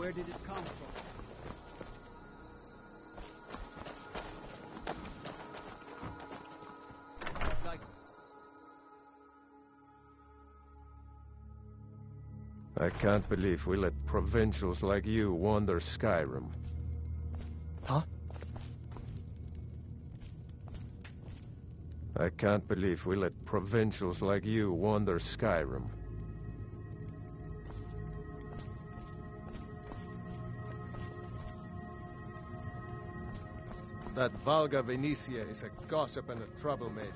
Where did it come from? It's like... I can't believe we let provincials like you wander Skyrim. Huh? I can't believe we let provincials like you wander Skyrim. That Valga Venetia is a gossip and a troublemaker.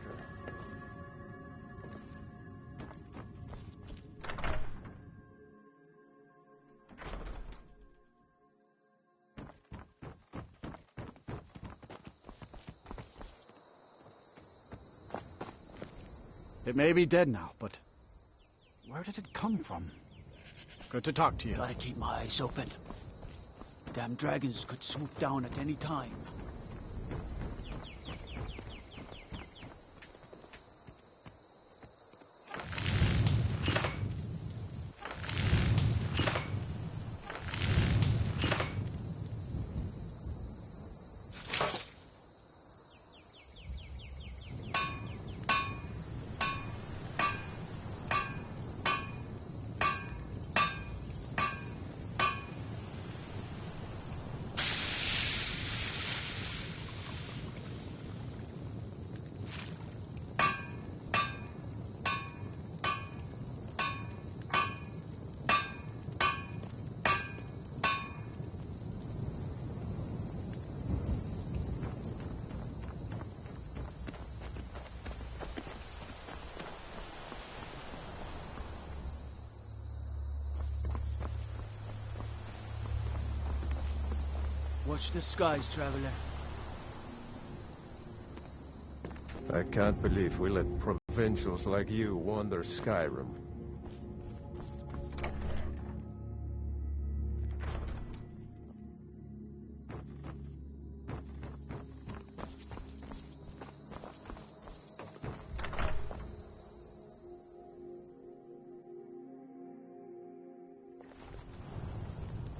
It may be dead now, but where did it come from? Good to talk to you. Gotta keep my eyes open. Damn dragons could swoop down at any time. Watch the skies, traveler. I can't believe we let provincials like you wander Skyrim.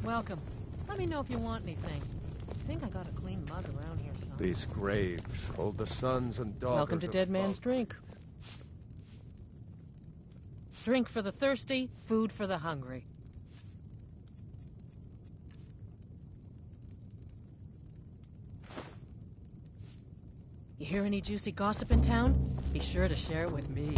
Welcome. Let me know if you want anything. I think I got a clean mug around here somewhere. These graves hold the sons and daughters Welcome to of Dead Man's Valga. Drink. Drink for the thirsty, food for the hungry. You hear any juicy gossip in town? Be sure to share it with me.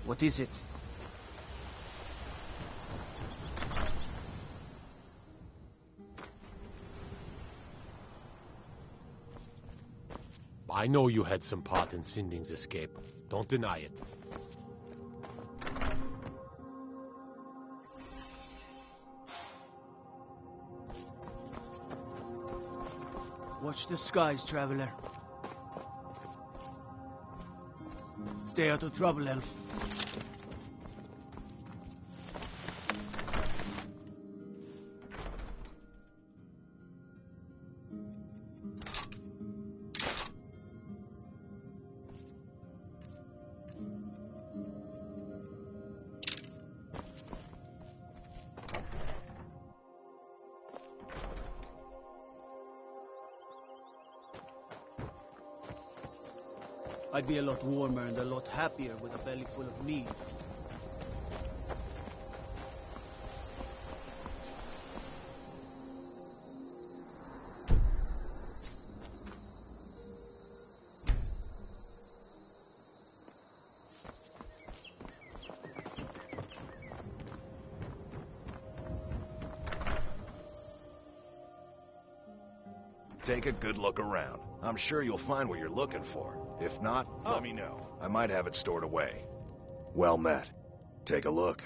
What is it? I know you had some part in Sinding's escape. Don't deny it. Watch the skies, traveler. Stay out of trouble, elf. I'd be a lot warmer and a lot happier with a belly full of meat. Take a good look around. I'm sure you'll find what you're looking for. If not, let me know. I might have it stored away. Well met. Take a look.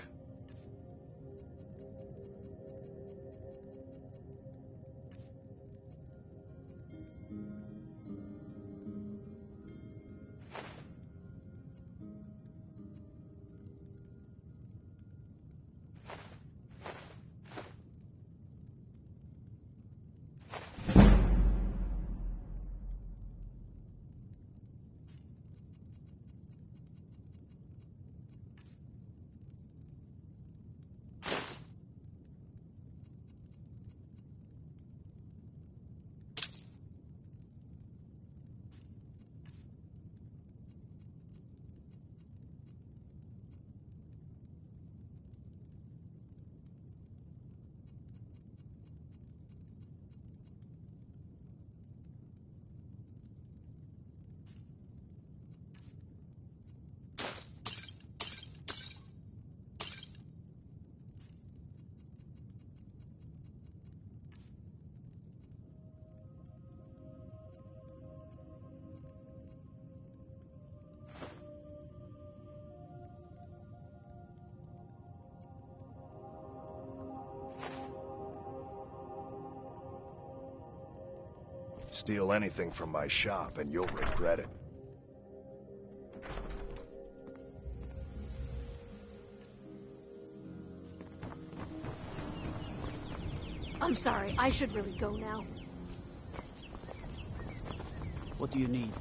Steal anything from my shop and you'll regret it. I'm sorry, I should really go now. What do you need?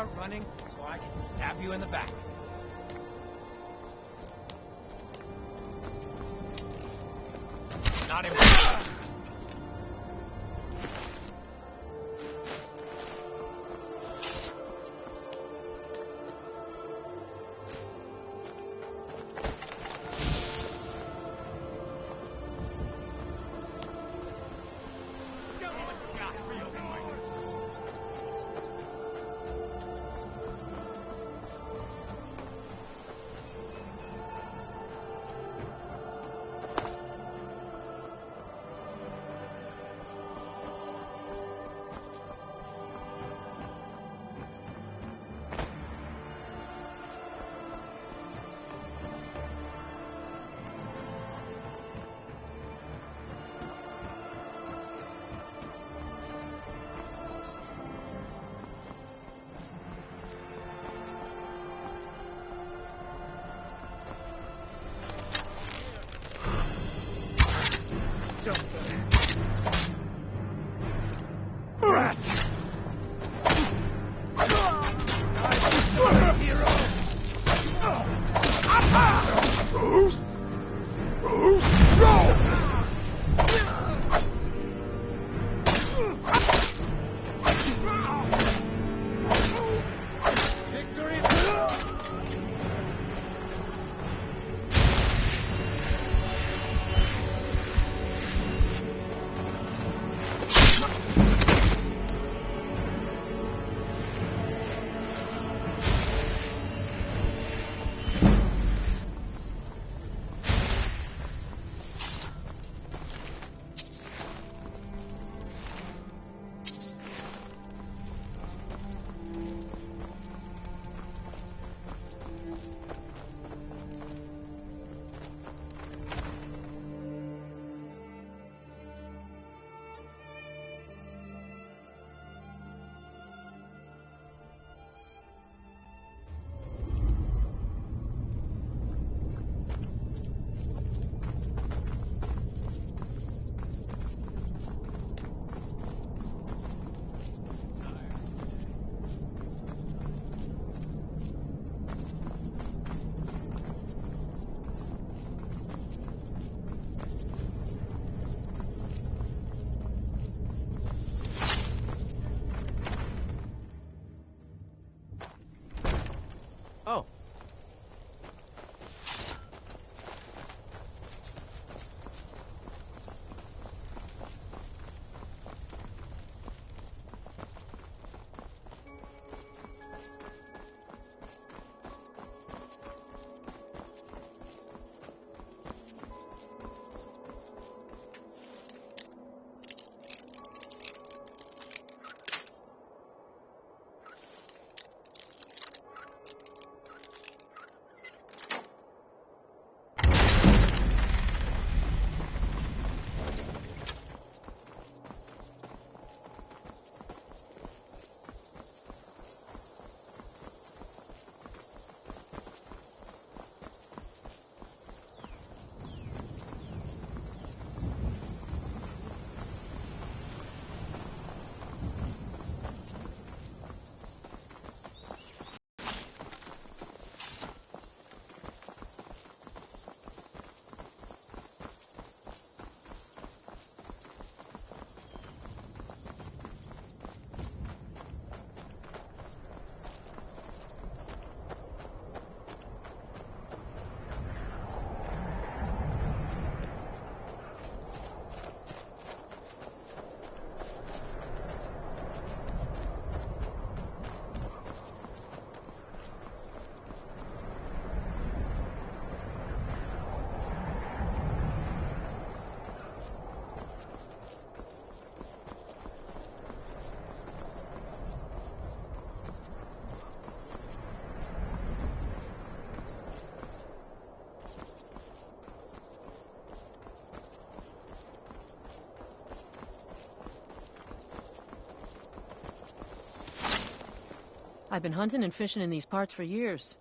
start running so I can stab you in the back. Not impressed. Oh. I've been hunting and fishing in these parts for years.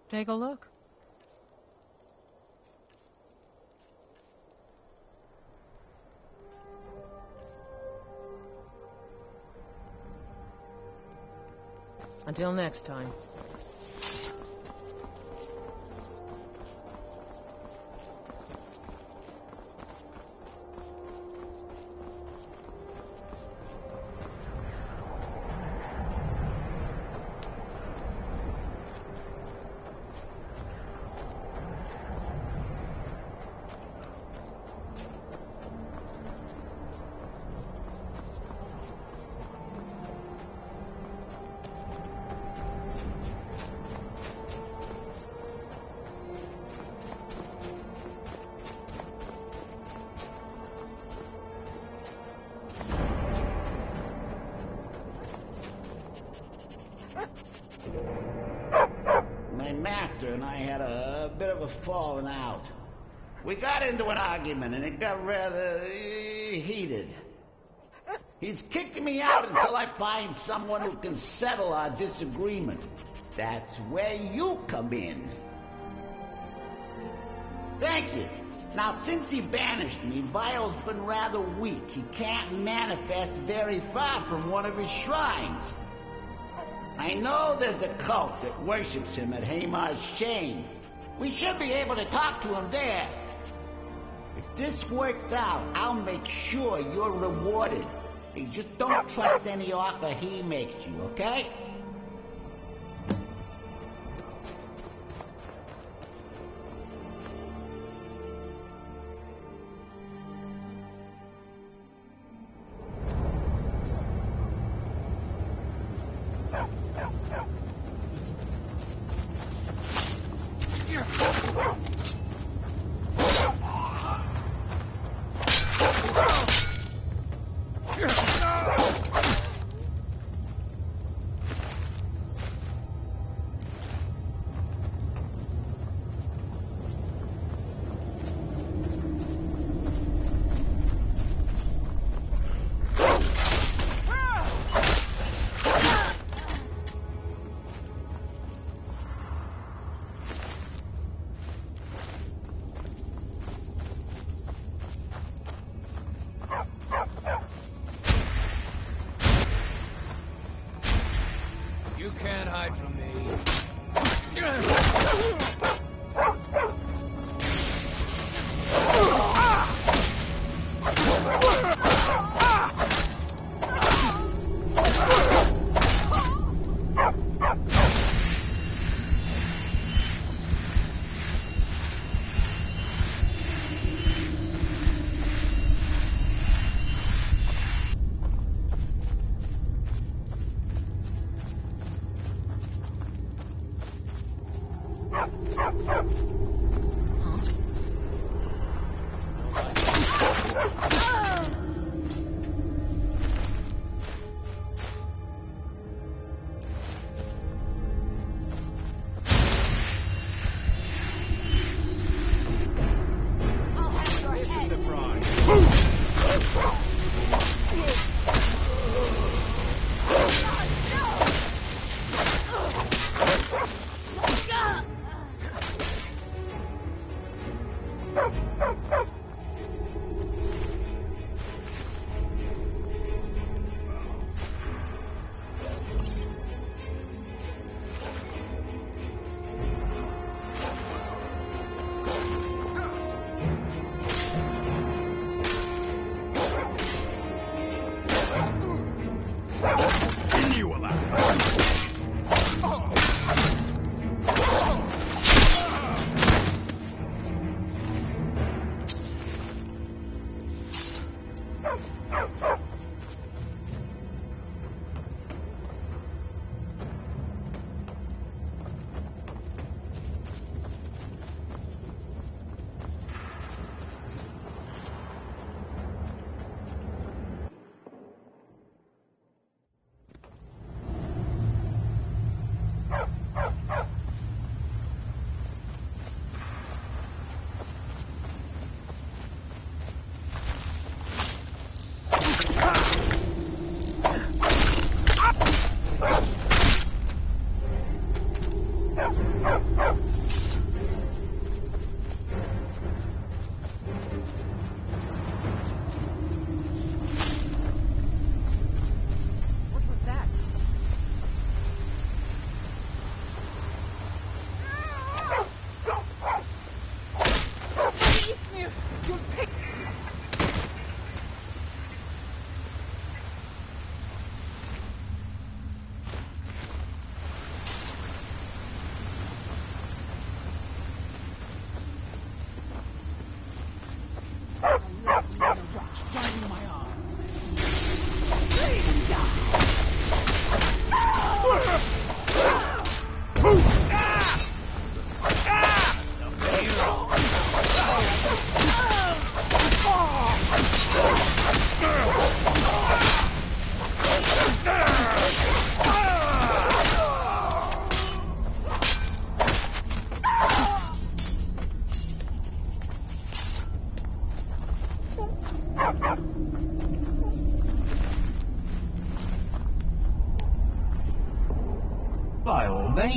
Take a look. Until next time. My master and I had a bit of a falling out. We got into an argument and it got rather heated. He's kicked me out until I find someone who can settle our disagreement. That's where you come in. Thank you. Now, since he banished me, Vile's been rather weak. He can't manifest very far from one of his shrines. I know there's a cult that worships him at Hamar's Chain. We should be able to talk to him there. If this works out, I'll make sure you're rewarded. You just don't trust any offer he makes you, okay? You can't hide from me.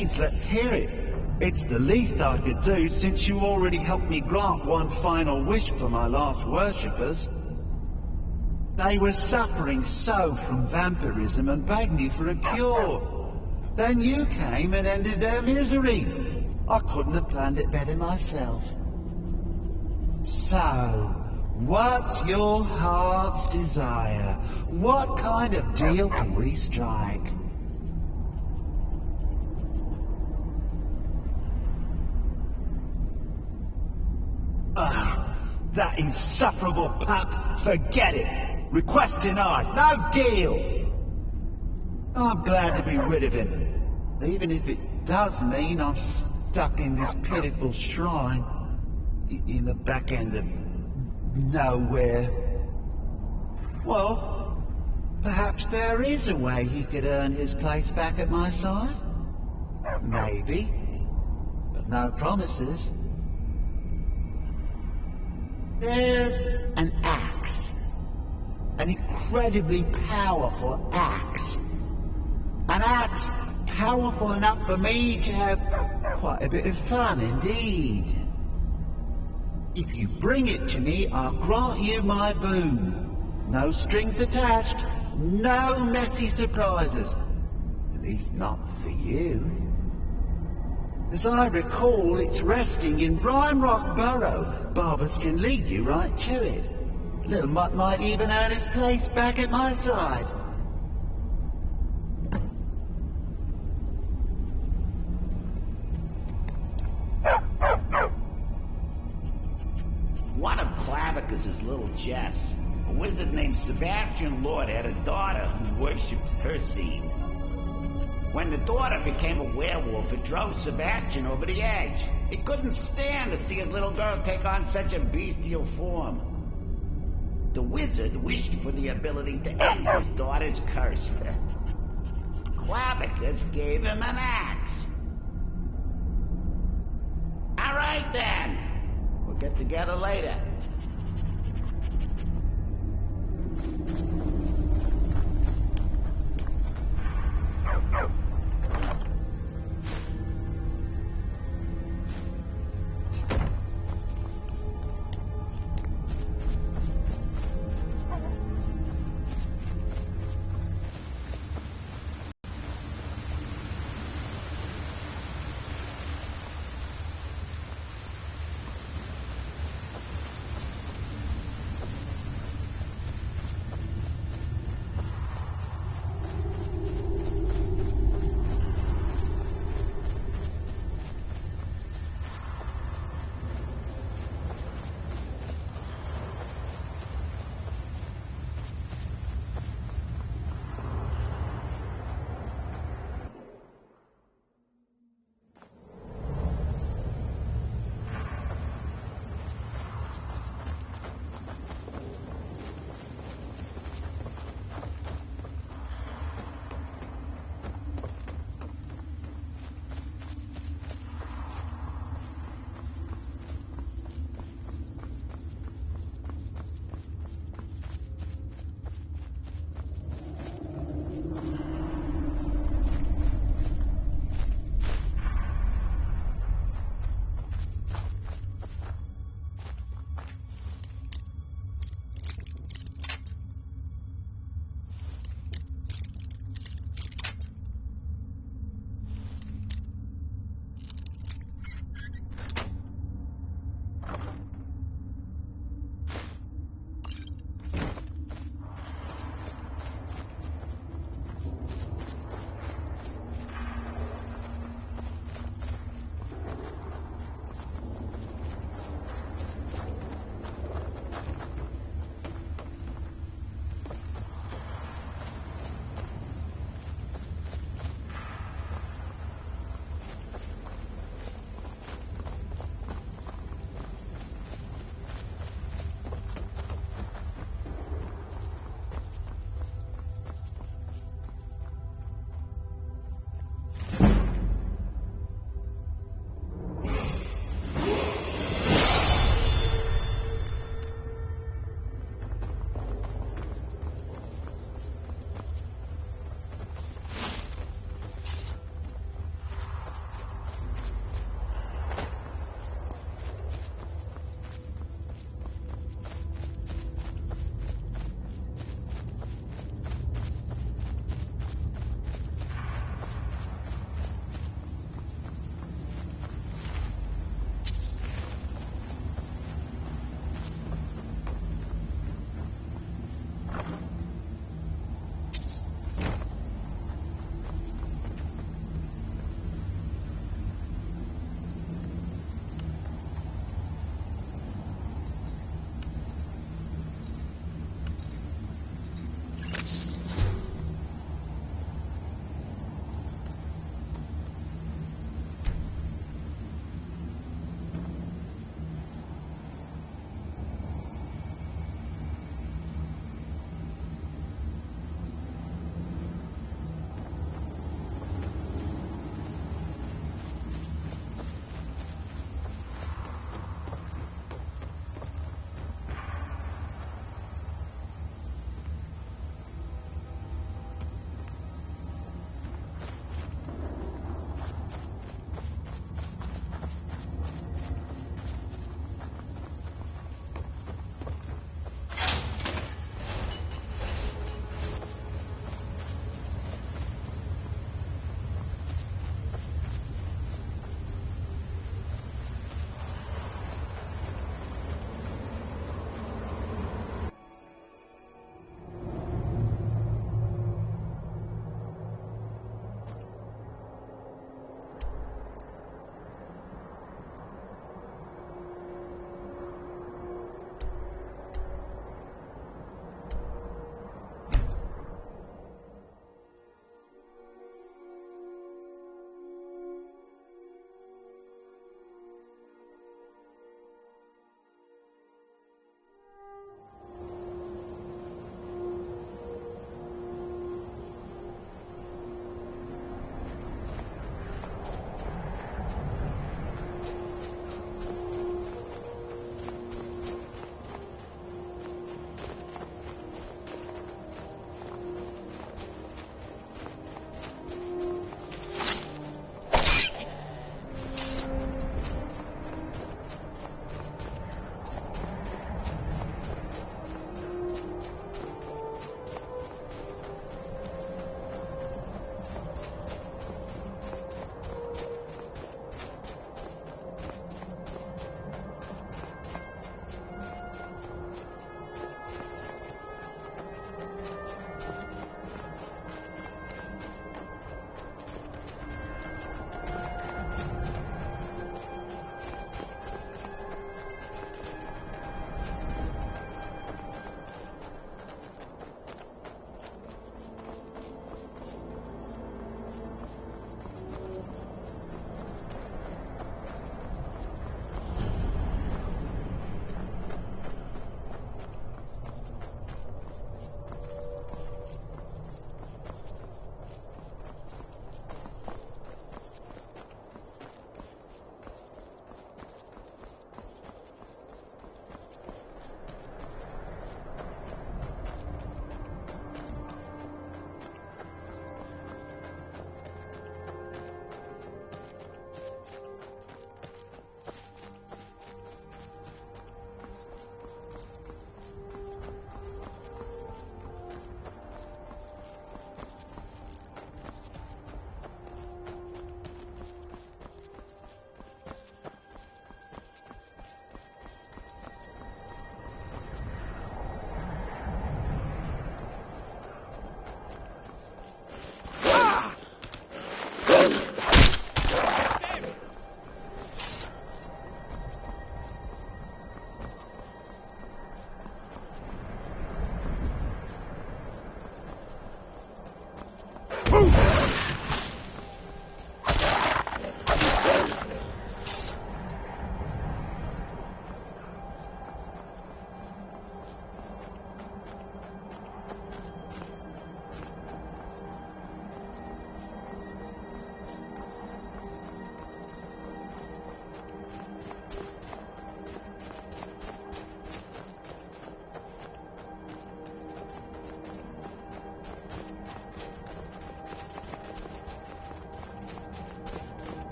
needs, let's hear it. It's the least I could do since you already helped me grant one final wish for my last worshippers. They were suffering so from vampirism and begged me for a cure. Then you came and ended their misery. I couldn't have planned it better myself. So, what's your heart's desire? What kind of deal can we strike? That insufferable pup. Forget it. Request denied. No deal. I'm glad to be rid of him. Even if it does mean I'm stuck in this pitiful shrine in the back end of nowhere. Well, perhaps there is a way he could earn his place back at my side. Maybe. But no promises. There's an axe. An incredibly powerful axe. An axe powerful enough for me to have quite a bit of fun indeed. If you bring it to me, I'll grant you my boon. No strings attached, no messy surprises. At least not for you. As I recall, it's resting in Brime Rock Burrow. Barbers can lead you right to it. Little Mutt might even earn his place back at my side. One of Clavicus's little jests, a wizard named Sebastian Lord, had a daughter who worshipped her seed. When the daughter became a werewolf, it drove Sebastian over the edge. He couldn't stand to see his little girl take on such a bestial form. The wizard wished for the ability to end his daughter's curse. Clavicus gave him an axe. All right then. We'll get together later.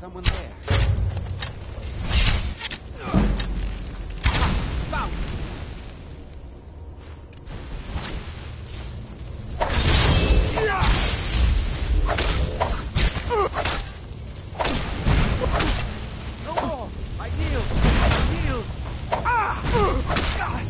someone there. Found! No more! I yield! I yield! God!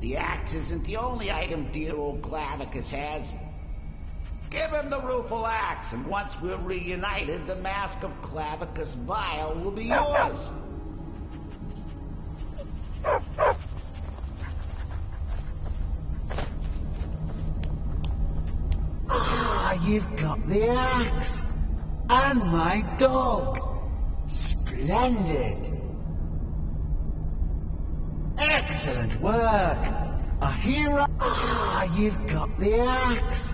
The axe isn't the only item dear old Clavicus has. Give him the rueful axe, and once we're reunited, the mask of Clavicus Vile will be yours. You've got got the axe. And my dog. Splendid. Excellent work. A hero. Ah, you've got the axe.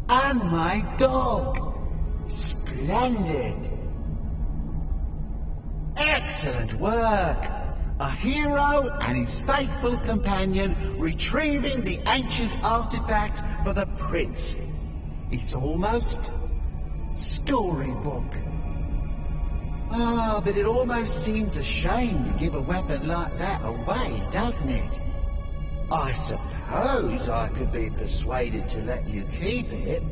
And my dog. Splendid. Excellent work. A hero and his faithful companion retrieving the ancient artifact for the prince. It's almost storybook. Ah, but it almost seems a shame to give a weapon like that away, doesn't it? I suppose I could be persuaded to let you keep it.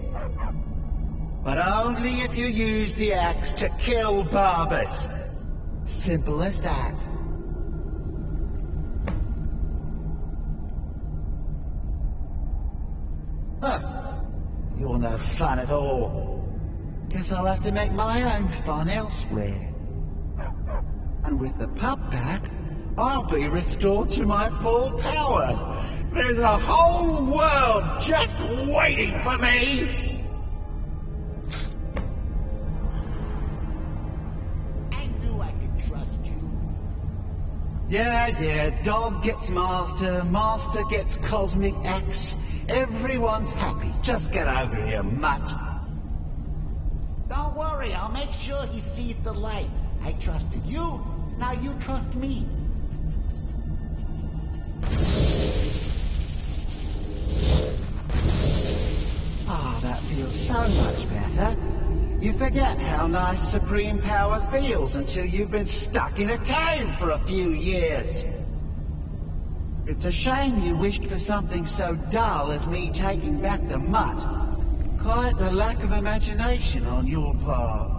But only if you use the axe to kill Barbas. Simple as that. Huh. You're no fun at all. Guess I'll have to make my own fun elsewhere. And with the pup back, I'll be restored to my full power. There's a whole world just waiting for me! Yeah, dog gets master, master gets cosmic axe. Everyone's happy. Just get over here, mutt. Don't worry, I'll make sure he sees the light. I trusted you, now you trust me. Ah, that feels so much better. You forget how nice supreme power feels until you've been stuck in a cave for a few years. It's a shame you wished for something so dull as me taking back the mutt. Quite the lack of imagination on your part.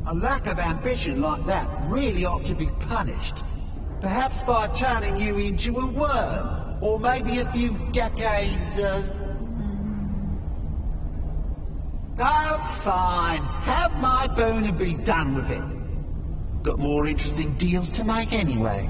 A lack of ambition like that really ought to be punished. Perhaps by turning you into a worm, or maybe a few decades of... Oh, fine. Have my boon and be done with it. Got more interesting deals to make anyway.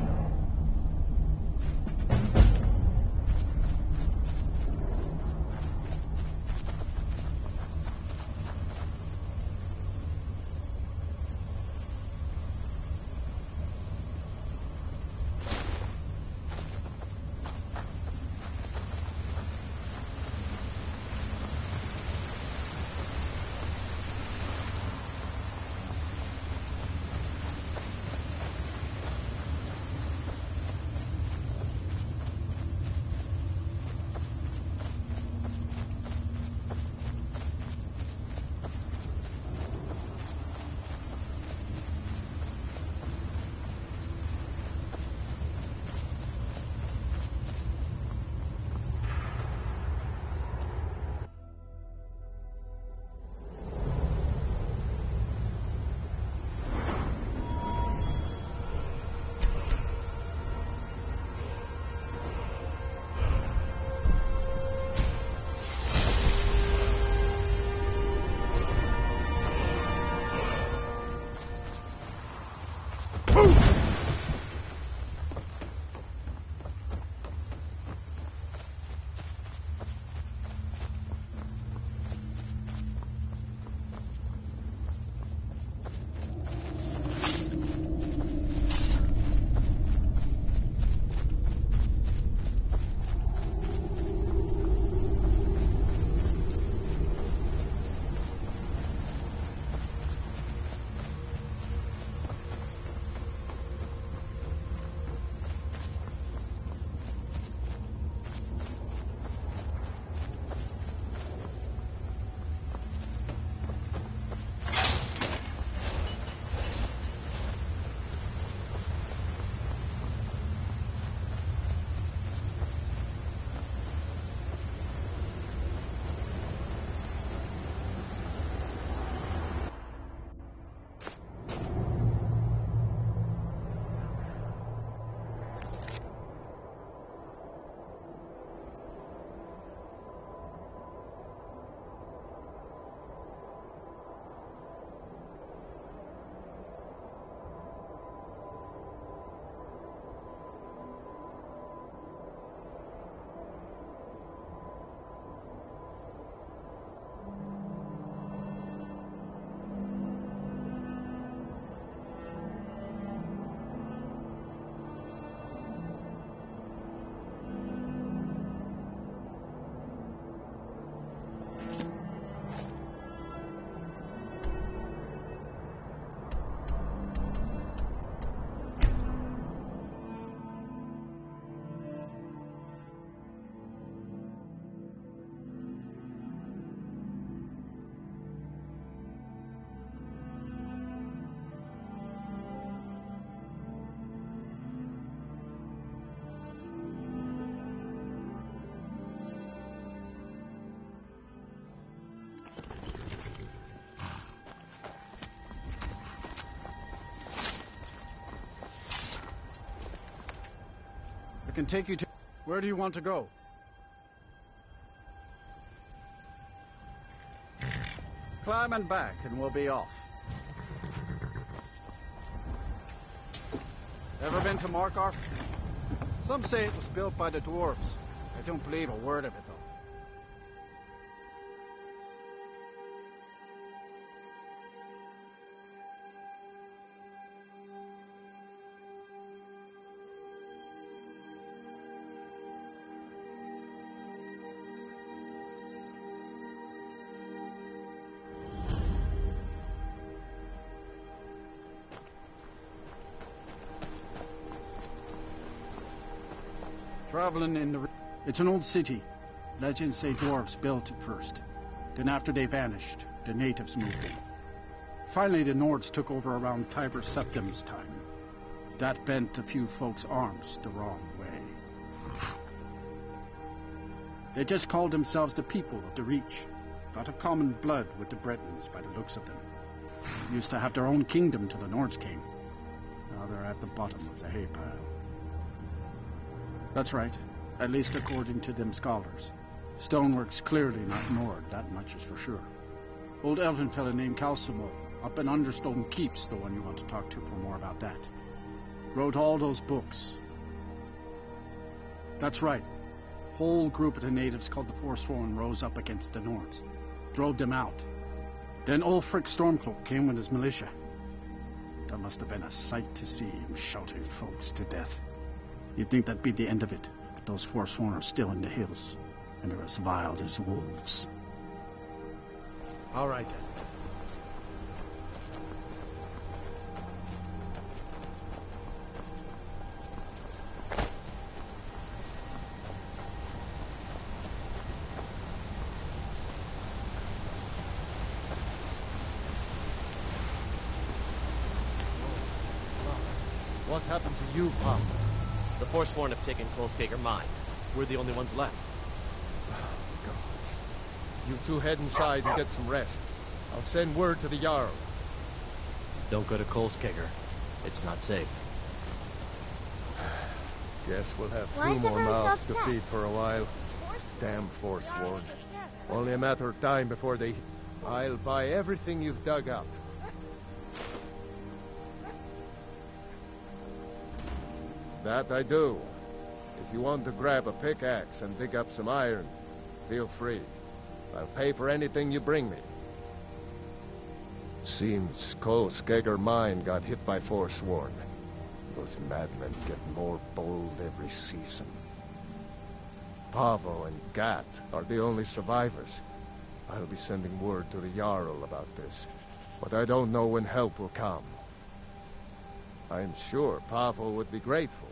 can take you to... Where do you want to go? Climb and back, and we'll be off. Ever been to Markarth? Some say it was built by the dwarves. I don't believe a word of it, though. Traveling in the... It's an old city. Legends say dwarves built it first. Then after they vanished, the natives moved in. Finally, the Nords took over around Tiber Septim's time. That bent a few folks' arms the wrong way. They just called themselves the people of the Reach. Got a common blood with the Bretons by the looks of them. Used to have their own kingdom till the Nords came. Now they're at the bottom of the hay pile. That's right, at least according to them scholars. Stonework's clearly not Nord, that much is for sure. Old elven fella named Calcimo, up in Understone Keep's the one you want to talk to for more about that. Wrote all those books. That's right. Whole group of the natives called the Forsworn rose up against the Nords. Drove them out. Then Ulfric Stormcloak came with his militia. That must have been a sight to see him shouting folks to death. You'd think that'd be the end of it, but those Forsworn are still in the hills, and they're as vile as wolves. All right, then. What happened to you, Pop? The Forsworn have taken Kolskager mine. We're the only ones left. Oh, God. You two head inside and get some rest. I'll send word to the Jarl. Don't go to Kolskager. It's not safe. Guess we'll have Why is two more everyone so mouths to upset? feed for a while. Damn Forsworn. Only a matter of time before they... I'll buy everything you've dug up. That I do. If you want to grab a pickaxe and dig up some iron, feel free. I'll pay for anything you bring me. Seems Kolskager mine got hit by Forsworn. Those madmen get more bold every season. Pavo and Gat are the only survivors. I'll be sending word to the Jarl about this, but I don't know when help will come. I'm sure Pavo would be grateful,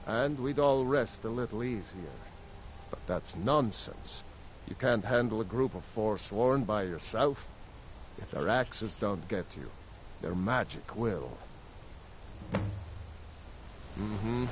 and we'd all rest a little easier. But that's nonsense. You can't handle a group of Forsworn by yourself. If their axes don't get you, their magic will. Mm-hmm.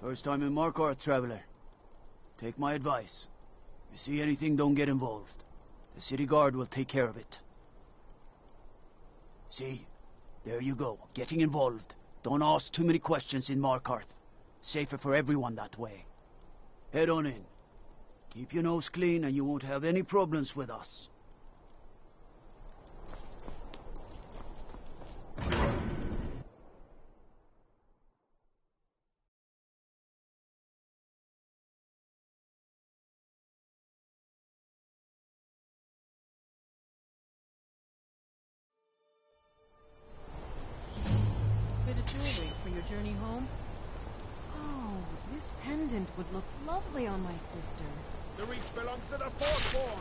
First time in Markarth, traveler. Take my advice. You see anything, don't get involved. The city guard will take care of it. See? There you go, getting involved. Don't ask too many questions in Markarth. Safer for everyone that way. Head on in. Keep your nose clean and you won't have any problems with us. journey home? Oh, this pendant would look lovely on my sister. The reach belongs to the Forsworn!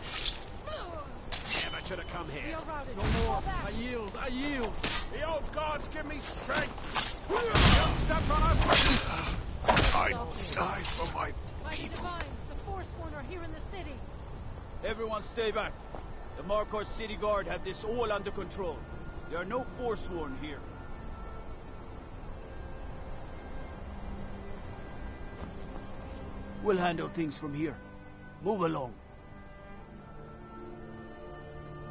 Damn, I should have come here. We are routed. No more. I yield. I yield. The old gods give me strength! Don't step on us! I died for my Mighty Divines, the Forsworn are here in the city. Everyone stay back. The Markarth City Guard have this all under control. There are no Forsworn here. We'll handle things from here. Move along.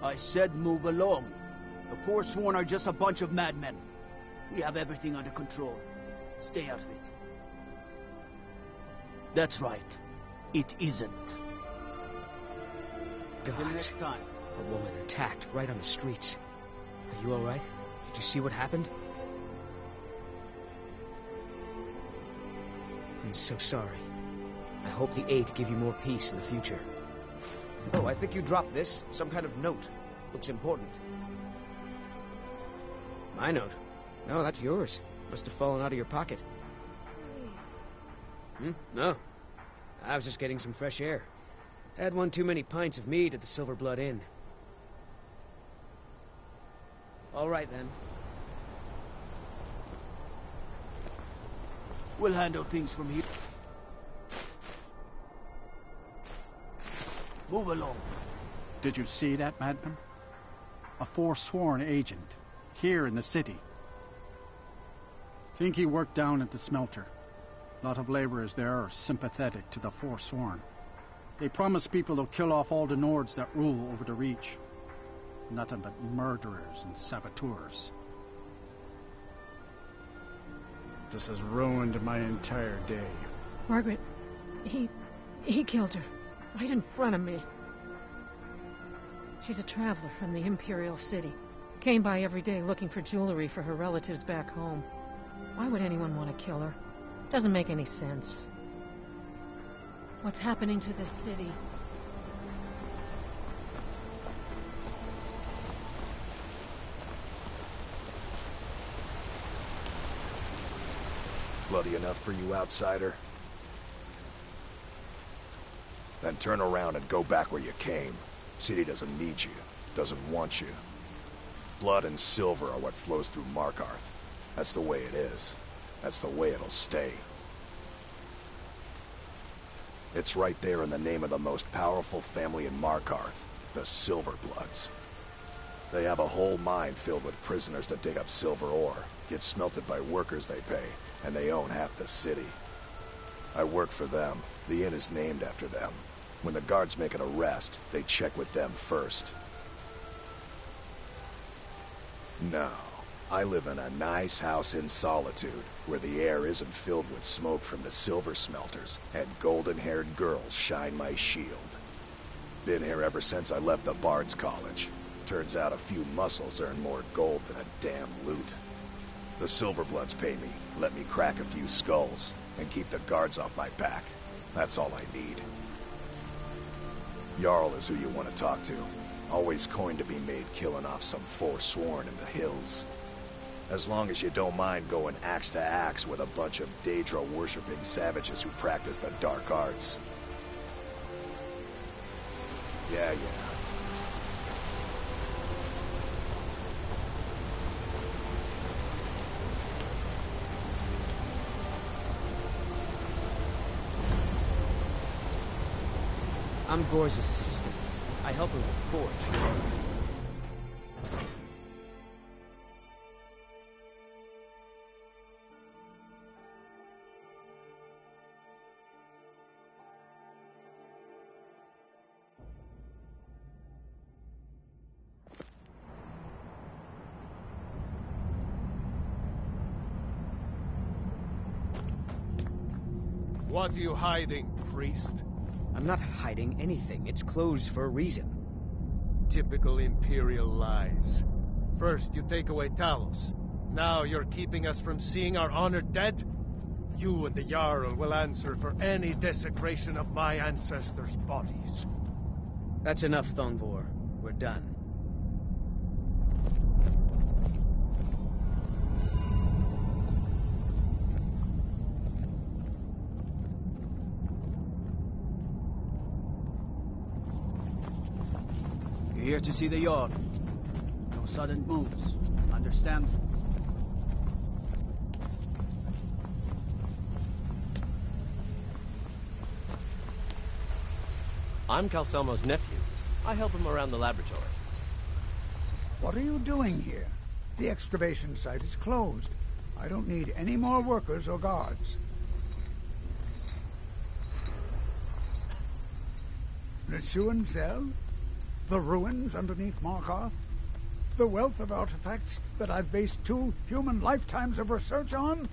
I said move along. The Forsworn are just a bunch of madmen. We have everything under control. Stay out of it. That's right. It isn't. Till Gods. next time. A woman attacked right on the streets. Are you alright? Did you see what happened? I'm so sorry. I hope the Eight give you more peace in the future. Oh, I think you dropped this. Some kind of note. Looks important. My note? No, that's yours. Must have fallen out of your pocket. No. I was just getting some fresh air. Had one too many pints of mead at the Silver Blood Inn. All right, then. We'll handle things from here. Move along. Did you see that, madman? A Forsworn agent, here in the city. Think he worked down at the smelter. A lot of laborers there are sympathetic to the Forsworn. They promise people they'll kill off all the Nords that rule over the Reach. Nothing but murderers and saboteurs. This has ruined my entire day. Margaret, he killed her. Right in front of me. She's a traveler from the Imperial City. Came by every day looking for jewelry for her relatives back home. Why would anyone want to kill her? Doesn't make any sense. What's happening to this city? Bloody enough for you, outsider? Then turn around and go back where you came. City doesn't need you, doesn't want you. Blood and silver are what flows through Markarth. That's the way it is. That's the way it'll stay. It's right there in the name of the most powerful family in Markarth, the Silverbloods. They have a whole mine filled with prisoners that dig up silver ore, get smelted by workers they pay, and they own half the city. I work for them. The inn is named after them. When the guards make an arrest, they check with them first. No, I live in a nice house in solitude, where the air isn't filled with smoke from the silver smelters, and golden-haired girls shine my shield. Been here ever since I left the Bard's College. Turns out a few muscles earn more gold than a damn loot. The Silverbloods pay me, let me crack a few skulls, and keep the guards off my back. That's all I need. Jarl is who you want to talk to. Always coin to be made killing off some Forsworn in the hills. As long as you don't mind going axe to axe with a bunch of Daedra-worshipping savages who practice the dark arts. Yeah. I'm Gore's assistant. I help her with Forge. What are you hiding, priest? I'm not hiding anything. It's closed for a reason. Typical Imperial lies. First, you take away Talos. Now you're keeping us from seeing our honored dead? You and the Jarl will answer for any desecration of my ancestors' bodies. That's enough, Thonvor. We're done. We're here to see the Jarl. No sudden moves. Understand? I'm Calcelmo's nephew. I help him around the laboratory. What are you doing here? The excavation site is closed. I don't need any more workers or guards. The Schuenzell? The ruins underneath Markarth? The wealth of artifacts that I've based 2 human lifetimes of research on?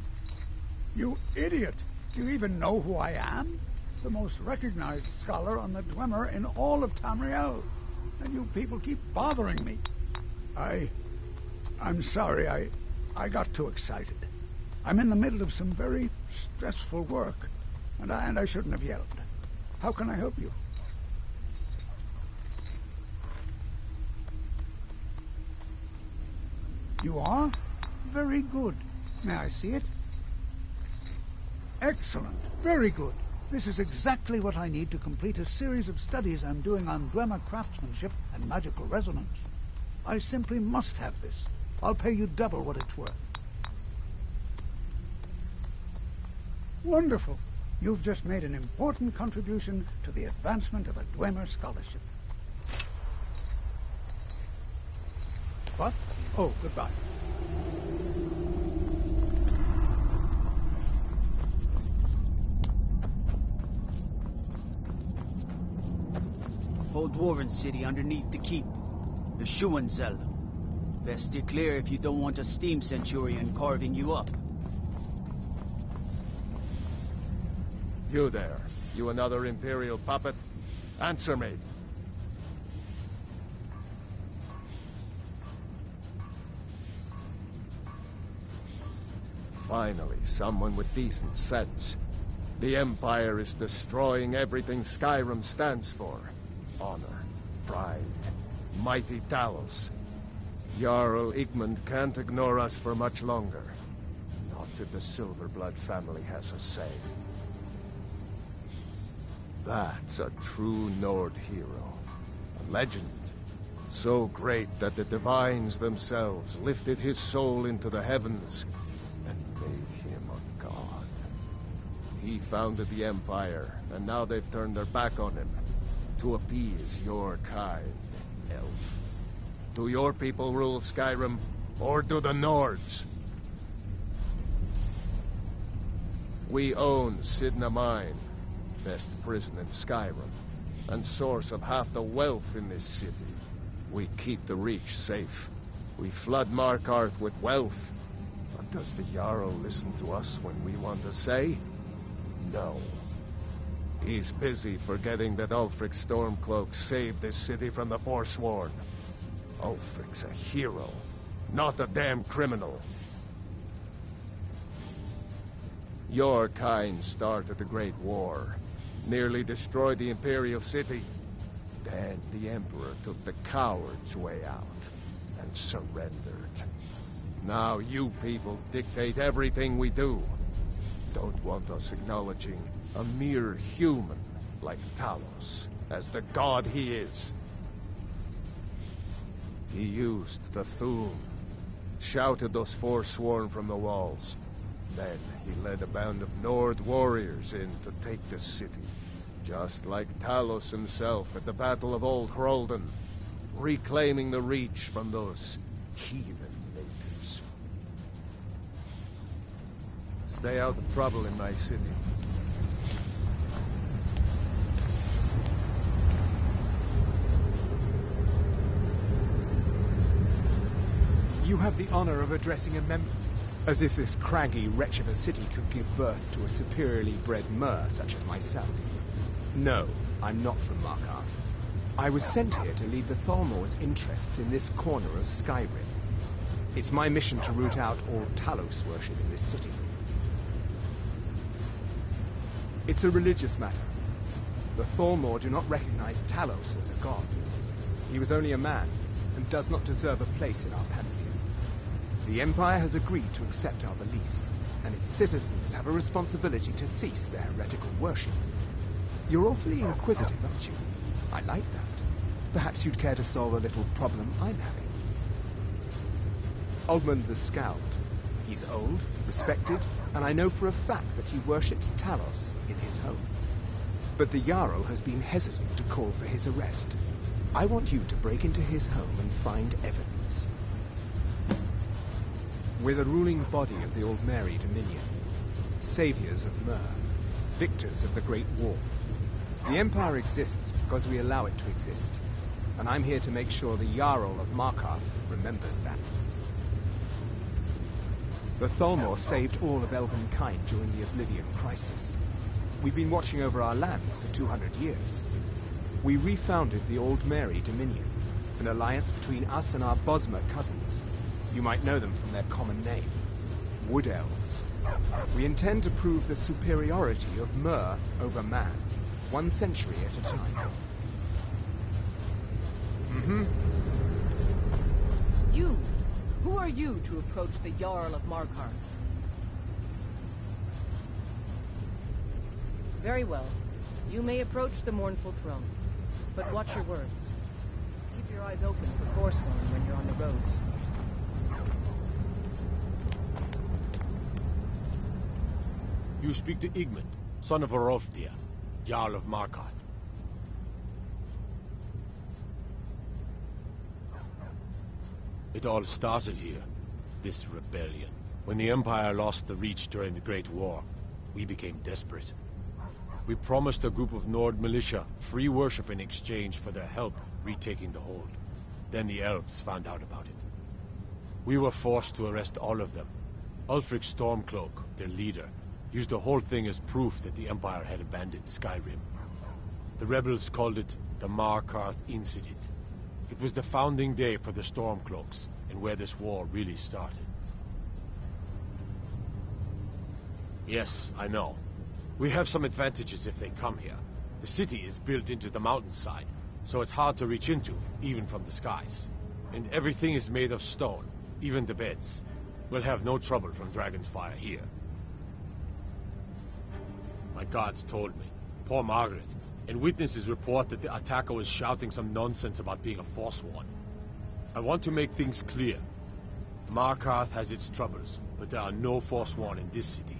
You idiot! Do you even know who I am? The most recognized scholar on the Dwemer in all of Tamriel. And you people keep bothering me. I'm sorry, I got too excited. I'm in the middle of some very stressful work, and I shouldn't have yelled. How can I help you? You are? Very good. May I see it? Excellent. Very good. This is exactly what I need to complete a series of studies I'm doing on Dwemer craftsmanship and magical resonance. I simply must have this. I'll pay you double what it's worth. Wonderful. You've just made an important contribution to the advancement of a Dwemer scholarship. What? Oh, goodbye. Whole dwarven city underneath the keep. The Schuenzell. Best steer clear if you don't want a steam centurion carving you up. You there. You another Imperial puppet? Answer me. Finally, someone with decent sense. The Empire is destroying everything Skyrim stands for. Honor, pride, mighty Talos. Jarl Igmund can't ignore us for much longer. Not if the Silverblood family has a say. That's a true Nord hero. A legend. So great that the divines themselves lifted his soul into the heavens and made him a god. He founded the Empire, and now they've turned their back on him. To appease your kind, elf. Do your people rule Skyrim, or do the Nords? We own Sidna Mine, best prison in Skyrim, and source of half the wealth in this city. We keep the Reach safe. We flood Markarth with wealth. But does the Jarl listen to us when we want to say? No. He's busy forgetting that Ulfric Stormcloak saved this city from the Forsworn. Ulfric's a hero, not a damn criminal. Your kind started the Great War, nearly destroyed the Imperial City. Then the Emperor took the coward's way out and surrendered. Now you people dictate everything we do. Don't want us acknowledging a mere human like Talos as the god he is. He used the Thun, shouted those Forsworn from the walls. Then he led a band of Nord warriors in to take the city, just like Talos himself at the Battle of Old Hroldan, reclaiming the Reach from those heathen natives. Stay out of trouble in my city. You have the honor of addressing a member. As if this craggy wretch of a city could give birth to a superiorly bred mer such as myself. No, I'm not from Markarth. I was sent here to lead the Thalmor's interests in this corner of Skyrim. It's my mission to root out all Talos worship in this city. It's a religious matter. The Thalmor do not recognize Talos as a god. He was only a man, and does not deserve a place in our pantheon. The Empire has agreed to accept our beliefs, and its citizens have a responsibility to cease their heretical worship. You're awfully inquisitive, aren't you? I like that. Perhaps you'd care to solve a little problem I'm having. Ogmund the Scald. He's old, respected, and I know for a fact that he worships Talos in his home. But the Jarl has been hesitant to call for his arrest. I want you to break into his home and find evidence. We're the ruling body of the Old Mary Dominion, saviors of Myr, victors of the Great War. The Empire exists because we allow it to exist, and I'm here to make sure the Jarl of Markarth remembers that. The Tholmor saved all of Elvenkind during the Oblivion Crisis. We've been watching over our lands for 200 years. We refounded the Old Mary Dominion, an alliance between us and our Bosmer cousins. You might know them from their common name, Wood Elves. We intend to prove the superiority of Myr over man, 1 century at a time. You! Who are you to approach the Jarl of Markarth? Very well. You may approach the mournful throne, but watch your words. Keep your eyes open for Forsworn when you're on the roads. You speak to Igmund, son of Orofdir, Jarl of Markarth. It all started here, this rebellion. When the Empire lost the Reach during the Great War, we became desperate. We promised a group of Nord militia free worship in exchange for their help retaking the hold. Then the elves found out about it. We were forced to arrest all of them. Ulfric Stormcloak, their leader, used the whole thing as proof that the Empire had abandoned Skyrim. The rebels called it the Markarth Incident. It was the founding day for the Stormcloaks, and where this war really started. Yes, I know. We have some advantages if they come here. The city is built into the mountainside, so it's hard to reach into, even from the skies. And everything is made of stone, even the beds. We'll have no trouble from Dragon's Fire here. My guards told me. Poor Margaret. And witnesses report that the attacker was shouting some nonsense about being a Forsworn. I want to make things clear. Markarth has its troubles, but there are no Forsworn in this city.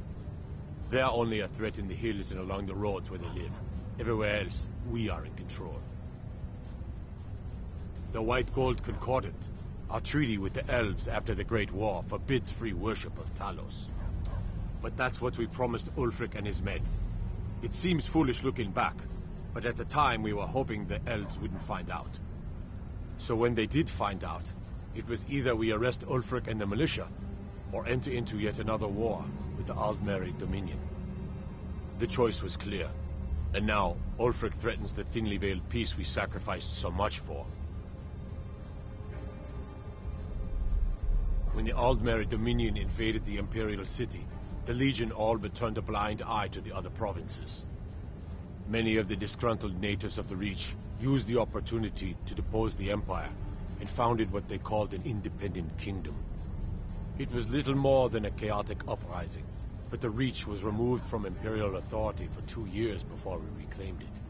They are only a threat in the hills and along the roads where they live. Everywhere else, we are in control. The White Gold Concordant, our treaty with the elves after the Great War, forbids free worship of Talos. But that's what we promised Ulfric and his men. It seems foolish looking back, but at the time we were hoping the elves wouldn't find out. So when they did find out, it was either we arrest Ulfric and the militia, or enter into yet another war with the Aldmeri Dominion. The choice was clear, and now Ulfric threatens the thinly veiled peace we sacrificed so much for. When the Aldmeri Dominion invaded the Imperial City, the Legion all but turned a blind eye to the other provinces. Many of the disgruntled natives of the Reach used the opportunity to depose the Empire and founded what they called an independent kingdom. It was little more than a chaotic uprising, but the Reach was removed from Imperial authority for 2 years before we reclaimed it.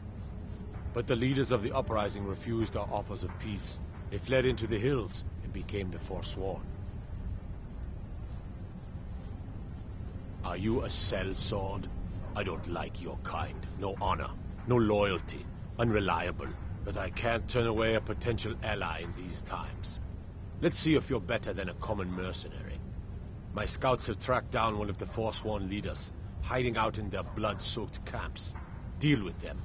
But the leaders of the uprising refused our offers of peace. They fled into the hills and became the Forsworn. Are you a sellsword? I don't like your kind. No honor, no loyalty, unreliable. But I can't turn away a potential ally in these times. Let's see if you're better than a common mercenary. My scouts have tracked down one of the Forsworn leaders, hiding out in their blood-soaked camps. Deal with them.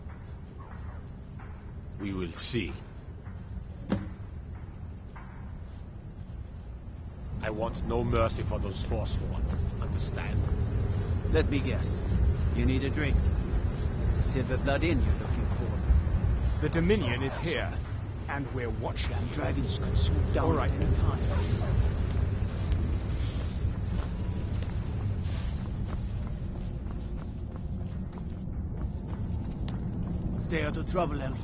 We will see. I want no mercy for those Forsworn. Understand? Let me guess. You need a drink. It's the Silver Blood Inn you're looking for. The Dominion is here, and we're watching. Damn dragons could swoop down at any time. Stay out of trouble, Elf.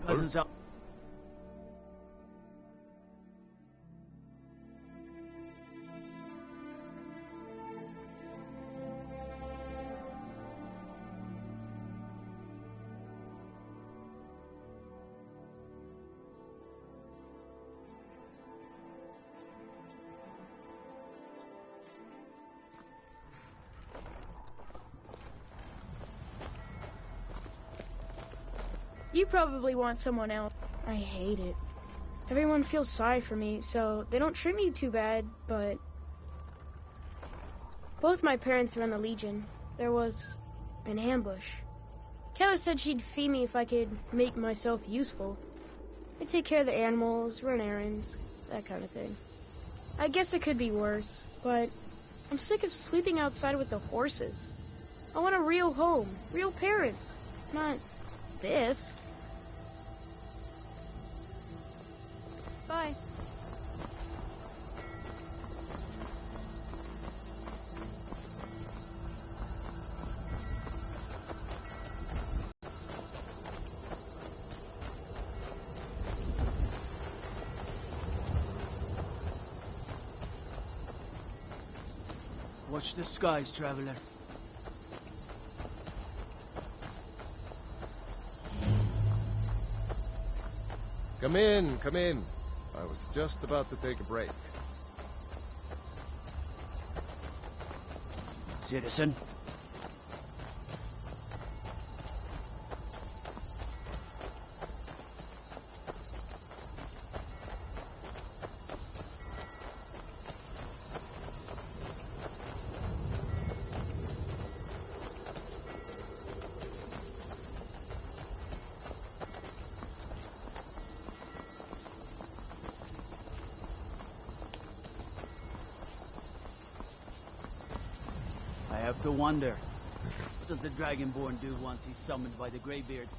Doesn't sound... You probably want someone else. I hate it. Everyone feels sorry for me, so they don't treat me too bad, but... Both my parents were in the Legion. There was an ambush. Keller said she'd fee me if I could make myself useful. I'd take care of the animals, run errands, that kind of thing. I guess it could be worse, but I'm sick of sleeping outside with the horses. I want a real home, real parents, not this. Bye. Watch the skies, traveler. Come in, come in. I was just about to take a break. Citizen. I have to wonder, what does the Dragonborn do once he's summoned by the Greybeards?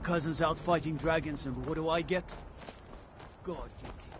cousin's out fighting dragons, and what do I get? God guilty.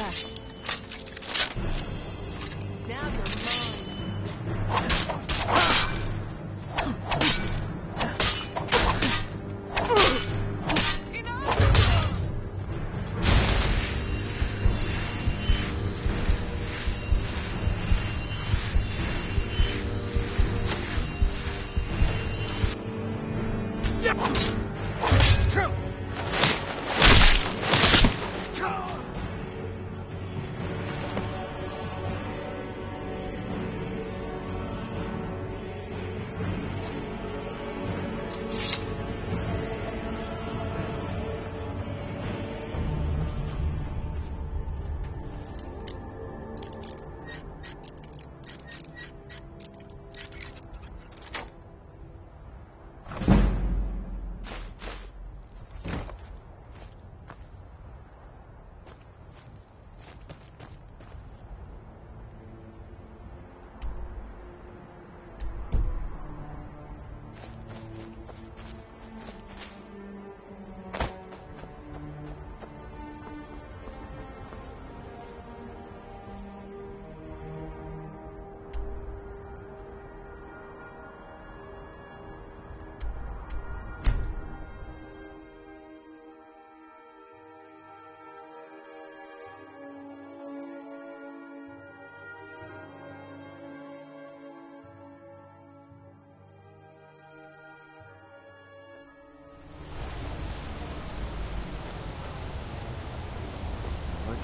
back. Now you're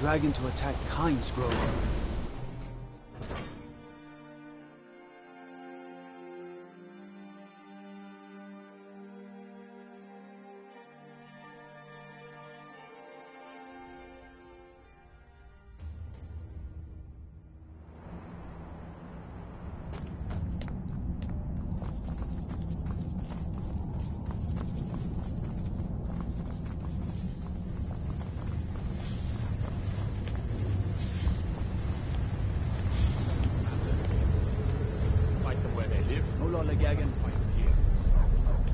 Dragon to attack Kynes Grove.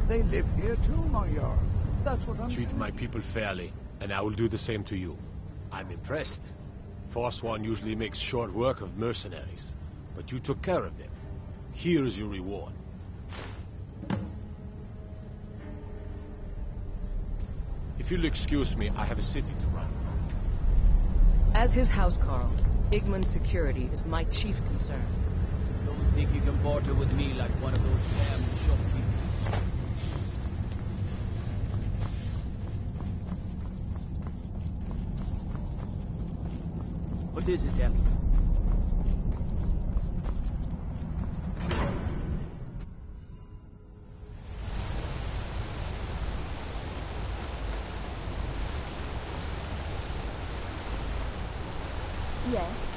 They live here too, my Jarl. That's what I'm Treat saying. my people fairly, and I will do the same to you. I'm impressed. Forsworn usually makes short work of mercenaries, but you took care of them. Here is your reward. If you'll excuse me, I have a city to run. As his housecarl, Igman's security is my chief concern. Don't think you can barter with me like one of those damn shopkeepers. What is it, Demi? Yes.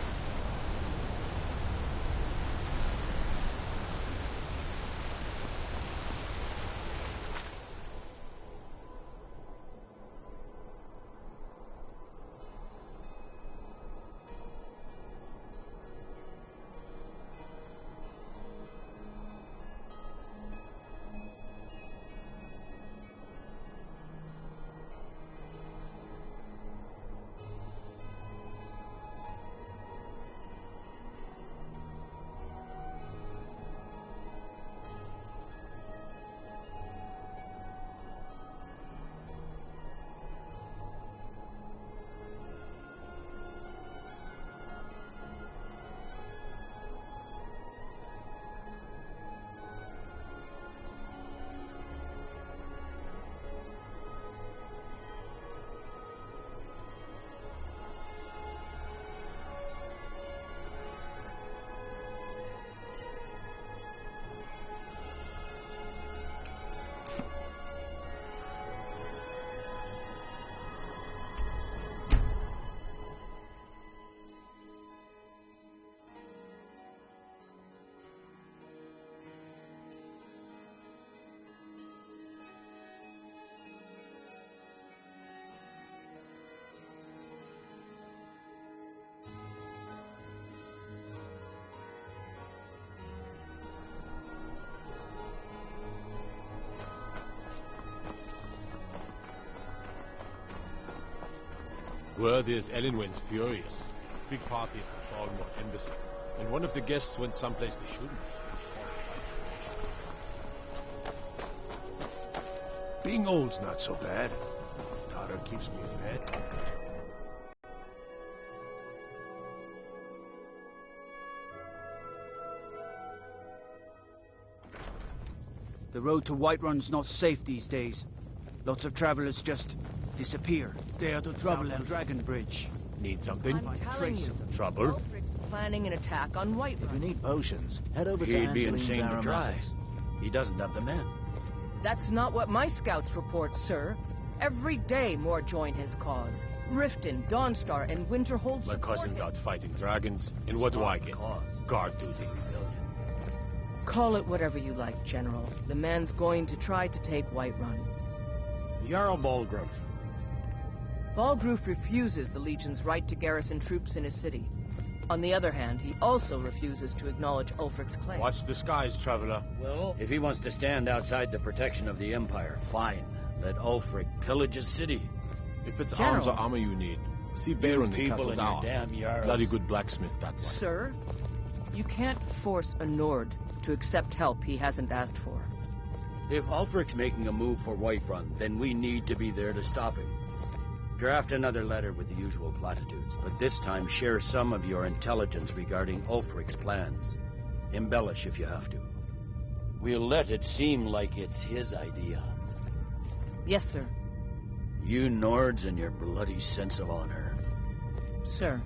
Word is Elenwen's furious. Big party at the Thalmor embassy. And one of the guests went someplace they shouldn't. Being old's not so bad. Daughter keeps me fed. The road to Whiterun's not safe these days. Lots of travelers just disappear. Stay out of trouble, El Dragon Bridge. Need something? I'm telling you, Trouble? Ulfric's planning an attack on Whiterun. If you need potions, head over to He'd be Angeline's insane to try. aromatics. He doesn't have the men. That's not what my scouts report, sir. Every day more join his cause. Riften, Dawnstar, and Winterhold My support cousin's him. out fighting dragons, and what do I get? Guard duty. Call it whatever you like, General. The man's going to try to take Whiterun. Jarl Balgruf. Balgruf refuses the Legion's right to garrison troops in his city. On the other hand, he also refuses to acknowledge Ulfric's claim. Watch the skies, traveler. Well, if he wants to stand outside the protection of the Empire, fine. Let Ulfric pillage his city. If it's General. arms or armor you need, see Baron the people castle and your down. damn jarls. Bloody good blacksmith, that one. Sir, you can't force a Nord to accept help he hasn't asked for. If Ulfric's making a move for Whiterun, then we need to be there to stop him. Draft another letter with the usual platitudes, but this time share some of your intelligence regarding Ulfric's plans. Embellish if you have to. We'll let it seem like it's his idea. Yes, sir. You Nords and your bloody sense of honor. Sir.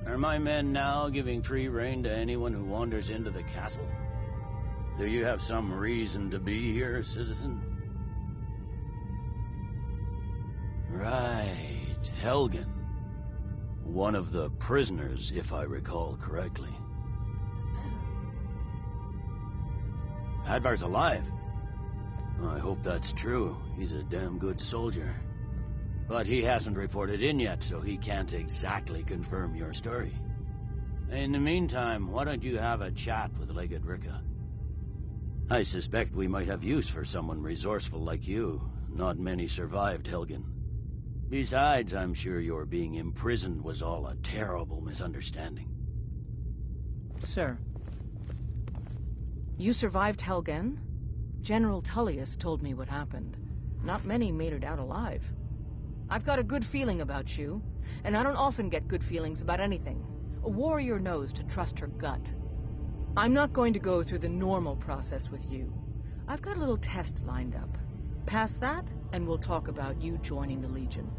Are my men now giving free rein to anyone who wanders into the castle? Do you have some reason to be here, citizen? Right, Helgen. One of the prisoners, if I recall correctly. Hadvar's alive. I hope that's true. He's a damn good soldier. But he hasn't reported in yet, so he can't exactly confirm your story. In the meantime, why don't you have a chat with Legate Ricka? I suspect we might have use for someone resourceful like you. Not many survived Helgen. Besides, I'm sure your being imprisoned was all a terrible misunderstanding. Sir. You survived Helgen? General Tullius told me what happened. Not many made it out alive. I've got a good feeling about you, and I don't often get good feelings about anything. A warrior knows to trust her gut. I'm not going to go through the normal process with you. I've got a little test lined up. Pass that, and we'll talk about you joining the Legion.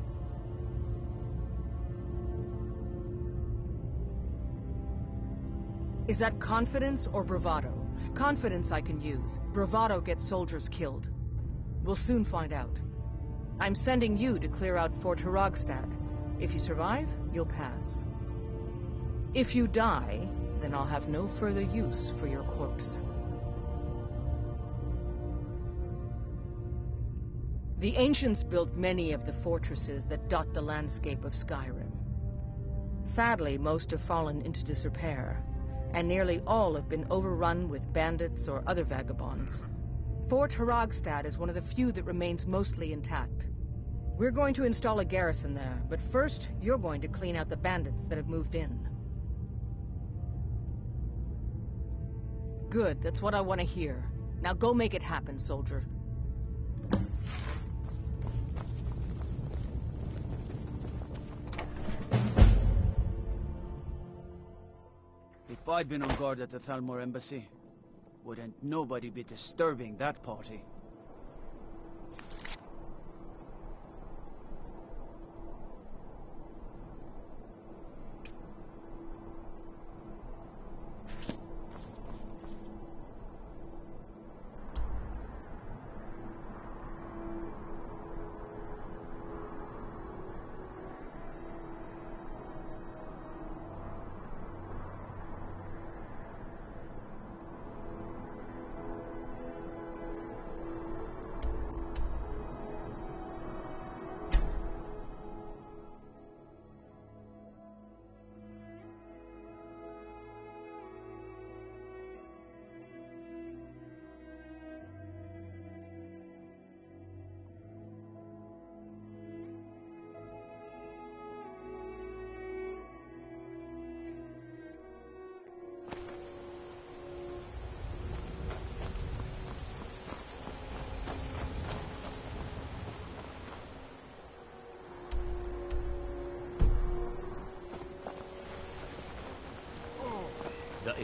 Is that confidence or bravado? Confidence I can use. Bravado gets soldiers killed. We'll soon find out. I'm sending you to clear out Fort Hrogstad. If you survive, you'll pass. If you die, then I'll have no further use for your corpse. The ancients built many of the fortresses that dot the landscape of Skyrim. Sadly, most have fallen into disrepair, and nearly all have been overrun with bandits or other vagabonds. Fort Hrogstad is one of the few that remains mostly intact. We're going to install a garrison there, but first, you're going to clean out the bandits that have moved in. Good, that's what I want to hear. Now go make it happen, soldier. If I'd been on guard at the Thalmor embassy, wouldn't nobody be disturbing that party?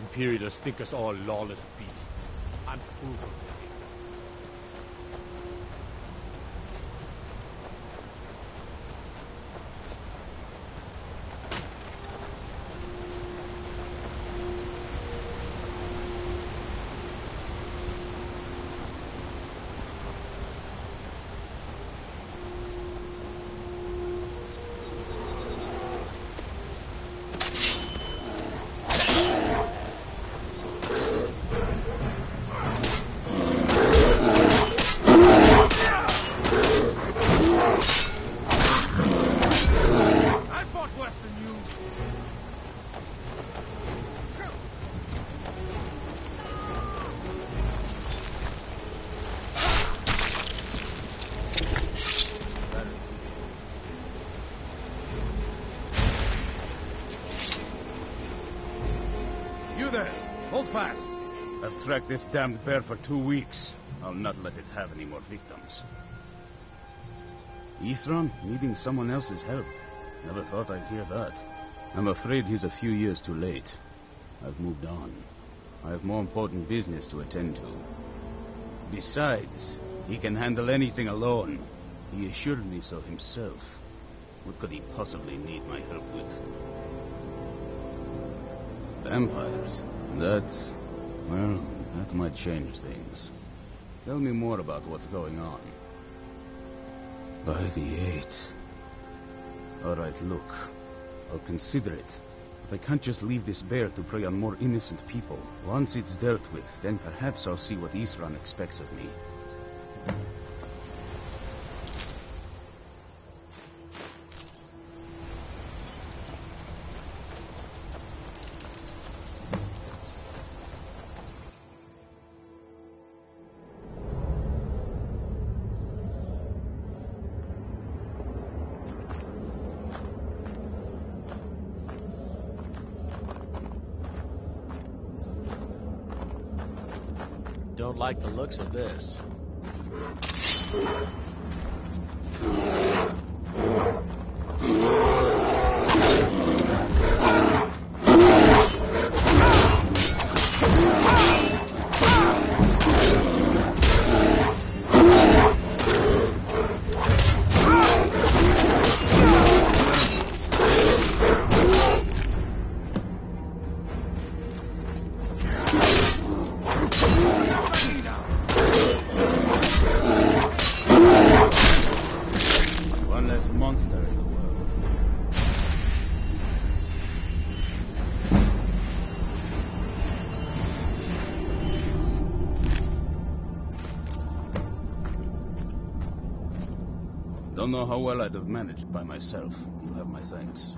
Imperials think us all lawless beasts. I'm proof of it. Fast. I've tracked this damned bear for 2 weeks. I'll not let it have any more victims. Isran needing someone else's help. Never thought I'd hear that. I'm afraid he's a few years too late. I've moved on. I have more important business to attend to. Besides, he can handle anything alone. He assured me so himself. What could he possibly need my help with? Vampires. That might change things. Tell me more about what's going on. By the 8th. Alright, look. I'll consider it. But I can't just leave this bear to prey on more innocent people. Once it's dealt with, then perhaps I'll see what Isran expects of me. Don't like the looks of this. Don't know how well I'd have managed by myself. You have my thanks.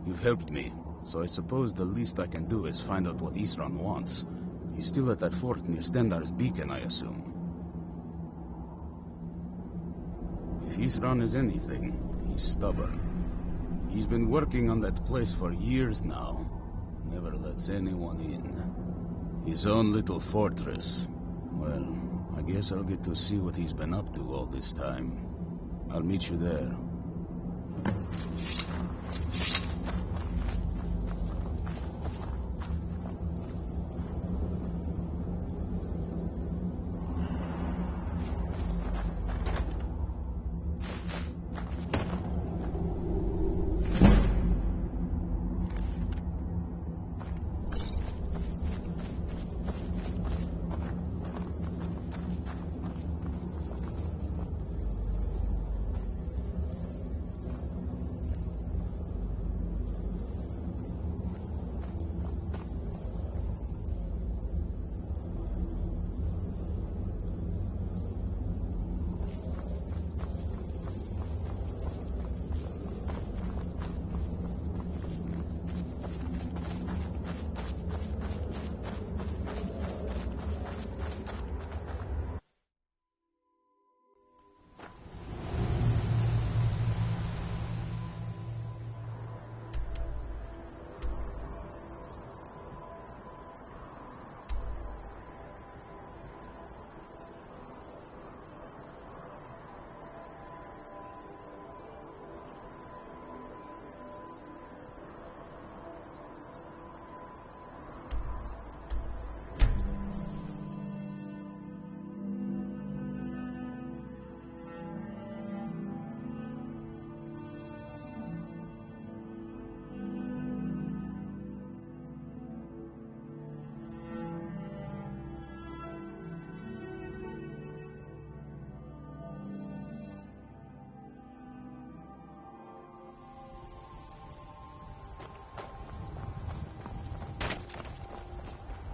You've helped me, so I suppose the least I can do is find out what Isran wants. He's still at that fort near Stendar's beacon, I assume. If Isran is anything, he's stubborn. He's been working on that place for years now. Never lets anyone in. His own little fortress. Well, I guess I'll get to see what he's been up to all this time. I'll meet you there.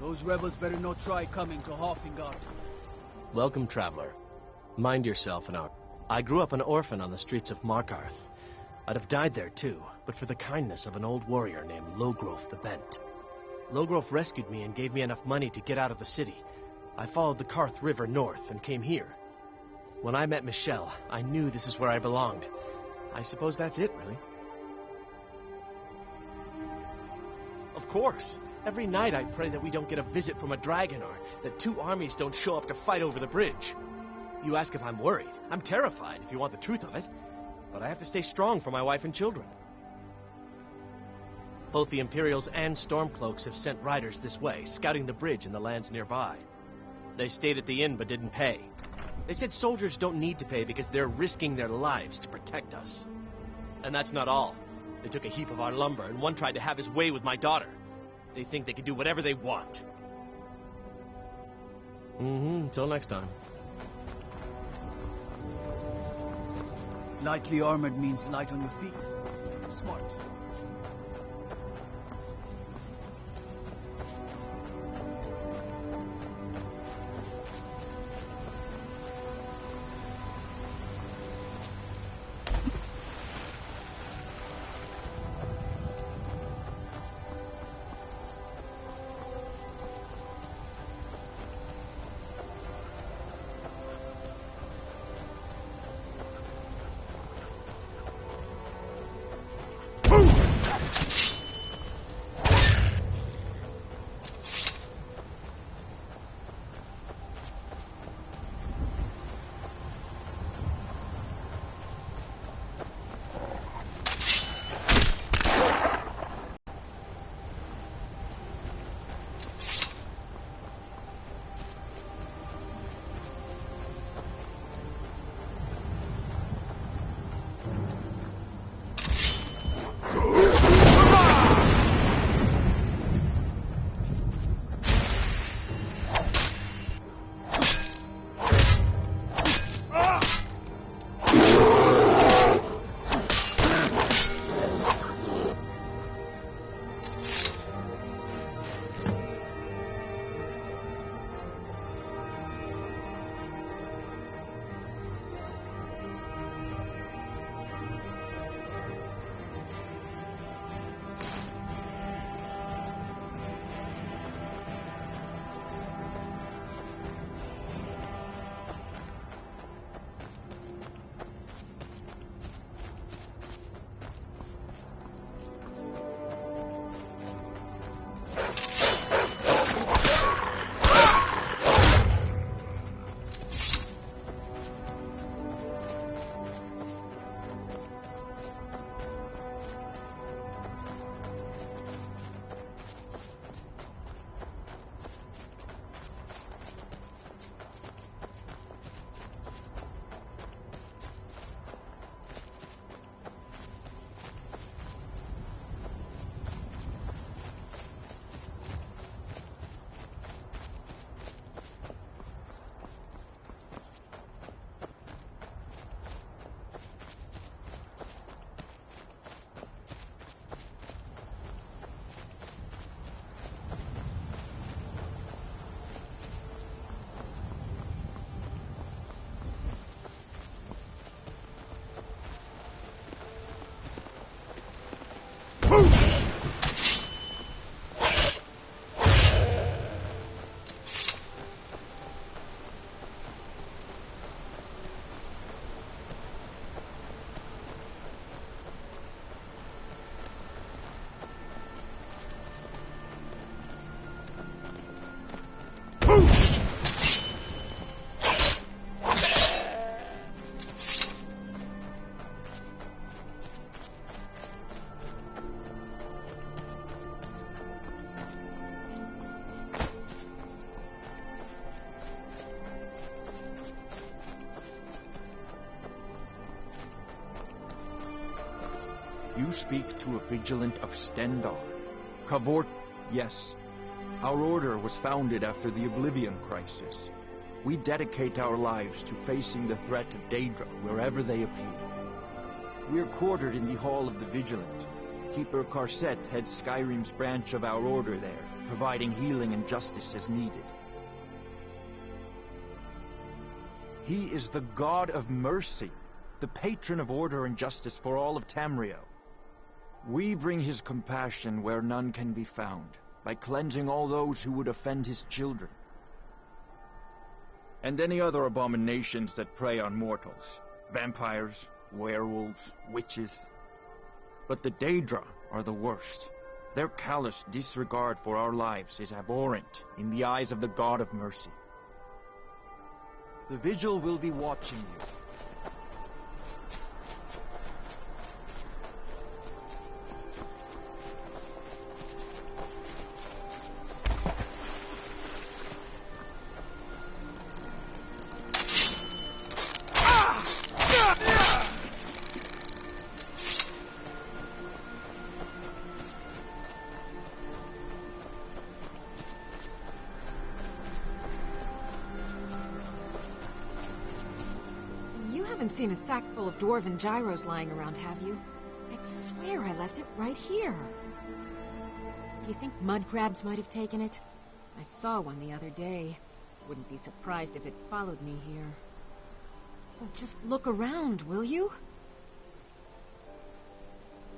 Those rebels better not try coming to Hoffengard. Welcome, traveler. Mind yourself, I grew up an orphan on the streets of Markarth. I'd have died there too, but for the kindness of an old warrior named Logrove the Bent. Logrove rescued me and gave me enough money to get out of the city. I followed the Karth River north and came here. When I met Michelle, I knew this is where I belonged. I suppose that's it, really. Of course. Every night I pray that we don't get a visit from a dragon or that two armies don't show up to fight over the bridge. You ask if I'm worried. I'm terrified, if you want the truth of it. But I have to stay strong for my wife and children. Both the Imperials and Stormcloaks have sent riders this way, scouting the bridge and the lands nearby. They stayed at the inn but didn't pay. They said soldiers don't need to pay because they're risking their lives to protect us. And that's not all. They took a heap of our lumber, and one tried to have his way with my daughter. They think they can do whatever they want. Until next time. Lightly armored means light on your feet. Smart. You speak to a vigilant of Stendar. Kavort, yes. Our order was founded after the Oblivion Crisis. We dedicate our lives to facing the threat of Daedra wherever they appear. We're quartered in the Hall of the Vigilant, Keeper Karset heads Skyrim's branch of our order there, providing healing and justice as needed. He is the god of mercy, the patron of order and justice for all of Tamriel. We bring his compassion where none can be found, by cleansing all those who would offend his children. And any other abominations that prey on mortals. Vampires, werewolves, witches. But the Daedra are the worst. Their callous disregard for our lives is abhorrent in the eyes of the God of Mercy. The Vigil will be watching you. Seen a sack full of dwarven gyros lying around, have you? I swear I left it right here. Do you think mud crabs might have taken it? I saw one the other day. Wouldn't be surprised if it followed me here. Well, just look around, will you?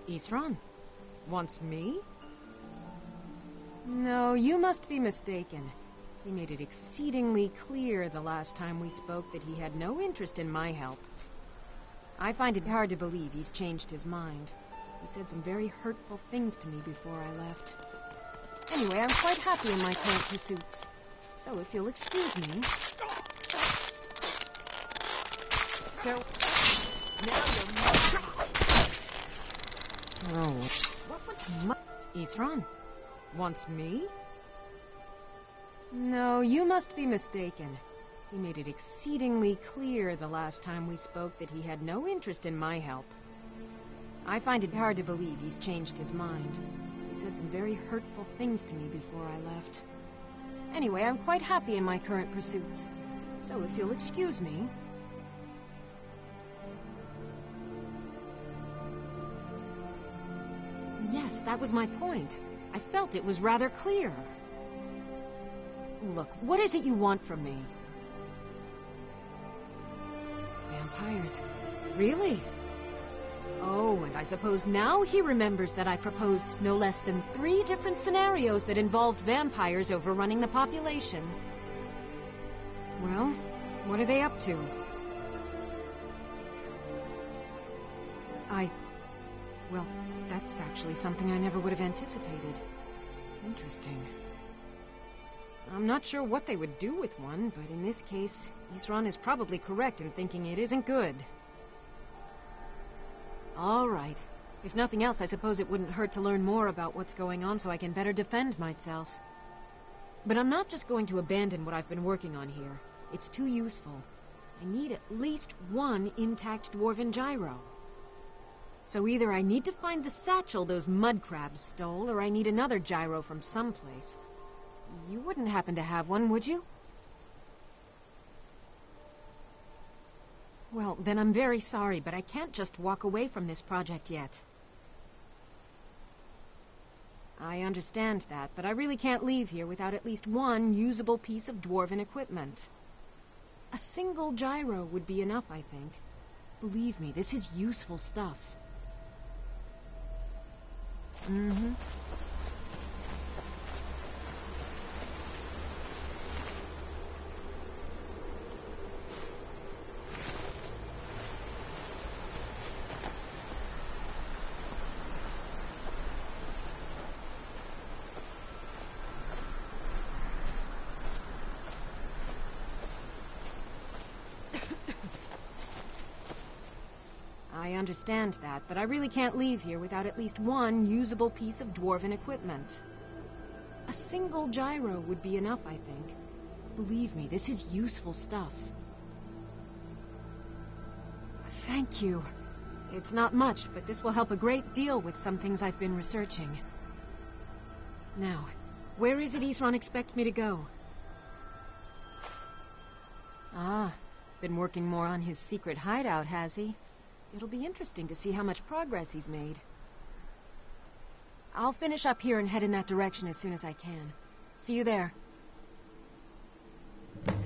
Isran? Wants me? No, you must be mistaken. He made it exceedingly clear the last time we spoke that he had no interest in my help. I find it hard to believe he's changed his mind. He said some very hurtful things to me before I left. Anyway, I'm quite happy in my current pursuits. So if you'll excuse me... So... Now you're... Oh, what would... Isran? Wants me? No, you must be mistaken. He made it exceedingly clear the last time we spoke that he had no interest in my help. I find it hard to believe he's changed his mind. He said some very hurtful things to me before I left. Anyway, I'm quite happy in my current pursuits. So if you'll excuse me... Yes, that was my point. I felt it was rather clear. Look, what is it you want from me? Vampires. Really? Oh, and I suppose now he remembers that I proposed no less than 3 different scenarios that involved vampires overrunning the population. Well, what are they up to? Well, that's actually something I never would have anticipated. Interesting. I'm not sure what they would do with one, but in this case, Isran is probably correct in thinking it isn't good. All right. If nothing else, I suppose it wouldn't hurt to learn more about what's going on so I can better defend myself. But I'm not just going to abandon what I've been working on here. It's too useful. I need at least 1 intact dwarven gyro. So either I need to find the satchel those mud crabs stole, or I need another gyro from someplace. You wouldn't happen to have one, would you? Well, then I'm very sorry, but I can't just walk away from this project yet. I understand that, but I really can't leave here without at least 1 usable piece of dwarven equipment. A single gyro would be enough, I think. Believe me, this is useful stuff. Mm-hmm. I understand that, but I really can't leave here without at least 1 usable piece of dwarven equipment. A single gyro would be enough, I think. Believe me, this is useful stuff. Thank you. It's not much, but this will help a great deal with some things I've been researching. Now, where is it Isran expects me to go? Ah, been working more on his secret hideout, has he? It'll be interesting to see how much progress he's made. I'll finish up here and head in that direction as soon as I can. See you there.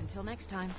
Until next time.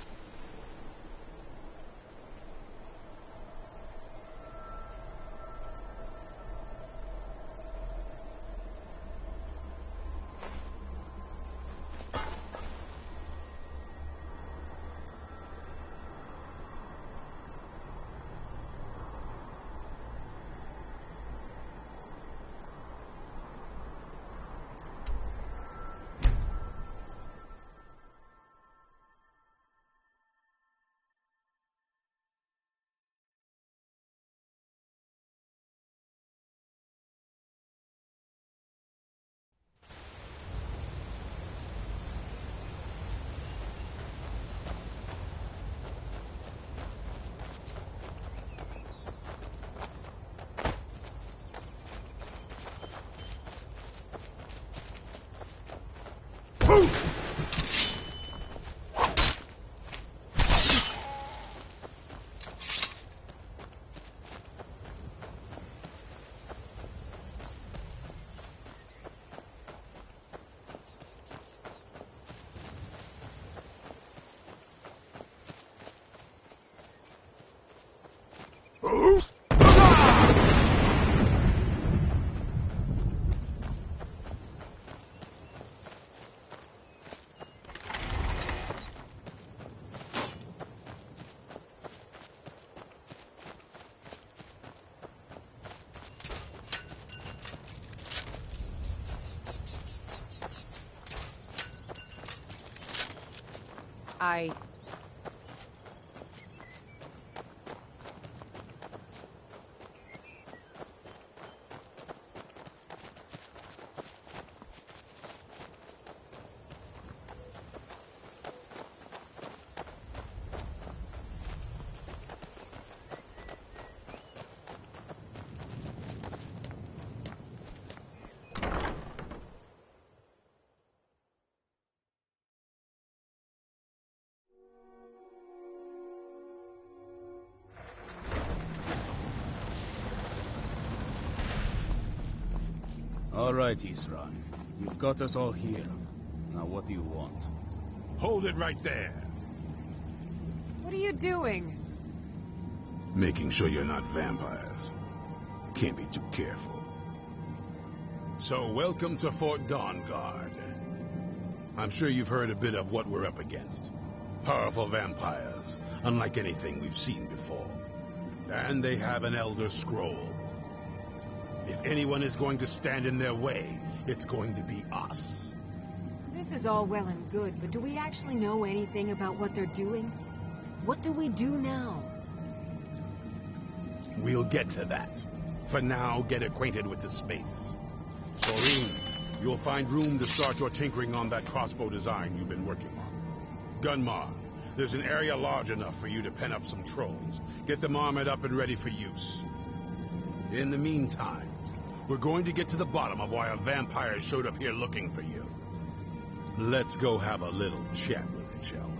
All right, Isran. You've got us all here. Now what do you want? Hold it right there. What are you doing? Making sure you're not vampires. Can't be too careful. So, welcome to Fort Dawnguard. I'm sure you've heard a bit of what we're up against. Powerful vampires, unlike anything we've seen before. And they have an Elder Scroll. If anyone is going to stand in their way, it's going to be us. This is all well and good, but do we actually know anything about what they're doing? What do we do now? We'll get to that. For now, get acquainted with the space. Soreen, you'll find room to start your tinkering on that crossbow design you've been working on. Gunmar, there's an area large enough for you to pen up some trolls. Get them armored up and ready for use. In the meantime, we're going to get to the bottom of why a vampire showed up here looking for you. Let's go have a little chat with it, shall we?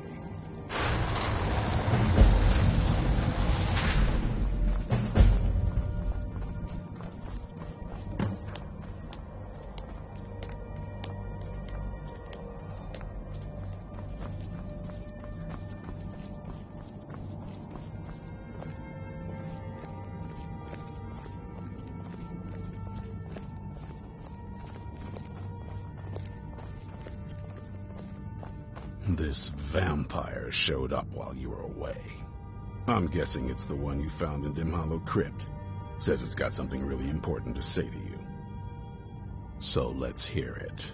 This vampire showed up while you were away. I'm guessing it's the one you found in Dim Hollow Crypt. Says it's got something really important to say to you. So let's hear it.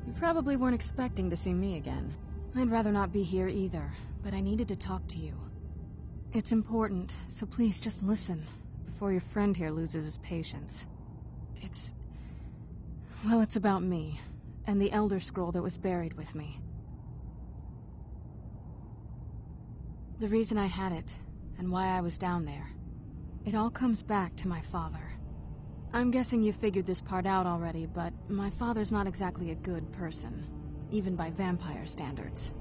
You probably weren't expecting to see me again. I'd rather not be here either, but I needed to talk to you. It's important, so please just listen, before your friend here loses his patience. Well, it's about me, and the Elder Scroll that was buried with me. The reason I had it, and why I was down there. It all comes back to my father. I'm guessing you figured this part out already, but my father's not exactly a good person, even by vampire standards.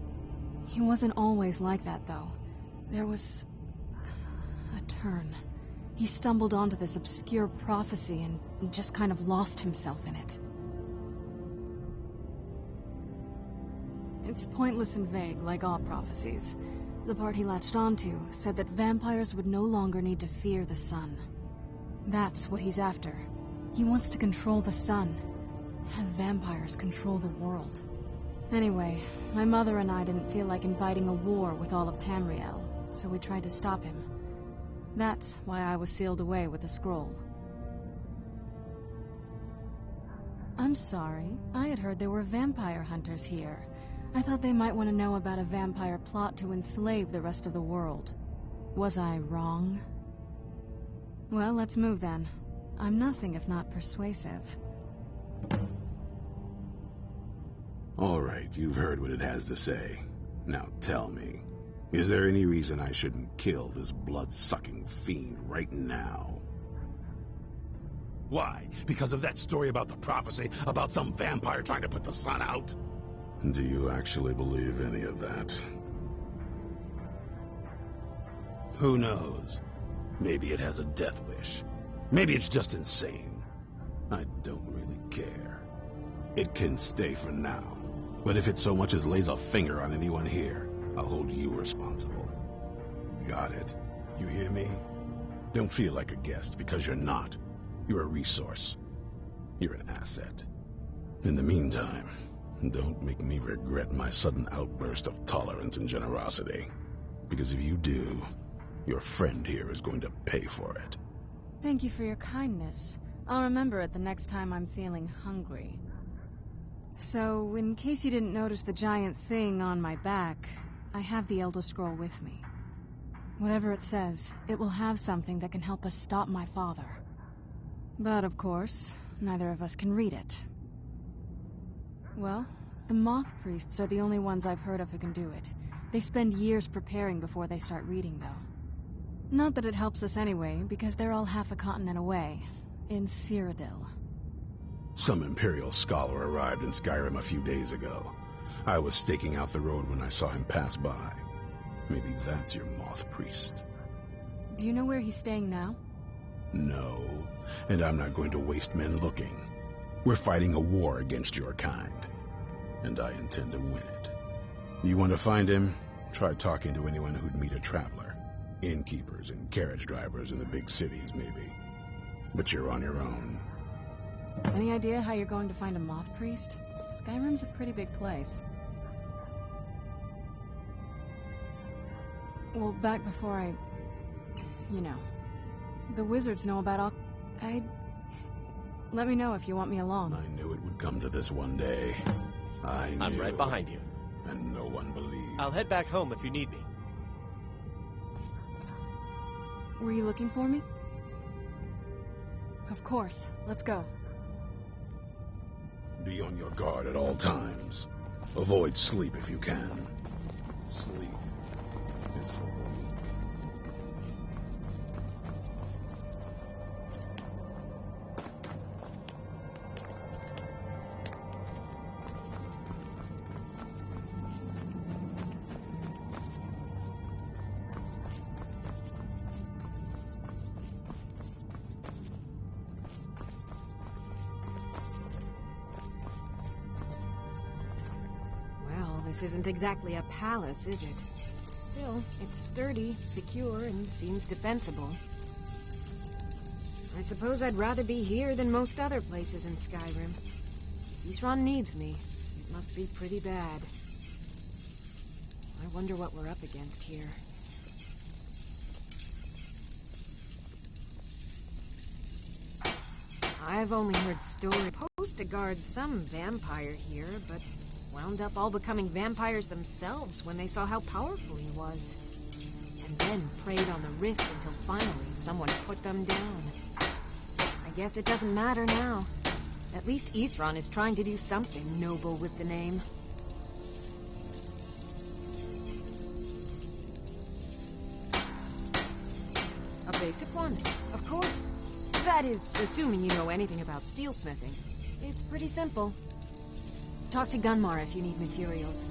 He wasn't always like that, though. There was a turn. He stumbled onto this obscure prophecy and just kind of lost himself in it. It's pointless and vague, like all prophecies. The part he latched onto said that vampires would no longer need to fear the sun. That's what he's after. He wants to control the sun. Have vampires control the world. Anyway, my mother and I didn't feel like inviting a war with all of Tamriel, so we tried to stop him. That's why I was sealed away with the scroll. I'm sorry. I had heard there were vampire hunters here. I thought they might want to know about a vampire plot to enslave the rest of the world. Was I wrong? Well, let's move then. I'm nothing if not persuasive. All right, you've heard what it has to say. Now tell me, is there any reason I shouldn't kill this blood-sucking fiend right now? Why? Because of that story about the prophecy about some vampire trying to put the sun out? Do you actually believe any of that? Who knows? Maybe it has a death wish. Maybe it's just insane. I don't really care. It can stay for now. But if it so much as lays a finger on anyone here, I'll hold you responsible. Got it? You hear me? Don't feel like a guest, because you're not. You're a resource. You're an asset. In the meantime, don't make me regret my sudden outburst of tolerance and generosity. Because if you do, your friend here is going to pay for it. Thank you for your kindness. I'll remember it the next time I'm feeling hungry. So, in case you didn't notice the giant thing on my back, I have the Elder Scroll with me. Whatever it says, it will have something that can help us stop my father. But, of course, neither of us can read it. Well, the Moth Priests are the only ones I've heard of who can do it. They spend years preparing before they start reading, though. Not that it helps us anyway, because they're all half a continent away, in Cyrodiil. Some Imperial scholar arrived in Skyrim a few days ago. I was staking out the road when I saw him pass by. Maybe that's your Moth Priest. Do you know where he's staying now? No, and I'm not going to waste men looking. We're fighting a war against your kind, and I intend to win it. You want to find him? Try talking to anyone who'd meet a traveler. Innkeepers and carriage drivers in the big cities, maybe. But you're on your own. Any idea how you're going to find a Moth Priest? Skyrim's a pretty big place. Well, back before I... You know. The wizards know about all... Let me know if you want me along. I knew it would come to this one day. I'm right behind you. And no one believed. I'll head back home if you need me. Were you looking for me? Of course. Let's go. Be on your guard at all times. Avoid sleep if you can. Sleep is for the weak. This isn't exactly a palace, is it? Still, it's sturdy, secure, and seems defensible. I suppose I'd rather be here than most other places in Skyrim. Isran needs me. It must be pretty bad. I wonder what we're up against here. I've only heard stories. Supposed to guard some vampire here, but wound up all becoming vampires themselves when they saw how powerful he was. And then preyed on the rift until finally someone put them down. I guess it doesn't matter now. At least Isran is trying to do something noble with the name. A basic one, of course. That is, assuming you know anything about steelsmithing. It's pretty simple. Talk to Gunmar if you need materials.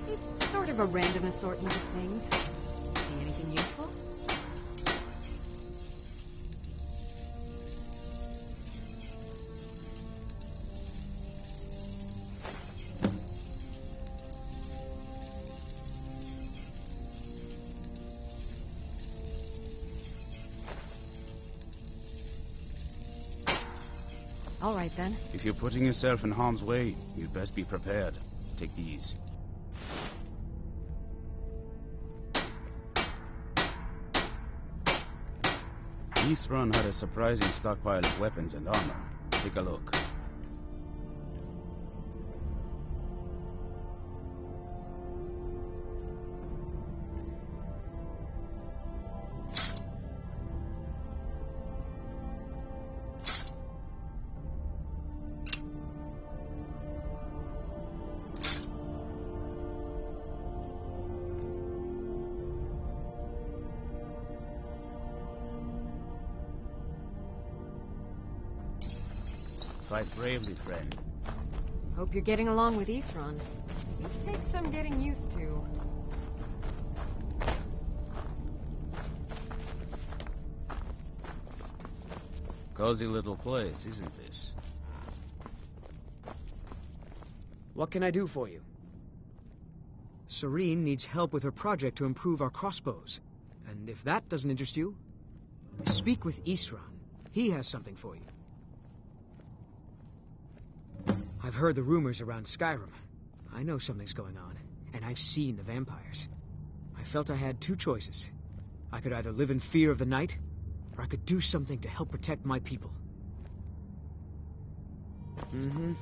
It's Sort of a random assortment of things. See anything useful? All right, then. If you're putting yourself in harm's way, you'd best be prepared. Take these. East Run had a surprising stockpile of weapons and armor. Take a look. Fight bravely, friend. Hope you're getting along with Isran. It takes some getting used to. Cozy little place, isn't this? What can I do for you? Serene needs help with her project to improve our crossbows. And if that doesn't interest you, speak with Isran. He has something for you. I've heard the rumors around Skyrim. I know something's going on, and I've seen the vampires. I felt I had two choices. I could either live in fear of the night, or I could do something to help protect my people. Mm-hmm.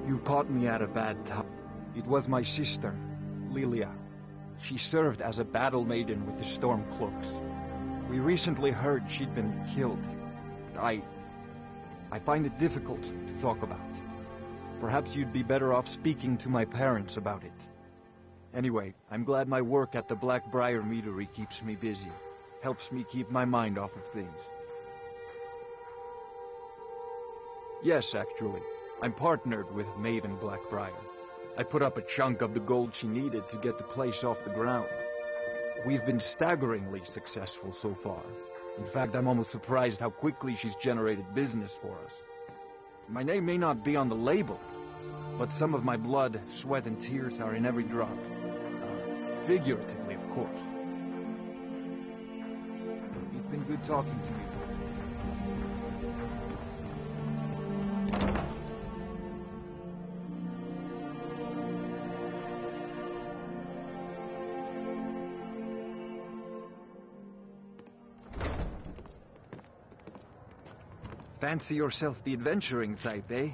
You caught me at a bad time. It was my sister, Lilia. She served as a battle maiden with the Stormcloaks. We recently heard she'd been killed. I find it difficult to talk about. Perhaps you'd be better off speaking to my parents about it. Anyway, I'm glad my work at the Blackbriar Meadery keeps me busy. Helps me keep my mind off of things. Yes, actually. I'm partnered with Maven Blackbriar. I put up a chunk of the gold she needed to get the place off the ground. We've been staggeringly successful so far. In fact, I'm almost surprised how quickly she's generated business for us. My name may not be on the label, but some of my blood, sweat, and tears are in every drop. Figuratively, of course. It's been good talking to you. Fancy yourself the adventuring type, eh?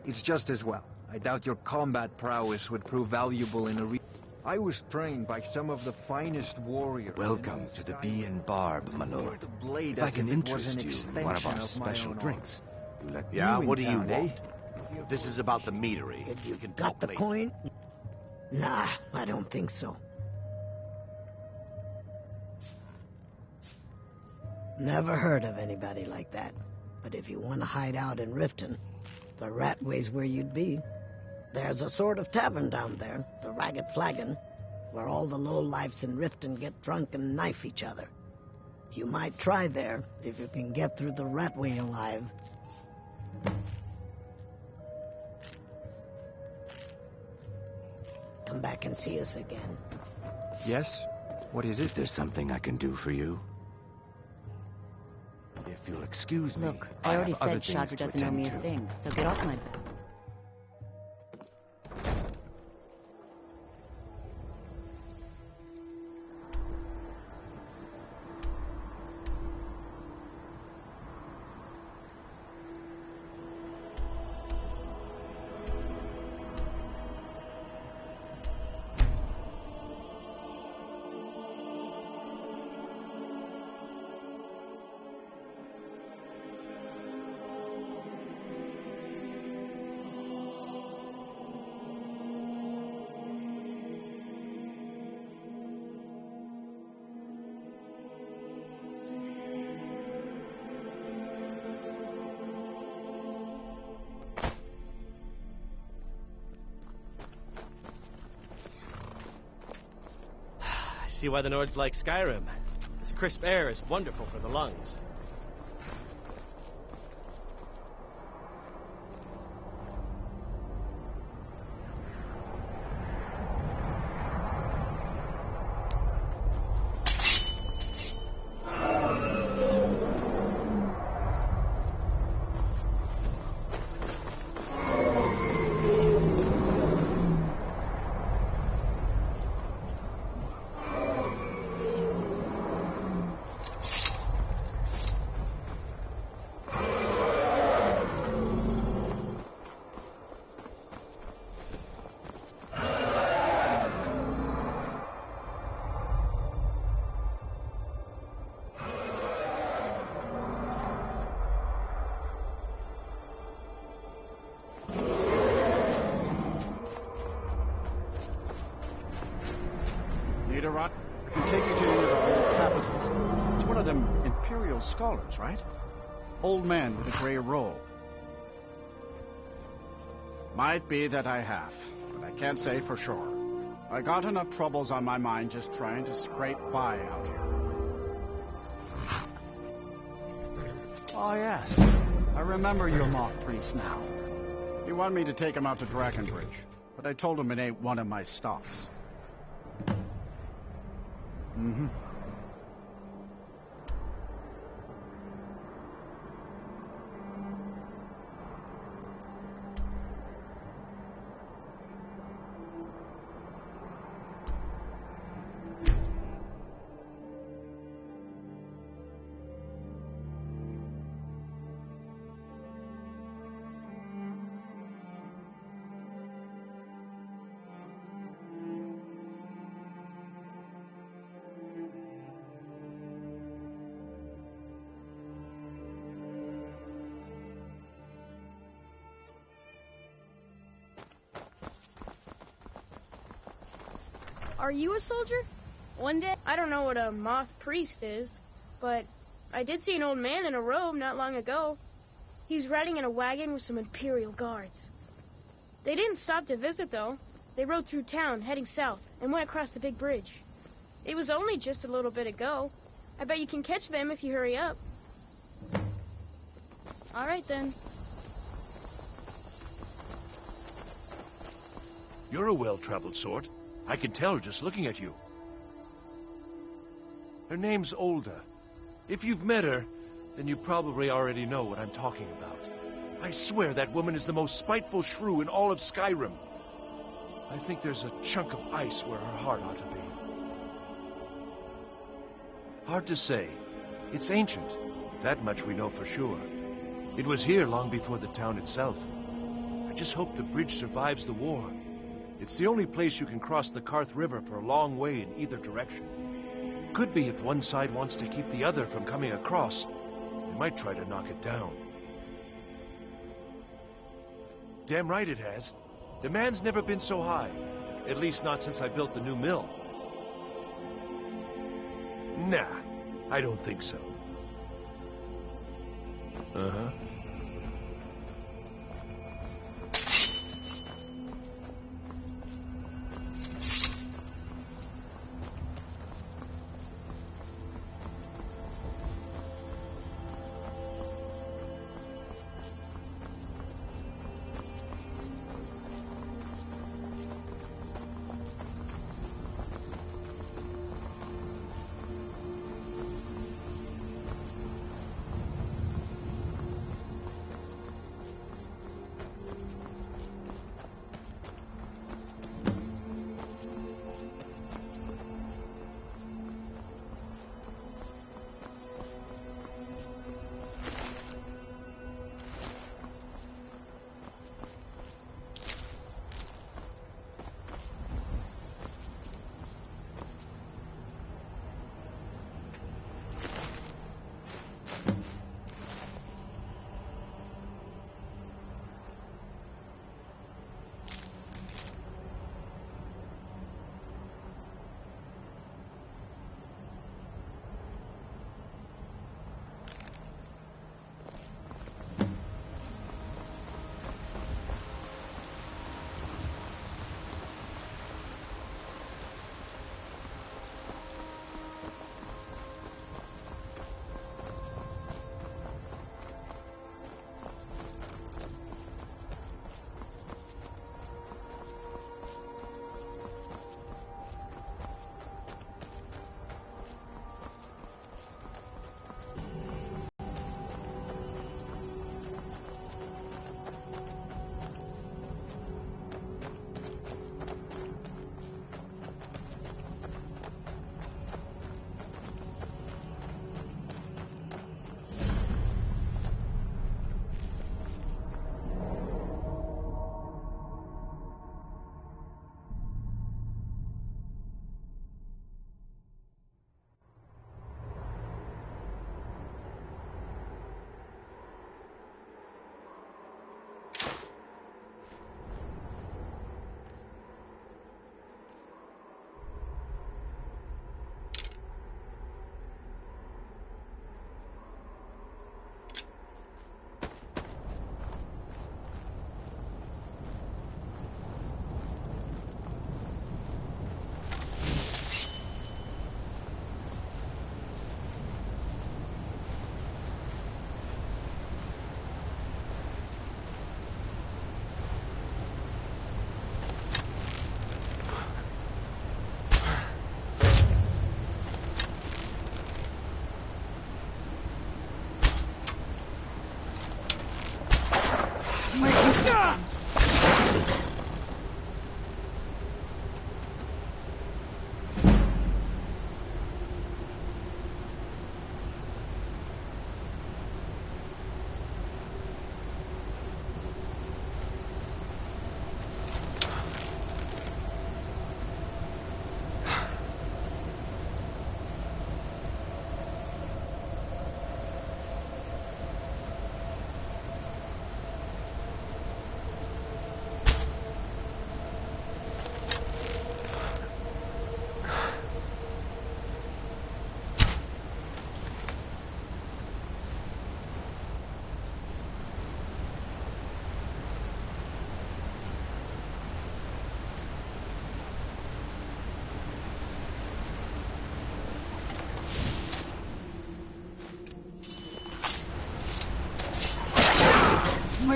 It's just as well. I doubt your combat prowess would prove valuable in a I was trained by some of the finest warriors. Welcome to the Bee and Barb, my lord. If I can interest you in one of our special drinks, you let me Yeah, in what do you town, want? If this is about the meadery, you can Got talk the later. coin? Nah, I don't think so. Never heard of anybody like that. But if you want to hide out in Riften, the Ratway's where you'd be. There's a sort of tavern down there, the Ragged Flagon, where all the lowlifes in Riften get drunk and knife each other. You might try there, if you can get through the Ratway alive. come back and see us again. Yes? What is it? Is there something I can do for you? If you'll excuse me. Look, I already have other said things Shadra to doesn't owe me attend a to. thing, so get off my back. See why the Nords like Skyrim. This crisp air is wonderful for the lungs. I can take you to one of the old capitals. It's one of them Imperial scholars, right? Old man with a gray robe. Might be that I have, but I can't say for sure. I got enough troubles on my mind just trying to scrape by out here. Oh, yes. I remember your mock priest now. He wanted me to take him out to Drakenbridge, but I told him it ain't one of my stops. Mm-hmm. Are you a soldier? One day, I don't know what a moth priest is, but I did see an old man in a robe not long ago. He was riding in a wagon with some Imperial guards. They didn't stop to visit, though. They rode through town, heading south, and went across the big bridge. It was only just a little bit ago. I bet you can catch them if you hurry up. All right, then. You're a well-traveled sort. I can tell just looking at you. Her name's Olda. If you've met her, then you probably already know what I'm talking about. I swear that woman is the most spiteful shrew in all of Skyrim. I think there's a chunk of ice where her heart ought to be. Hard to say. It's ancient. That much we know for sure. It was here long before the town itself. I just hope the bridge survives the war. It's the only place you can cross the Karth River for a long way in either direction. Could be if one side wants to keep the other from coming across. They might try to knock it down. Damn right it has. Demand's never been so high. At least not since I built the new mill. Nah, I don't think so. Uh-huh.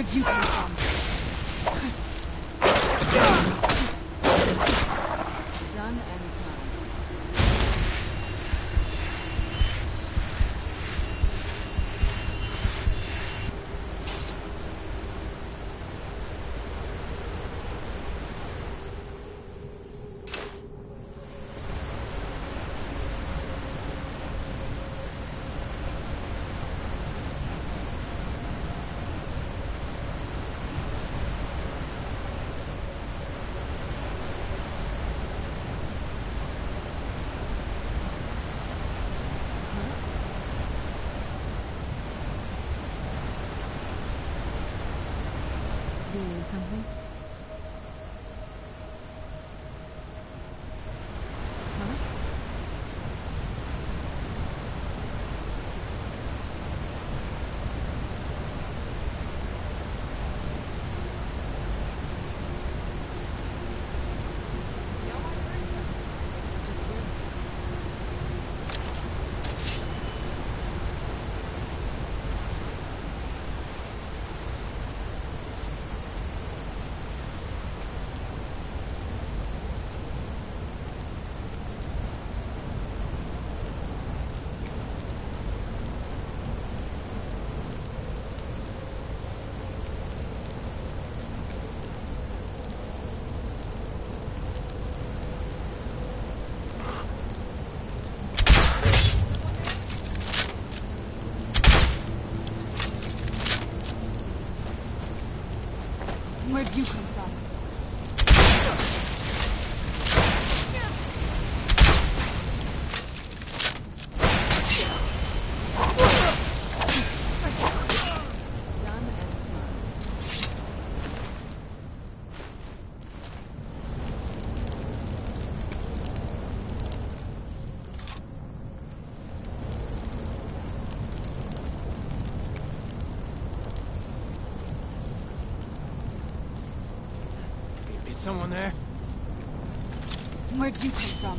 Where'd you come from? Done and done. Do you need something? Huh? Just here. Where'd you come from? Someone there? Where'd you come from?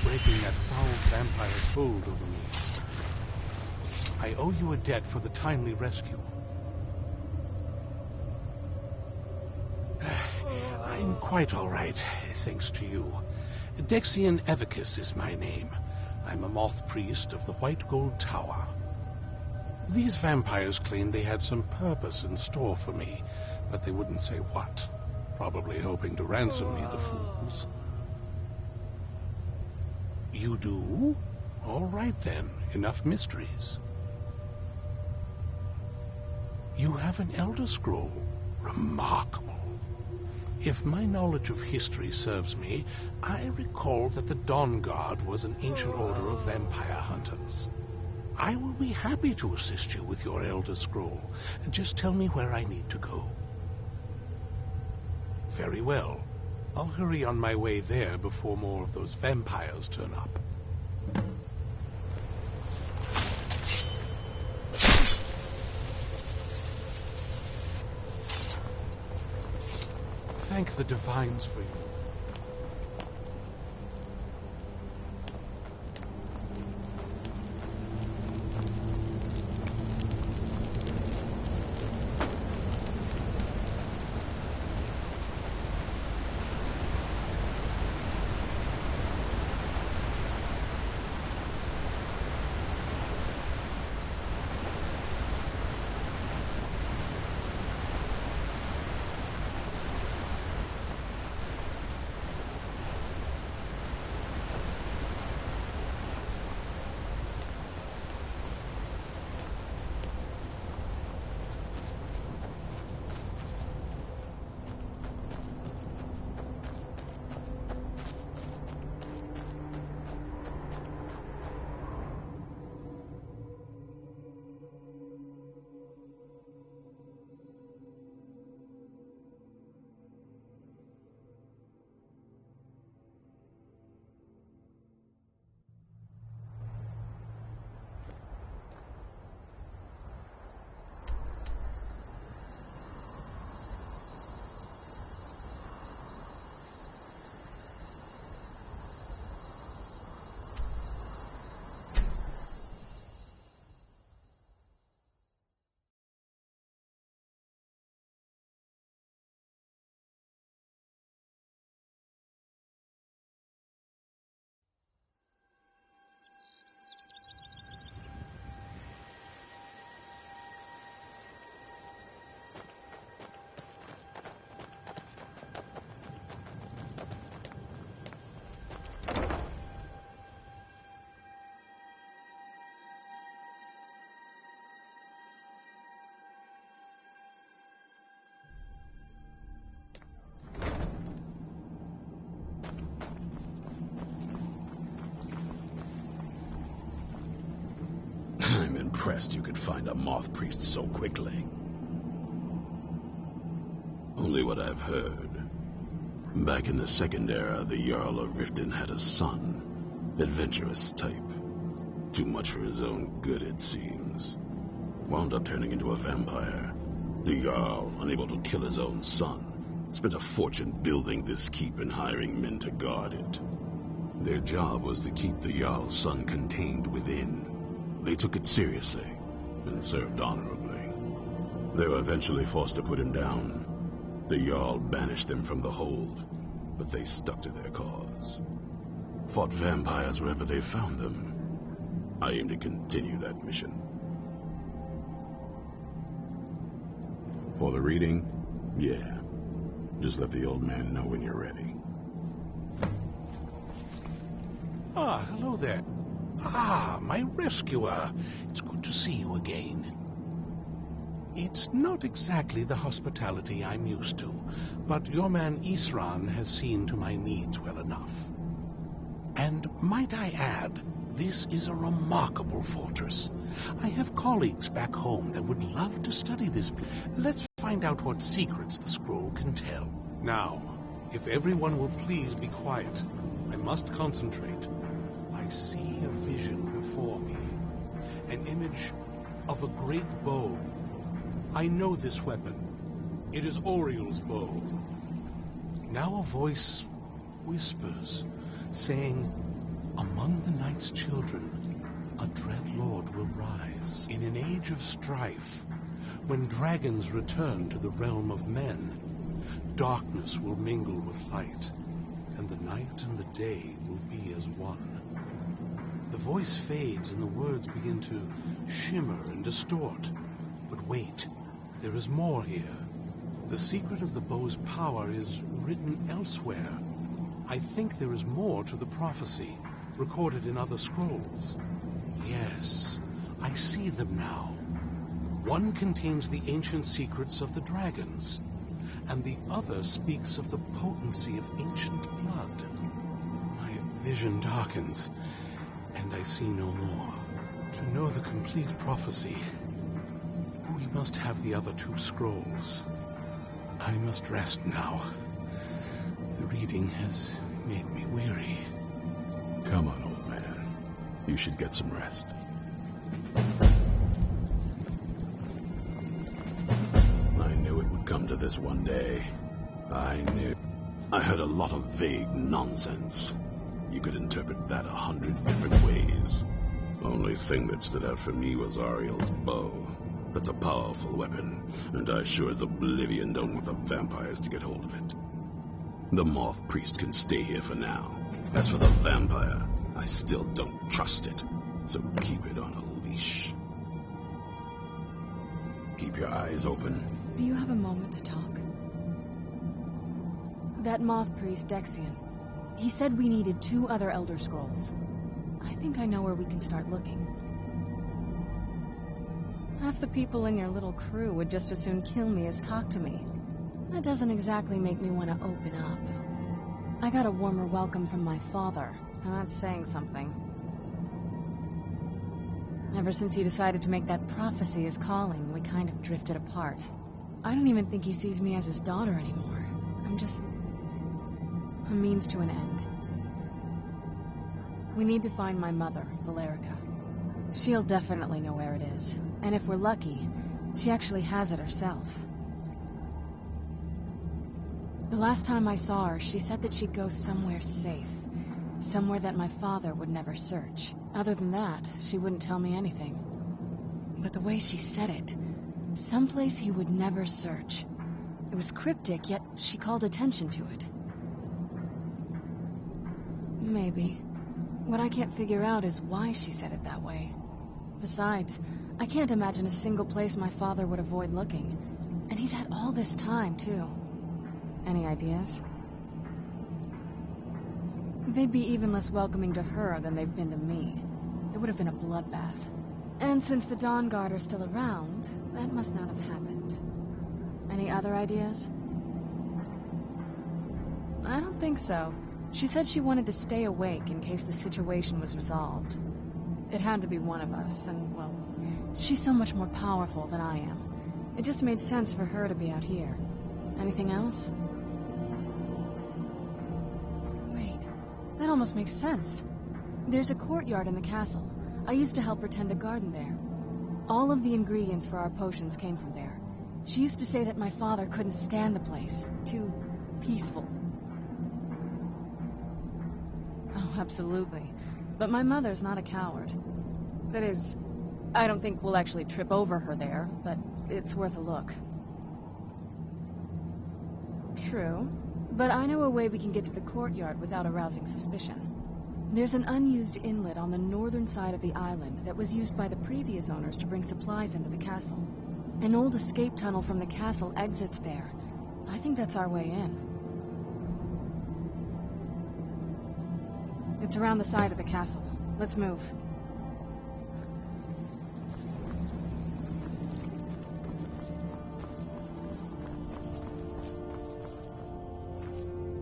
breaking that foul vampire's hold over me. I owe you a debt for the timely rescue. I'm quite all right, thanks to you. Dexian Evicus is my name. I'm a moth priest of the White Gold Tower. These vampires claimed they had some purpose in store for me, but they wouldn't say what. Probably hoping to ransom me, the fools. You do? All right then, enough mysteries. You have an Elder Scroll. Remarkable. If my knowledge of history serves me, I recall that the Dawn Guard was an ancient order of vampire hunters. I will be happy to assist you with your Elder Scroll. Just tell me where I need to go. Very well. I'll hurry on my way there before more of those vampires turn up. Thank the divines for you. I'm impressed you could find a moth priest so quickly. Only what I've heard. Back in the Second Era, the Jarl of Riften had a son. Adventurous type. Too much for his own good, it seems. Wound up turning into a vampire. The Jarl, unable to kill his own son, spent a fortune building this keep and hiring men to guard it. Their job was to keep the Jarl's son contained within. They took it seriously and served honorably. They were eventually forced to put him down. The Jarl banished them from the hold, but they stuck to their cause. Fought vampires wherever they found them. I aim to continue that mission. For the reading, yeah. Just let the old man know when you're ready. Ah, hello there. Ah, my rescuer. It's good to see you again. It's not exactly the hospitality I'm used to, but your man Isran has seen to my needs well enough. And might I add, this is a remarkable fortress. I have colleagues back home that would love to study this. Let's find out what secrets the scroll can tell. Now, if everyone will please be quiet, I must concentrate. I see a vision before me, an image of a great bow. I know this weapon. It is Oriel's bow. Now a voice whispers, saying, Among the night's children, a dread lord will rise. In an age of strife, when dragons return to the realm of men, darkness will mingle with light, and the night and the day will be as one. The voice fades and the words begin to shimmer and distort. But wait, there is more here. The secret of the bow's power is written elsewhere. I think there is more to the prophecy, recorded in other scrolls. Yes, I see them now. One contains the ancient secrets of the dragons, and the other speaks of the potency of ancient blood. My vision darkens, and I see no more. To know the complete prophecy, we must have the other two scrolls. I must rest now. The reading has made me weary. Come on, old man. You should get some rest. I knew it would come to this one day. I knew. I heard a lot of vague nonsense. You could interpret that 100 different ways. Only thing that stood out for me was Ariel's bow. That's a powerful weapon, and I sure as oblivion don't want the vampires to get hold of it. The Moth Priest can stay here for now. As for the vampire, I still don't trust it, so keep it on a leash. Keep your eyes open. Do you have a moment to talk? That Moth Priest, Dexian, he said we needed 2 other Elder Scrolls. I think I know where we can start looking. Half the people in your little crew would just as soon kill me as talk to me. That doesn't exactly make me want to open up. I got a warmer welcome from my father, and that's saying something. Ever since he decided to make that prophecy his calling, we kind of drifted apart. I don't even think he sees me as his daughter anymore. I'm just a means to an end. We need to find my mother, Valerica. She'll definitely know where it is. And if we're lucky, she actually has it herself. The last time I saw her, she said that she'd go somewhere safe. Somewhere that my father would never search. Other than that, she wouldn't tell me anything. But the way she said it, someplace he would never search. It was cryptic, yet she called attention to it. Maybe. What I can't figure out is why she said it that way. Besides, I can't imagine a single place my father would avoid looking. And he's had all this time, too. Any ideas? They'd be even less welcoming to her than they've been to me. It would have been a bloodbath. And since the Dawn Guard are still around, that must not have happened. Any other ideas? I don't think so. She said she wanted to stay awake in case the situation was resolved. It had to be one of us, and, well, she's so much more powerful than I am. It just made sense for her to be out here. Anything else? Wait, that almost makes sense. There's a courtyard in the castle. I used to help her tend a garden there. All of the ingredients for our potions came from there. She used to say that my father couldn't stand the place. Too peaceful. Oh, absolutely. But my mother's not a coward. That is, I don't think we'll actually trip over her there, but it's worth a look. True, but I know a way we can get to the courtyard without arousing suspicion. There's an unused inlet on the northern side of the island that was used by the previous owners to bring supplies into the castle. An old escape tunnel from the castle exits there. I think that's our way in. It's around the side of the castle. Let's move.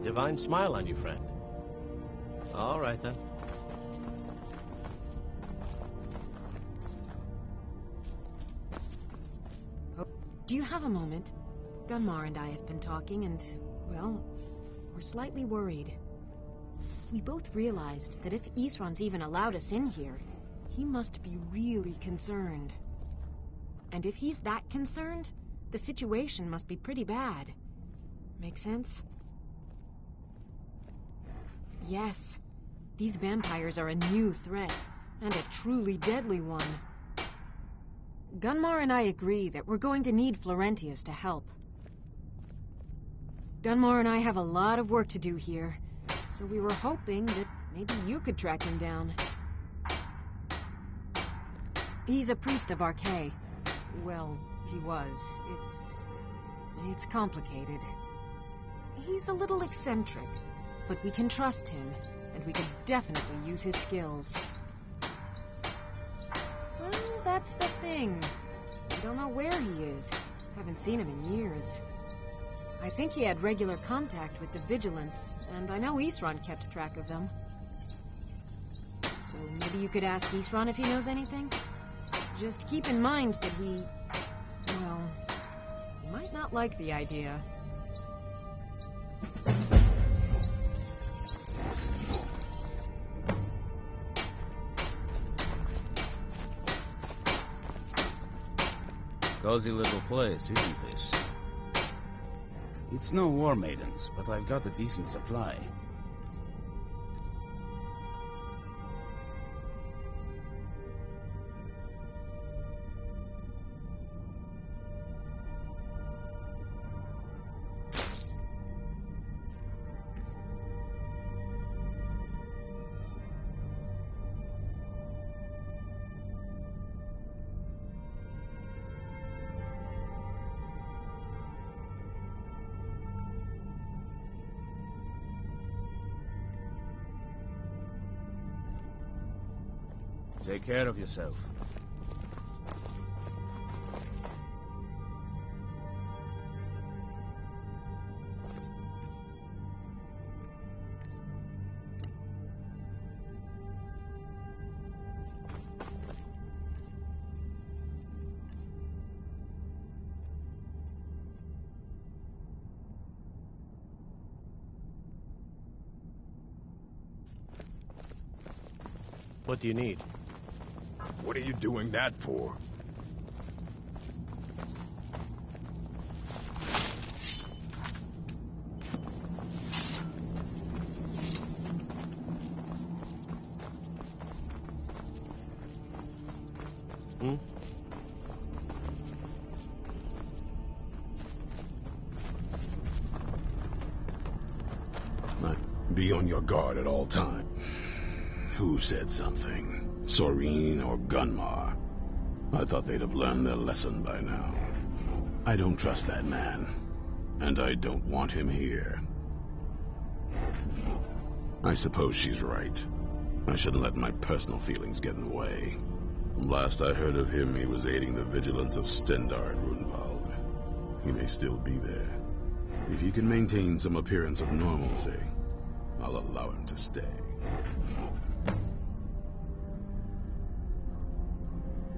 Divine smile on you, friend. All right, then. Oh, do you have a moment? Gunmar and I have been talking and, well, we're slightly worried. We both realized that if Isran's even allowed us in here, he must be really concerned. And if he's that concerned, the situation must be pretty bad. Make sense? Yes. These vampires are a new threat, and a truly deadly one. Gunmar and I agree that we're going to need Florentius to help. Gunmar and I have a lot of work to do here, so we were hoping that maybe you could track him down. He's a priest of Archay. Well, he was. It's complicated. He's a little eccentric, but we can trust him, and we could definitely use his skills. Well, that's the thing. We don't know where he is. Haven't seen him in years. I think he had regular contact with the Vigilance, and I know Isran kept track of them. So maybe you could ask Isran if he knows anything? Just keep in mind that he might not like the idea. Cozy little place, isn't this? It's no War Maidens, but I've got a decent supply. Take care of yourself. What do you need? What are you doing that for? Be on your guard at all times. Who said something? Soreen or Gunmar? I thought they'd have learned their lesson by now. I don't trust that man, and I don't want him here. I suppose she's right. I shouldn't let my personal feelings get in the way. Last I heard of him, he was aiding the vigilance of Stendar at Runwald. He may still be there. If he can maintain some appearance of normalcy, I'll allow him to stay.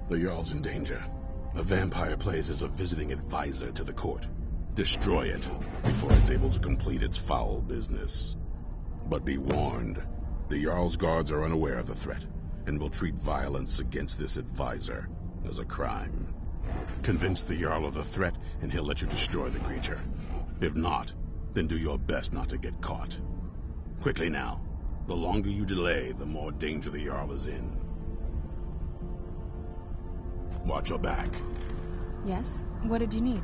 The Jarl's in danger. A vampire plays as a visiting advisor to the court. Destroy it before it's able to complete its foul business. But be warned, the Jarl's guards are unaware of the threat, and will treat violence against this advisor as a crime. Convince the Jarl of the threat, and he'll let you destroy the creature. If not, then do your best not to get caught. Quickly now. The longer you delay, the more danger the Jarl is in. Watch your back. Yes? What did you need?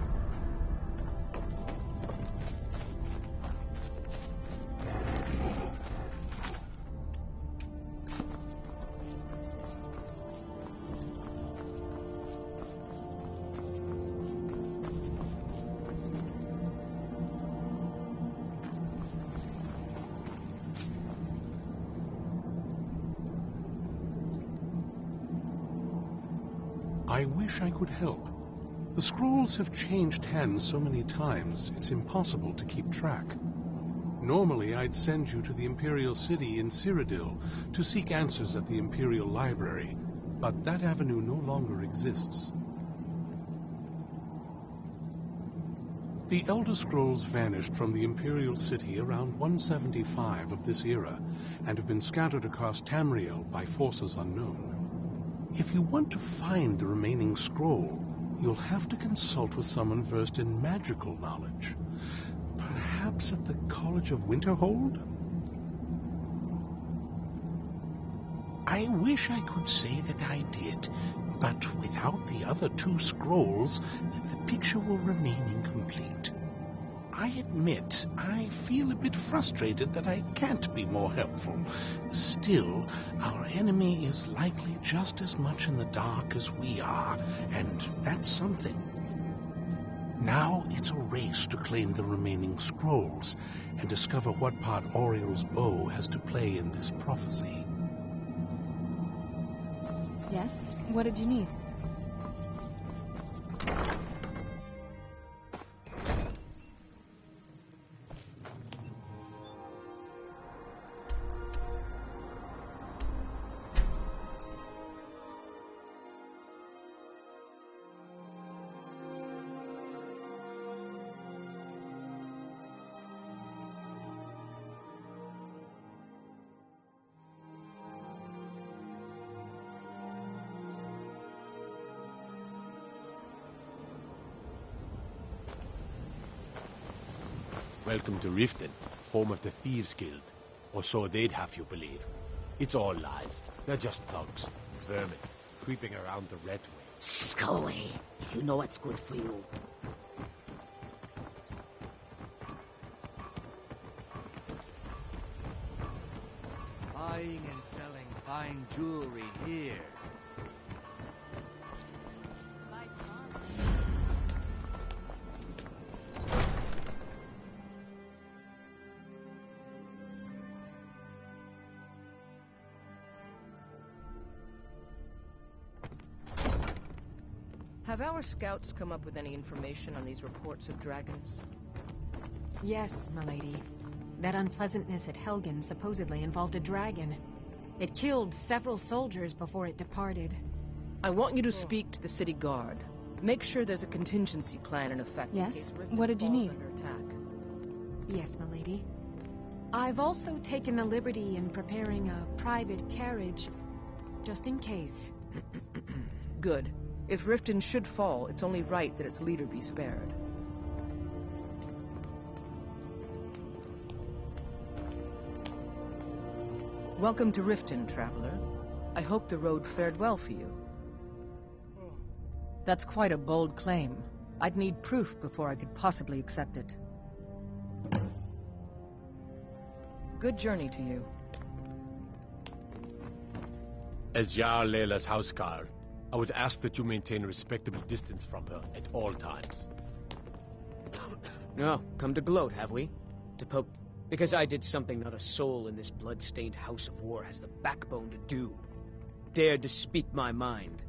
I wish I could help. The scrolls have changed hands so many times, it's impossible to keep track. Normally, I'd send you to the Imperial City in Cyrodiil to seek answers at the Imperial Library, but that avenue no longer exists. The Elder Scrolls vanished from the Imperial City around 175 of this era, and have been scattered across Tamriel by forces unknown. If you want to find the remaining scroll, you'll have to consult with someone versed in magical knowledge. Perhaps at the College of Winterhold? I wish I could say that I did, but without the other 2 scrolls, the picture will remain incomplete. I admit, I feel a bit frustrated that I can't be more helpful. Still, our enemy is likely just as much in the dark as we are, and that's something. Now it's a race to claim the remaining scrolls and discover what part Oriel's bow has to play in this prophecy. Yes? What did you need? Welcome to Riften, home of the Thieves Guild. Or so they'd have you believe. It's all lies. They're just thugs, vermin, creeping around the Red Way. Shh, go away. You know what's good for you. Buying and selling fine jewelry here. Have our scouts come up with any information on these reports of dragons? Yes, milady. That unpleasantness at Helgen supposedly involved a dragon. It killed several soldiers before it departed. I want you to speak to the city guard. Make sure there's a contingency plan in effect. Yes? What did you need? Yes, milady. I've also taken the liberty in preparing a private carriage, just in case. Good. If Riften should fall, it's only right that its leader be spared. Welcome to Riften, traveler. I hope the road fared well for you. That's quite a bold claim. I'd need proof before I could possibly accept it. Good journey to you. As Jarl Leila's houseguard, I would ask that you maintain a respectable distance from her at all times. No, come to gloat, have we? To poke... Because I did something not a soul in this blood-stained house of war has the backbone to do. Dared to speak my mind.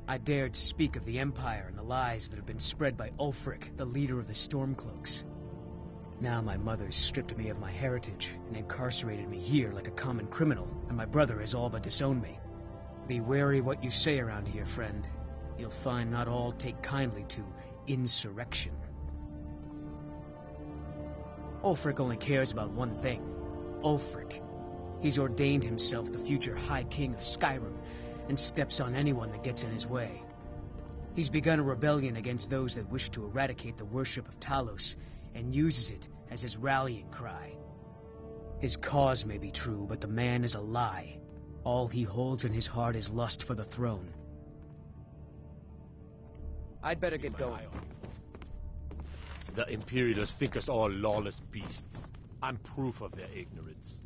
I dared speak of the Empire and the lies that have been spread by Ulfric, the leader of the Stormcloaks. Now my mother's stripped me of my heritage and incarcerated me here like a common criminal, and my brother has all but disowned me. Be wary what you say around here, friend. You'll find not all take kindly to insurrection. Ulfric only cares about one thing. Ulfric. He's ordained himself the future High King of Skyrim, and steps on anyone that gets in his way. He's begun a rebellion against those that wish to eradicate the worship of Talos, and uses it as his rallying cry. His cause may be true, but the man is a lie. All he holds in his heart is lust for the throne. I'd better get going. The Imperials think us all lawless beasts. I'm proof of their ignorance.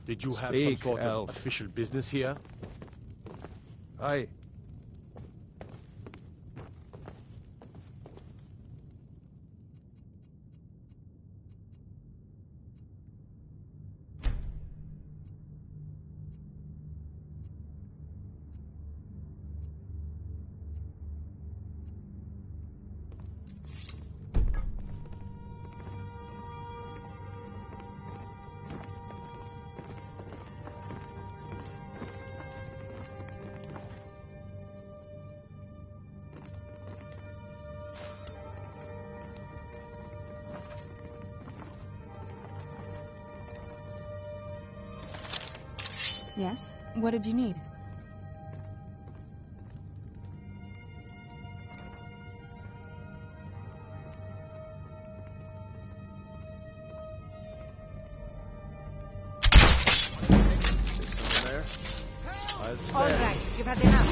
Did you have some sort of official business here? Aye. Yes? What did you need? There. I'll had enough.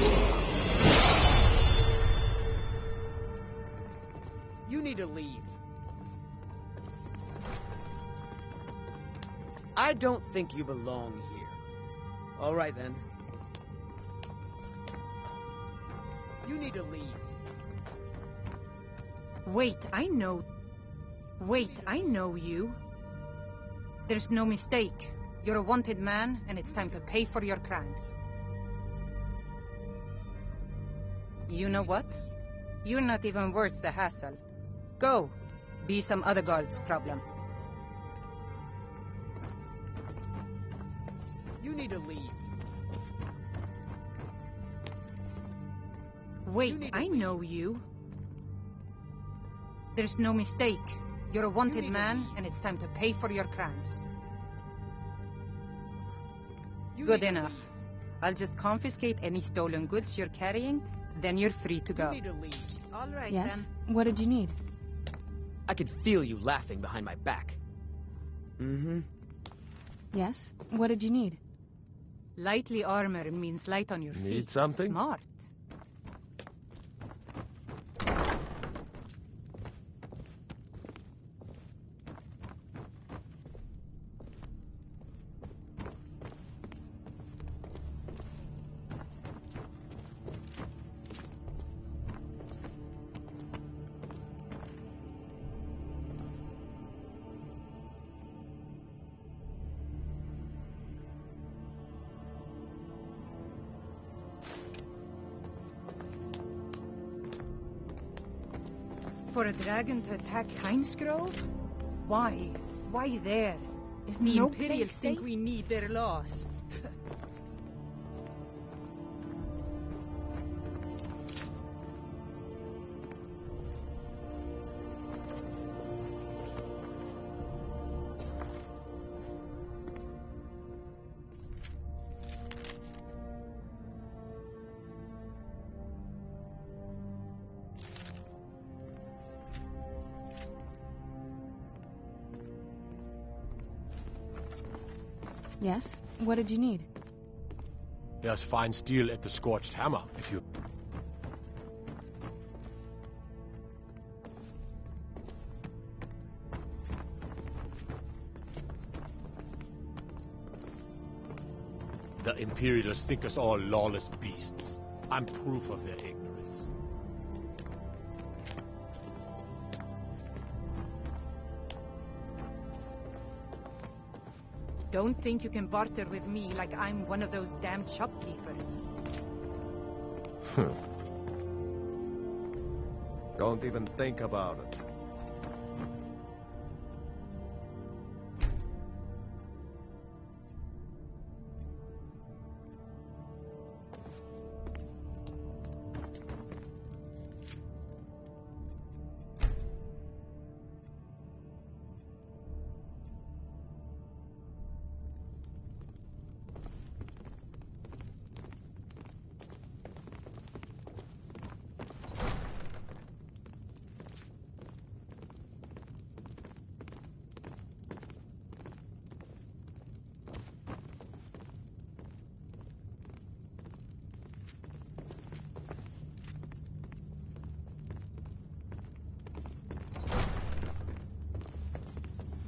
You need to leave. I don't think you belong here. All right, then. You need to leave. Wait, I know you. There's no mistake. You're a wanted man, and it's time to pay for your crimes. You know what? You're not even worth the hassle. Go. Be some other guard's problem. You need to leave. Wait, I know you. There's no mistake. You're a wanted man, and it's time to pay for your crimes. Good enough. I'll just confiscate any stolen goods you're carrying, then you're free to go. You need to leave. All right, Yes? then. What did you need? I could feel you laughing behind my back. Mm-hmm. Yes? What did you need? Lightly armor means light on your feet. Need something? Smart. For a dragon to attack Heinz Grove? Why? Why there? Is The no Imperials place think safe? we need their laws. Yes? What did you need? There's fine steel at the Scorched Hammer, if you... The Imperials think us all lawless beasts. I'm proof of their ignorance. Don't think you can barter with me like I'm one of those damned shopkeepers. Don't even think about it.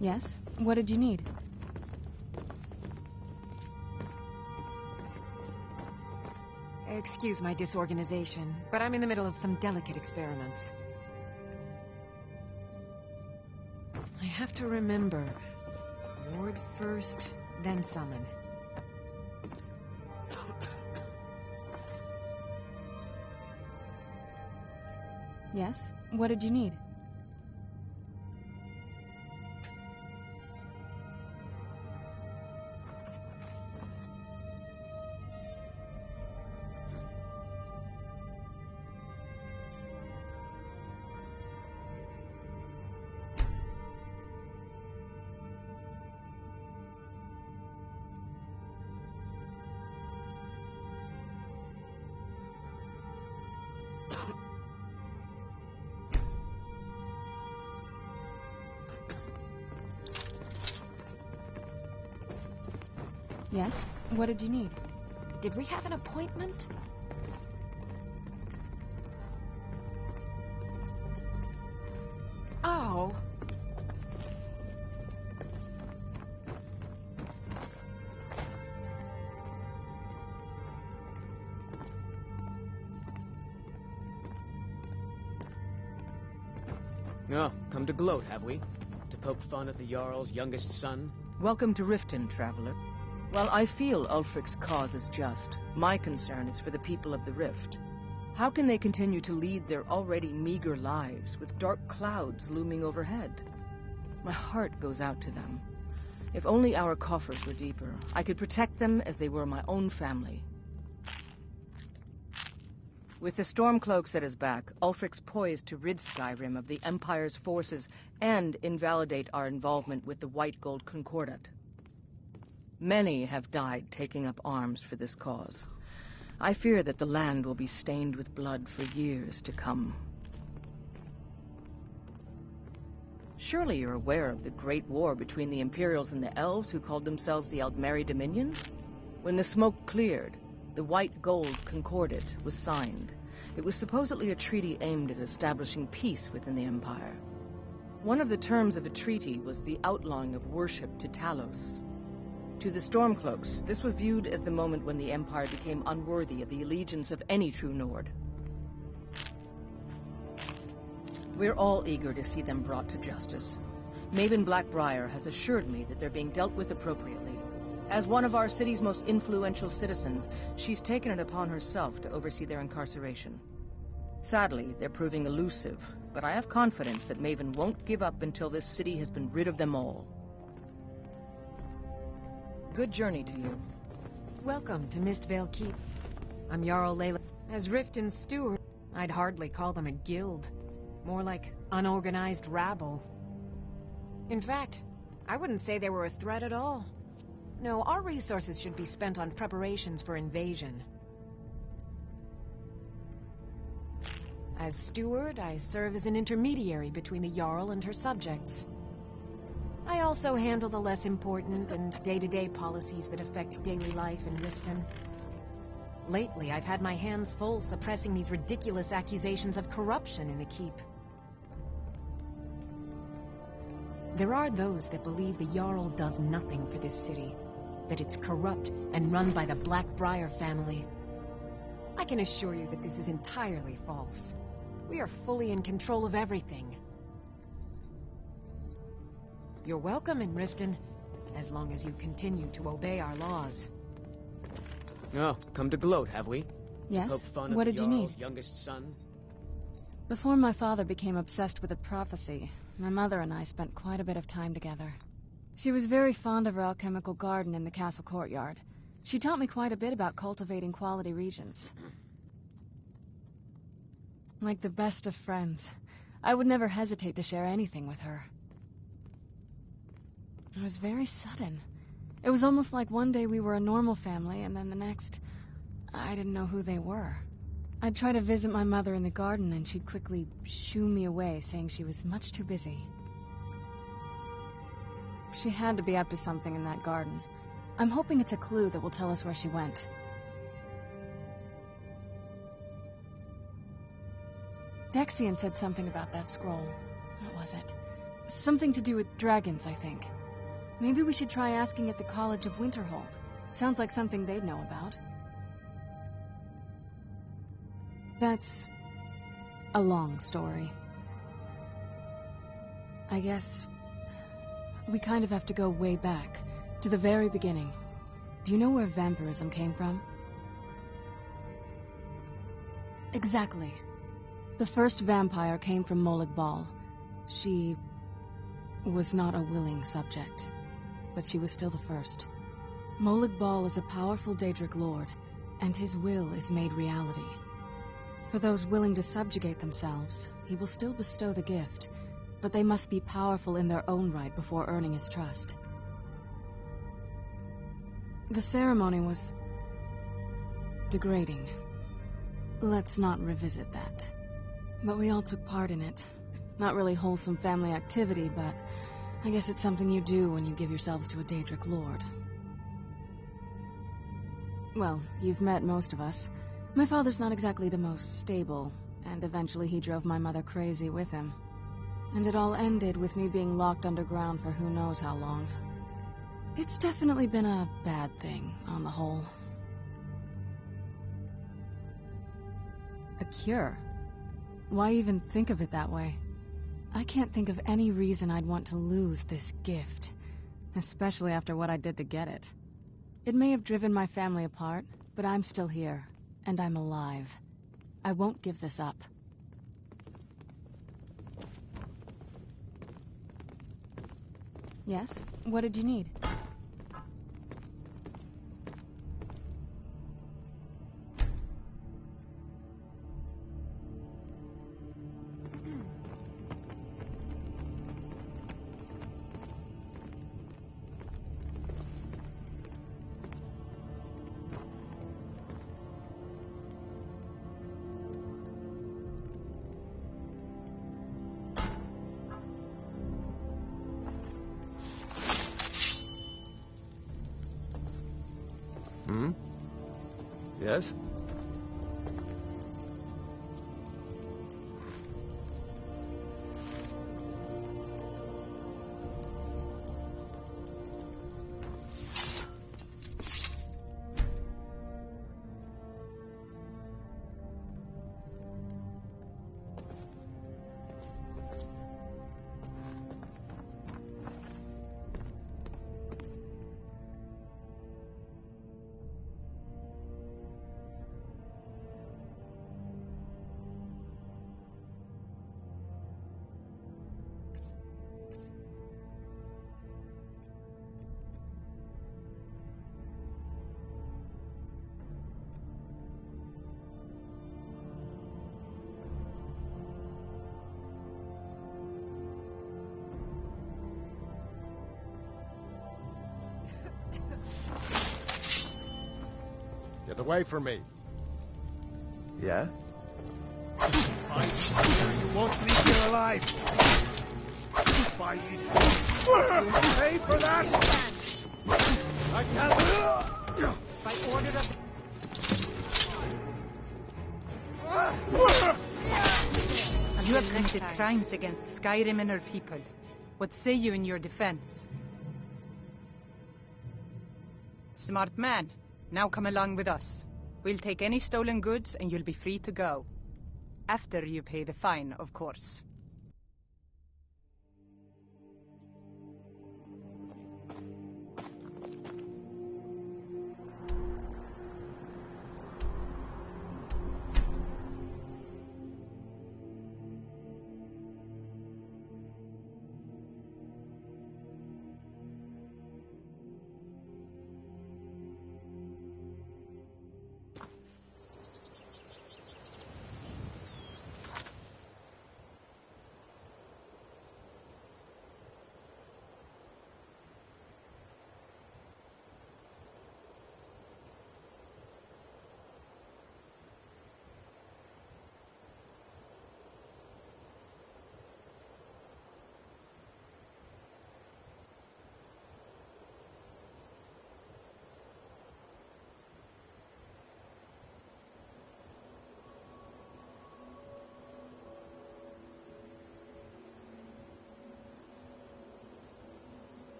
Yes? What did you need? Excuse my disorganization, but I'm in the middle of some delicate experiments. I have to remember. Ward first, then summon. Yes? What did you need? Yes? What did you need? Did we have an appointment? Oh, come to gloat, have we? To poke fun at the Jarl's youngest son? Welcome to Riften, traveler. While I feel Ulfric's cause is just, my concern is for the people of the Rift. How can they continue to lead their already meager lives with dark clouds looming overhead? My heart goes out to them. If only our coffers were deeper, I could protect them as they were my own family. With the Stormcloaks at his back, Ulfric's poised to rid Skyrim of the Empire's forces and invalidate our involvement with the White Gold Concordat. Many have died taking up arms for this cause. I fear that the land will be stained with blood for years to come. Surely you're aware of the Great War between the Imperials and the Elves who called themselves the Aldmeri Dominion? When the smoke cleared, the White Gold Concordat was signed. It was supposedly a treaty aimed at establishing peace within the Empire. One of the terms of the treaty was the outlawing of worship to Talos. To the Stormcloaks, this was viewed as the moment when the Empire became unworthy of the allegiance of any true Nord. We're all eager to see them brought to justice. Maven Blackbriar has assured me that they're being dealt with appropriately. As one of our city's most influential citizens, she's taken it upon herself to oversee their incarceration. Sadly, they're proving elusive, but I have confidence that Maven won't give up until this city has been rid of them all. Good journey to you. Welcome to Mistvale Keep. I'm Jarl Layla. As Riften's steward, I'd hardly call them a guild. More like unorganized rabble. In fact, I wouldn't say they were a threat at all. No, our resources should be spent on preparations for invasion. As steward, I serve as an intermediary between the Jarl and her subjects. I also handle the less important and day-to-day policies that affect daily life in Riften. Lately, I've had my hands full suppressing these ridiculous accusations of corruption in the Keep. There are those that believe the Jarl does nothing for this city, that it's corrupt and run by the Blackbriar family. I can assure you that this is entirely false. We are fully in control of everything. You're welcome in Riften, as long as you continue to obey our laws. Oh, come to gloat, have we? Yes? To poke fun What at the did you Jarl's need? youngest son? Before my father became obsessed with a prophecy, my mother and I spent quite a bit of time together. She was very fond of her alchemical garden in the castle courtyard. She taught me quite a bit about cultivating quality regions. Like the best of friends, I would never hesitate to share anything with her. It was very sudden. It was almost like one day we were a normal family, and then the next, I didn't know who they were. I'd try to visit my mother in the garden, and she'd quickly shoo me away, saying she was much too busy. She had to be up to something in that garden. I'm hoping it's a clue that will tell us where she went. Dexian said something about that scroll. What was it? Something to do with dragons, I think. Maybe we should try asking at the College of Winterhold. Sounds like something they'd know about. That's a long story. I guess we kind of have to go way back, to the very beginning. Do you know where vampirism came from? Exactly. The first vampire came from Molag Bal. She was not a willing subject, but she was still the first. Molag Bal is a powerful Daedric lord, and his will is made reality. For those willing to subjugate themselves, he will still bestow the gift, but they must be powerful in their own right before earning his trust. The ceremony was degrading. Let's not revisit that. But we all took part in it. Not really wholesome family activity, but I guess it's something you do when you give yourselves to a Daedric lord. Well, you've met most of us. My father's not exactly the most stable, and eventually he drove my mother crazy with him. And it all ended with me being locked underground for who knows how long. It's definitely been a bad thing, on the whole. A cure? Why even think of it that way? I can't think of any reason I'd want to lose this gift, especially after what I did to get it. It may have driven my family apart, but I'm still here, and I'm alive. I won't give this up. Yes? What did you need? Yes? Get away from me. Yeah? I swear you won't leave here alive. By you'll pay for that. I can't. By order of You have committed crimes against Skyrim and her people. What say you in your defense? Smart man. Now come along with us. We'll take any stolen goods and you'll be free to go. After you pay the fine, of course.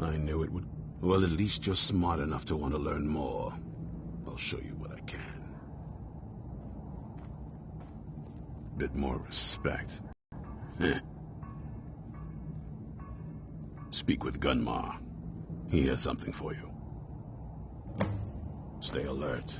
I knew it would. Well, at least you're smart enough to want to learn more. I'll show you what I can. Bit more respect. Speak with Gunmar. He has something for you. Stay alert.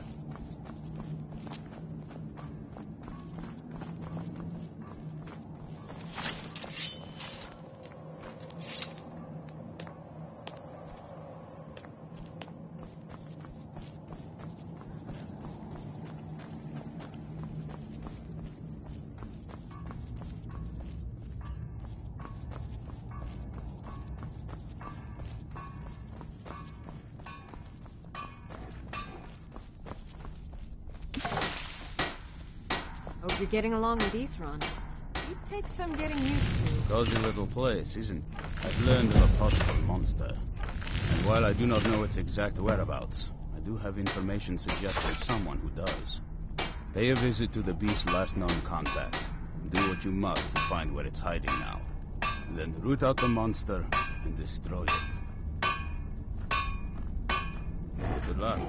Hope you're getting along with Isran. He'd take some getting used to. Cozy little place, isn't it? I've learned of a possible monster. And while I do not know its exact whereabouts, I do have information suggesting someone who does. Pay a visit to the beast's last known contact. And do what you must to find where it's hiding now. And then root out the monster and destroy it. Good luck.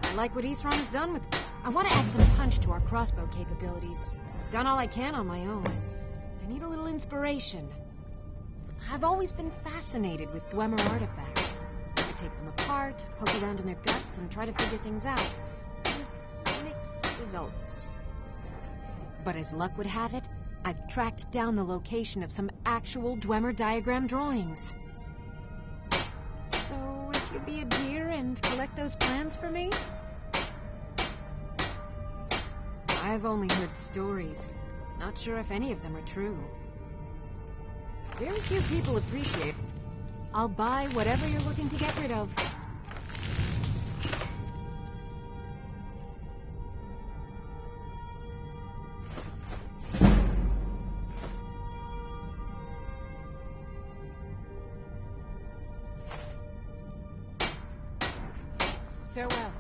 I like what Isran has done with it. I want to add some punch to our crossbow capabilities. I've done all I can on my own. I need a little inspiration. I've always been fascinated with Dwemer artifacts. I take them apart, poke around in their guts, and try to figure things out. With mixed results. But as luck would have it, I've tracked down the location of some actual Dwemer diagram drawings. So, if you'd be a dear and collect those plans for me? I've only heard stories. Not sure if any of them are true. Very few people appreciate it. I'll buy whatever you're looking to get rid of. Farewell.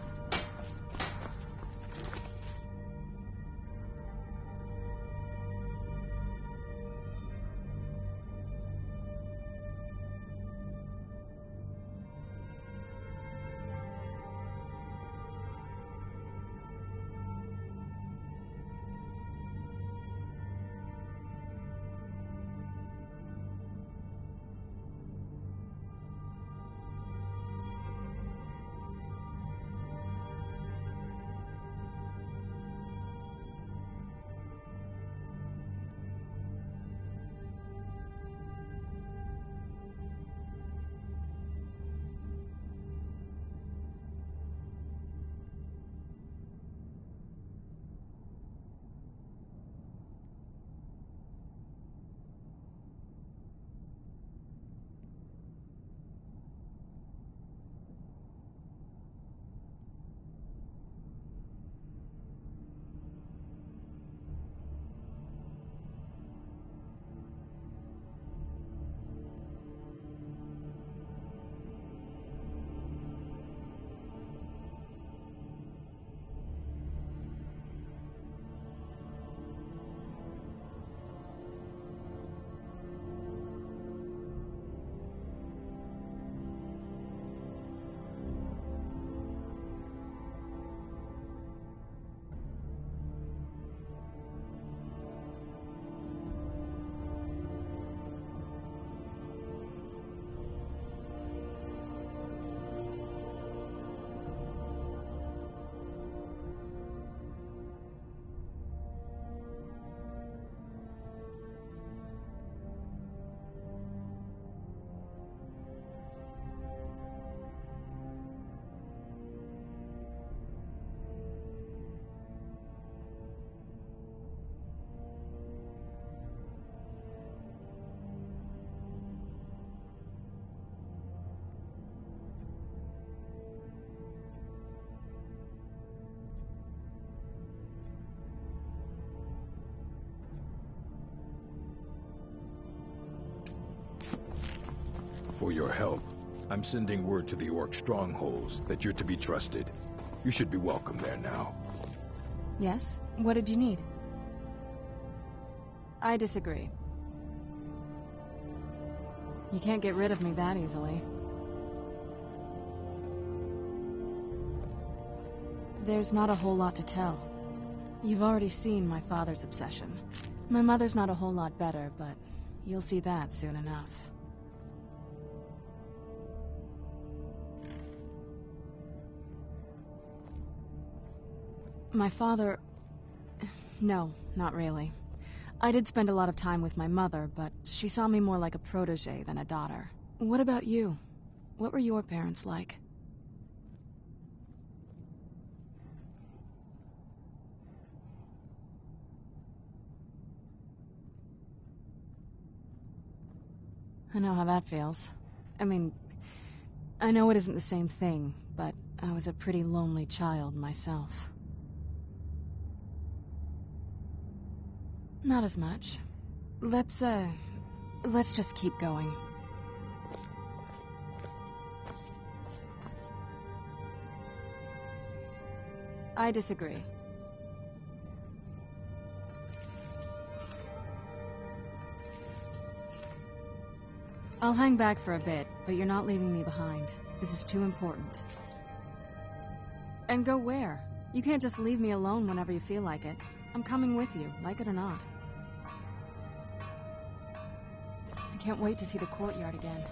For your help, I'm sending word to the Orc strongholds that you're to be trusted. You should be welcome there now. Yes? What did you need? I disagree. You can't get rid of me that easily. There's not a whole lot to tell. You've already seen my father's obsession. My mother's not a whole lot better, but you'll see that soon enough. My father... No, not really. I did spend a lot of time with my mother, but she saw me more like a protege than a daughter. What about you? What were your parents like? I know how that feels. I mean, I know it isn't the same thing, but I was a pretty lonely child myself. Not as much. Let's just keep going. I disagree. I'll hang back for a bit, but you're not leaving me behind. This is too important. And go where? You can't just leave me alone whenever you feel like it. I'm coming with you, like it or not. I can't wait to see the courtyard again.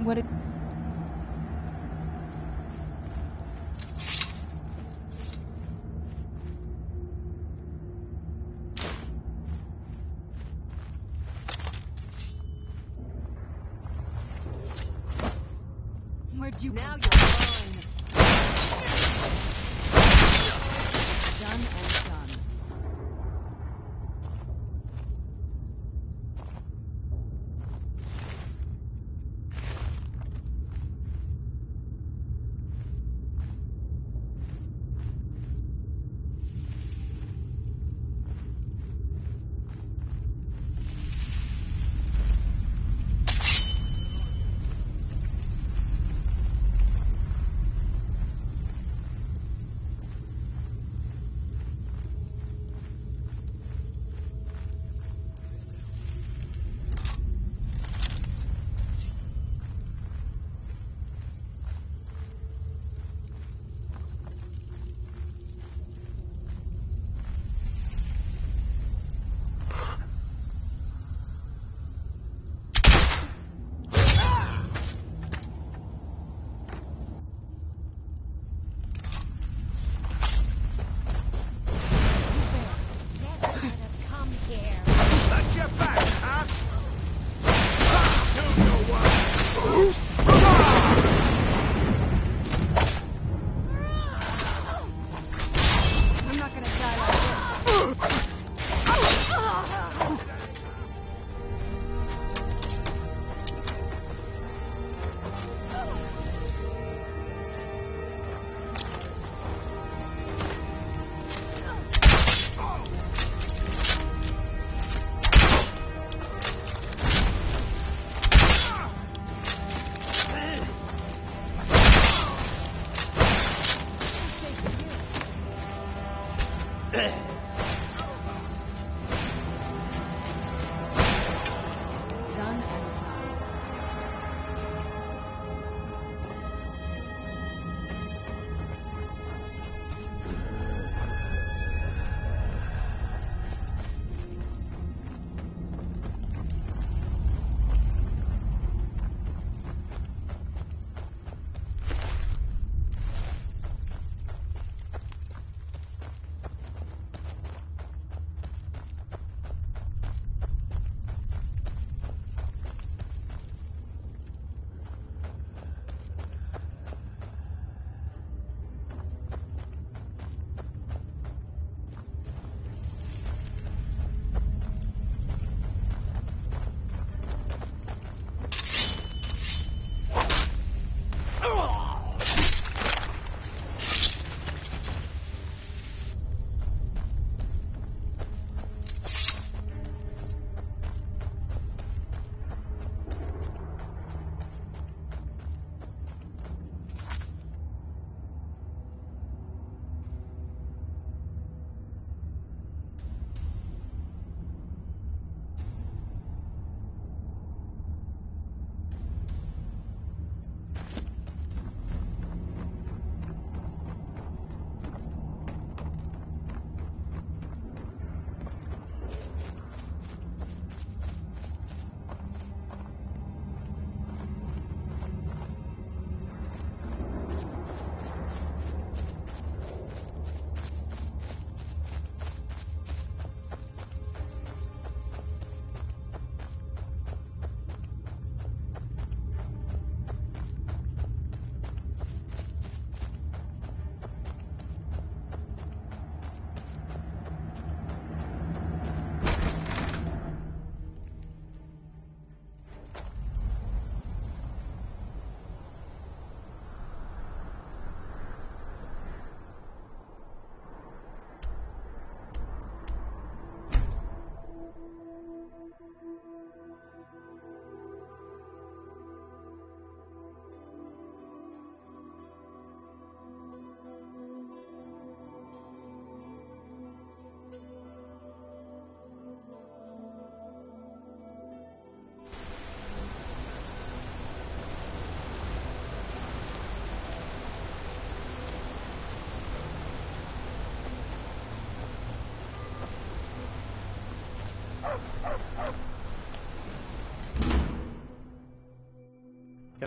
What Where'd you now you're mine. Done and done.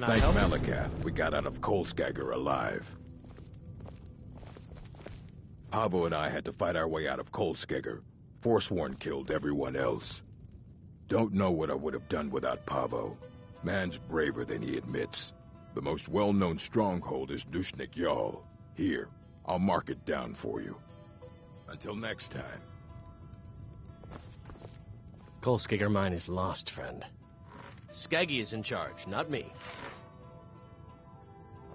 Can I Thank help? Malakath, we got out of Kolskagger alive. Pavo and I had to fight our way out of Kolskagger. Forsworn killed everyone else. Don't know what I would have done without Pavo. Man's braver than he admits. The most well-known stronghold is Dushnik Yal. Here, I'll mark it down for you. Until next time. Kolskagger mine is lost, friend. Skaggy is in charge, not me.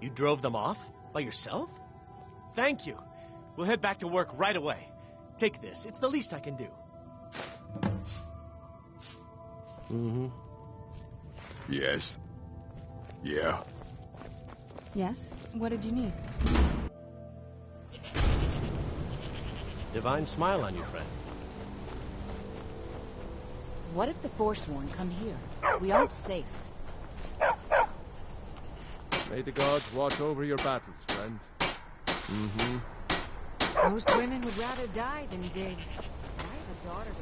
You drove them off? By yourself? Thank you. We'll head back to work right away. Take this. It's the least I can do. Mm-hmm. Yes. Yeah. Yes? What did you need? Divine smile on you, friend. What if the Forsworn come here? We aren't safe. May the gods watch over your battles, friend. Mm-hmm. Most women would rather die than dig. I have a daughter to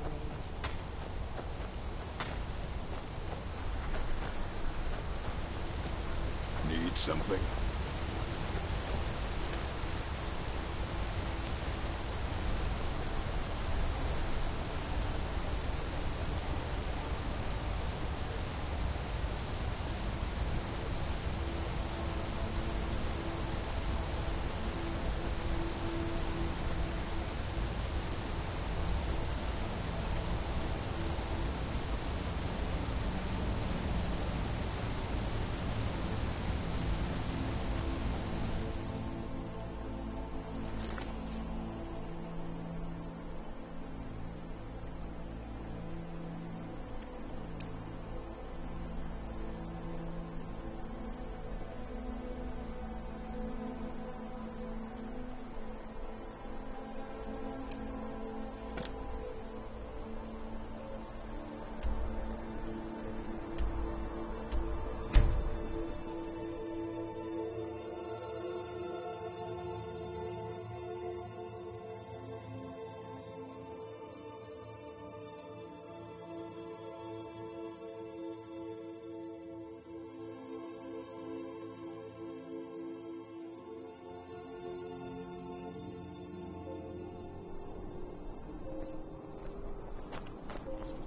raise. Need something?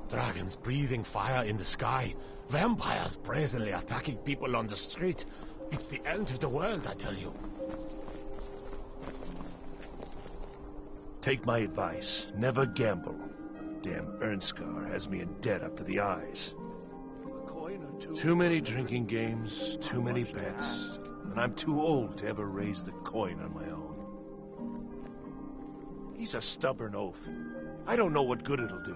Dragons breathing fire in the sky. Vampires brazenly attacking people on the street. It's the end of the world, I tell you. Take my advice. Never gamble. Damn Ernskar has me in debt up to the eyes. Too many drinking games, too many bets, and I'm too old to ever raise the coin on my own. He's a stubborn oaf. I don't know what good it'll do.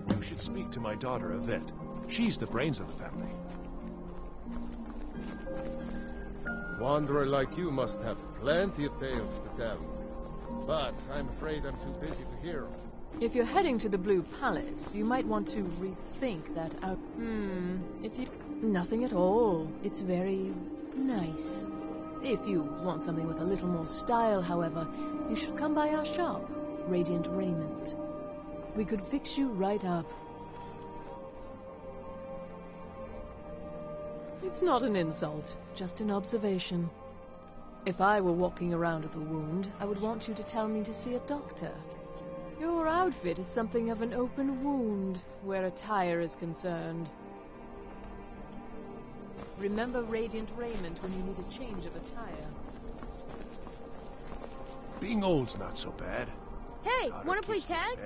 You should speak to my daughter, Yvette. She's the brains of the family. Wanderer like you must have plenty of tales to tell. But I'm afraid I'm too busy to hear them. If you're heading to the Blue Palace, you might want to rethink that out. If you... Nothing at all. It's very nice. If you want something with a little more style, however, you should come by our shop, Radiant Raiment. We could fix you right up. It's not an insult, just an observation. If I were walking around with a wound, I would want you to tell me to see a doctor. Your outfit is something of an open wound, where attire is concerned. Remember Radiant Raiment when you need a change of attire. Being old's not so bad. Hey, wanna play tag?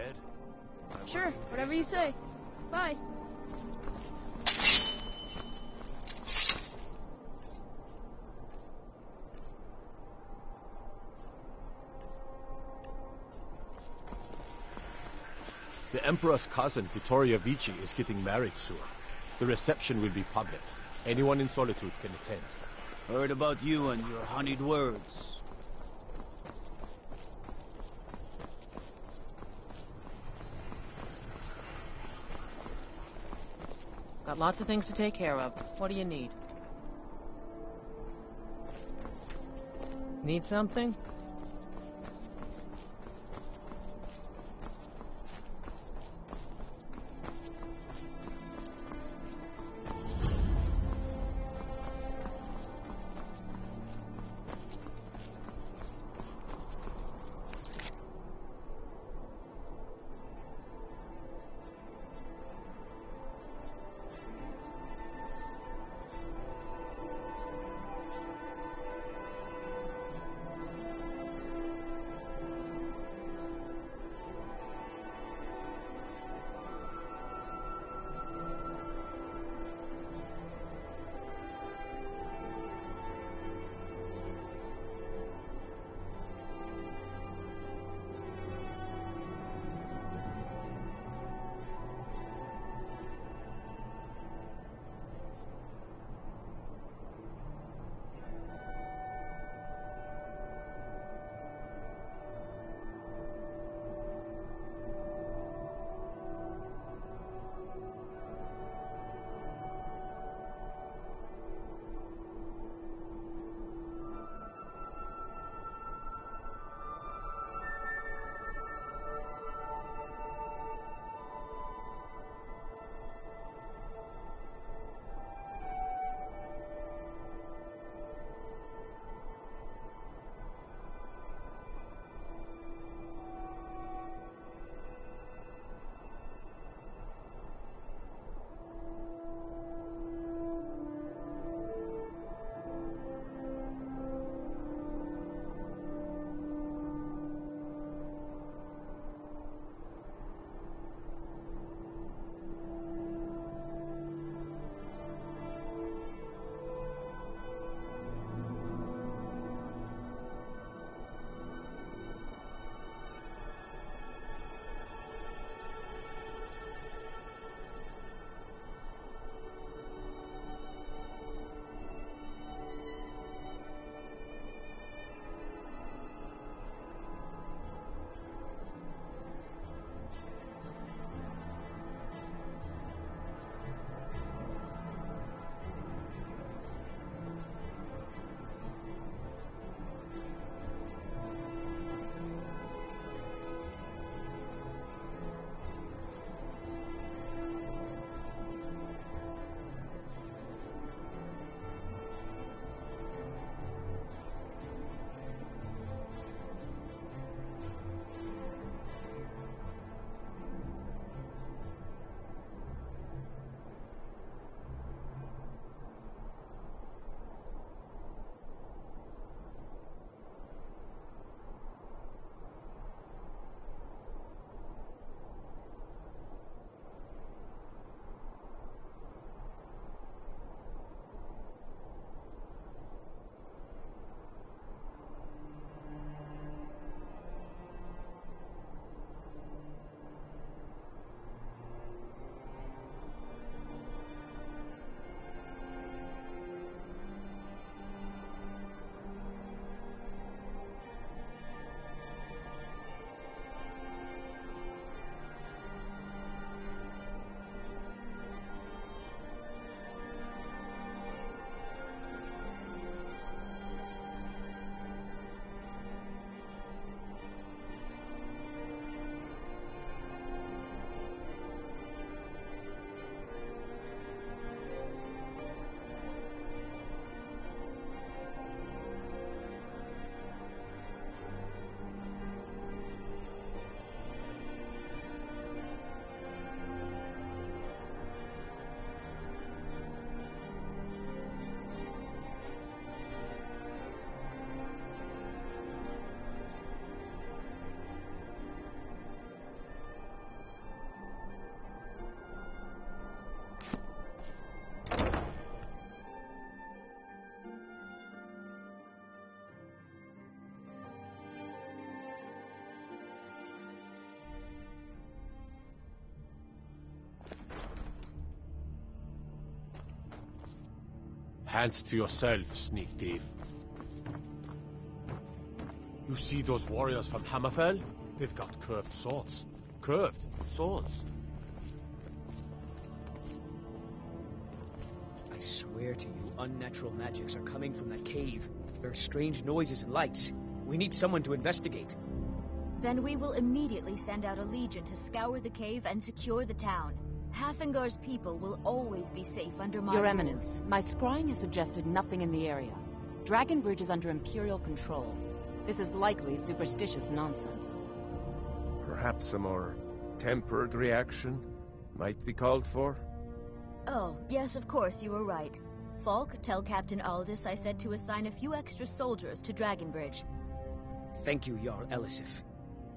Sure, whatever you say. Bye. The Emperor's cousin, Vittoria Vici, is getting married soon. The reception will be public. Anyone in Solitude can attend. Heard about you and your honeyed words. Got lots of things to take care of. What do you need? Need something? Hands to yourself, sneak thief. You see those warriors from Hammerfell? They've got curved swords. Curved swords. I swear to you, unnatural magics are coming from that cave. There are strange noises and lights. We need someone to investigate. Then we will immediately send out a legion to scour the cave and secure the town. Hafingar's people will always be safe under my Your rule. Eminence, my scrying has suggested nothing in the area. Dragonbridge is under Imperial control. This is likely superstitious nonsense. Perhaps a more tempered reaction might be called for? Oh, yes, of course, you were right. Falk, tell Captain Aldous I said to assign a few extra soldiers to Dragonbridge. Thank you, Jarl Elisif.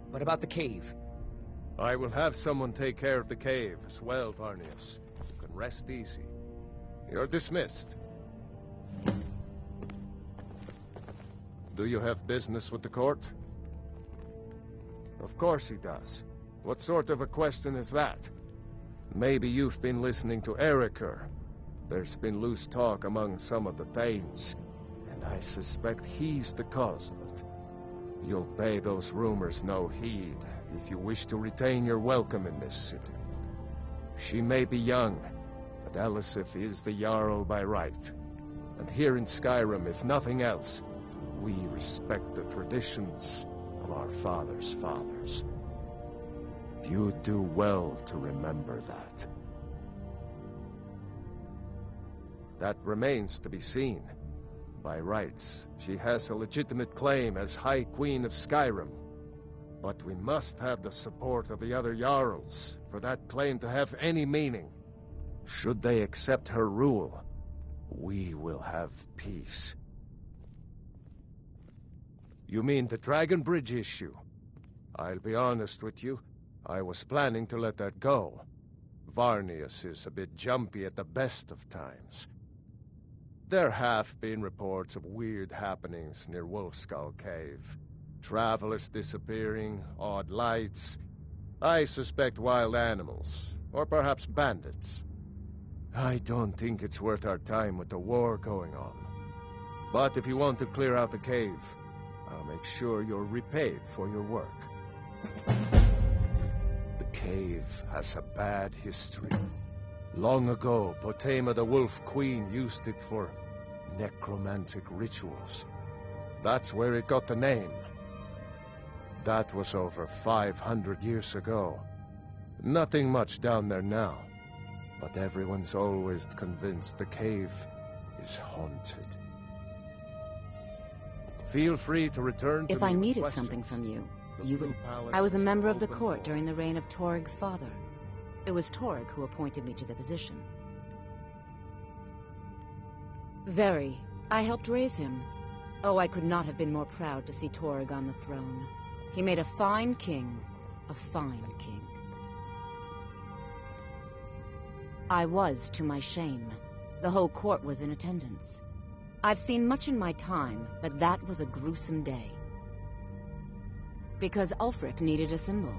What about the cave? I will have someone take care of the cave as well, Varnius. You can rest easy. You're dismissed. Do you have business with the court? Of course he does. What sort of a question is that? Maybe you've been listening to Erikr. There's been loose talk among some of the Thanes, and I suspect he's the cause of it. You'll pay those rumors no heed if you wish to retain your welcome in this city. She may be young, but Elisif is the Jarl by right. And here in Skyrim, if nothing else, we respect the traditions of our fathers' fathers. You do well to remember that. That remains to be seen. By rights, she has a legitimate claim as High Queen of Skyrim. But we must have the support of the other Jarls for that claim to have any meaning. Should they accept her rule, we will have peace. You mean the Dragonbridge issue? I'll be honest with you, I was planning to let that go. Varnius is a bit jumpy at the best of times. There have been reports of weird happenings near Wolfskull Cave. Travelers disappearing, odd lights. I suspect wild animals, or perhaps bandits. I don't think it's worth our time with the war going on. But if you want to clear out the cave, I'll make sure you're repaid for your work. The cave has a bad history. Long ago, Potema the Wolf Queen used it for necromantic rituals. That's where it got the name. That was over 500 years ago. Nothing much down there now. But everyone's always convinced the cave is haunted. Feel free to return to me If I with needed questions. something from you, The you Blue would... Palace I was a is member of the open court for- during the reign of Torg's father. It was Torg who appointed me to the position. Very. I helped raise him. Oh, I could not have been more proud to see Torg on the throne. He made a fine king. A fine king. I was, to my shame. The whole court was in attendance. I've seen much in my time, but that was a gruesome day. Because Ulfric needed a symbol.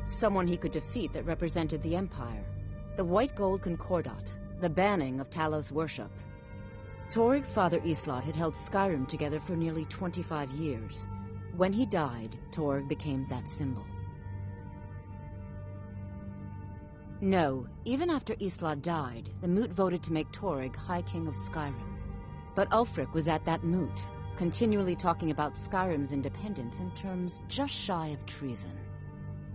Someone he could defeat that represented the Empire. The white gold concordat, the banning of Talos worship. Torg's father Islot had held Skyrim together for nearly 25 years. When he died, Torg became that symbol. No, even after Islot died, the Moot voted to make Torg High King of Skyrim. But Ulfric was at that Moot, continually talking about Skyrim's independence in terms just shy of treason.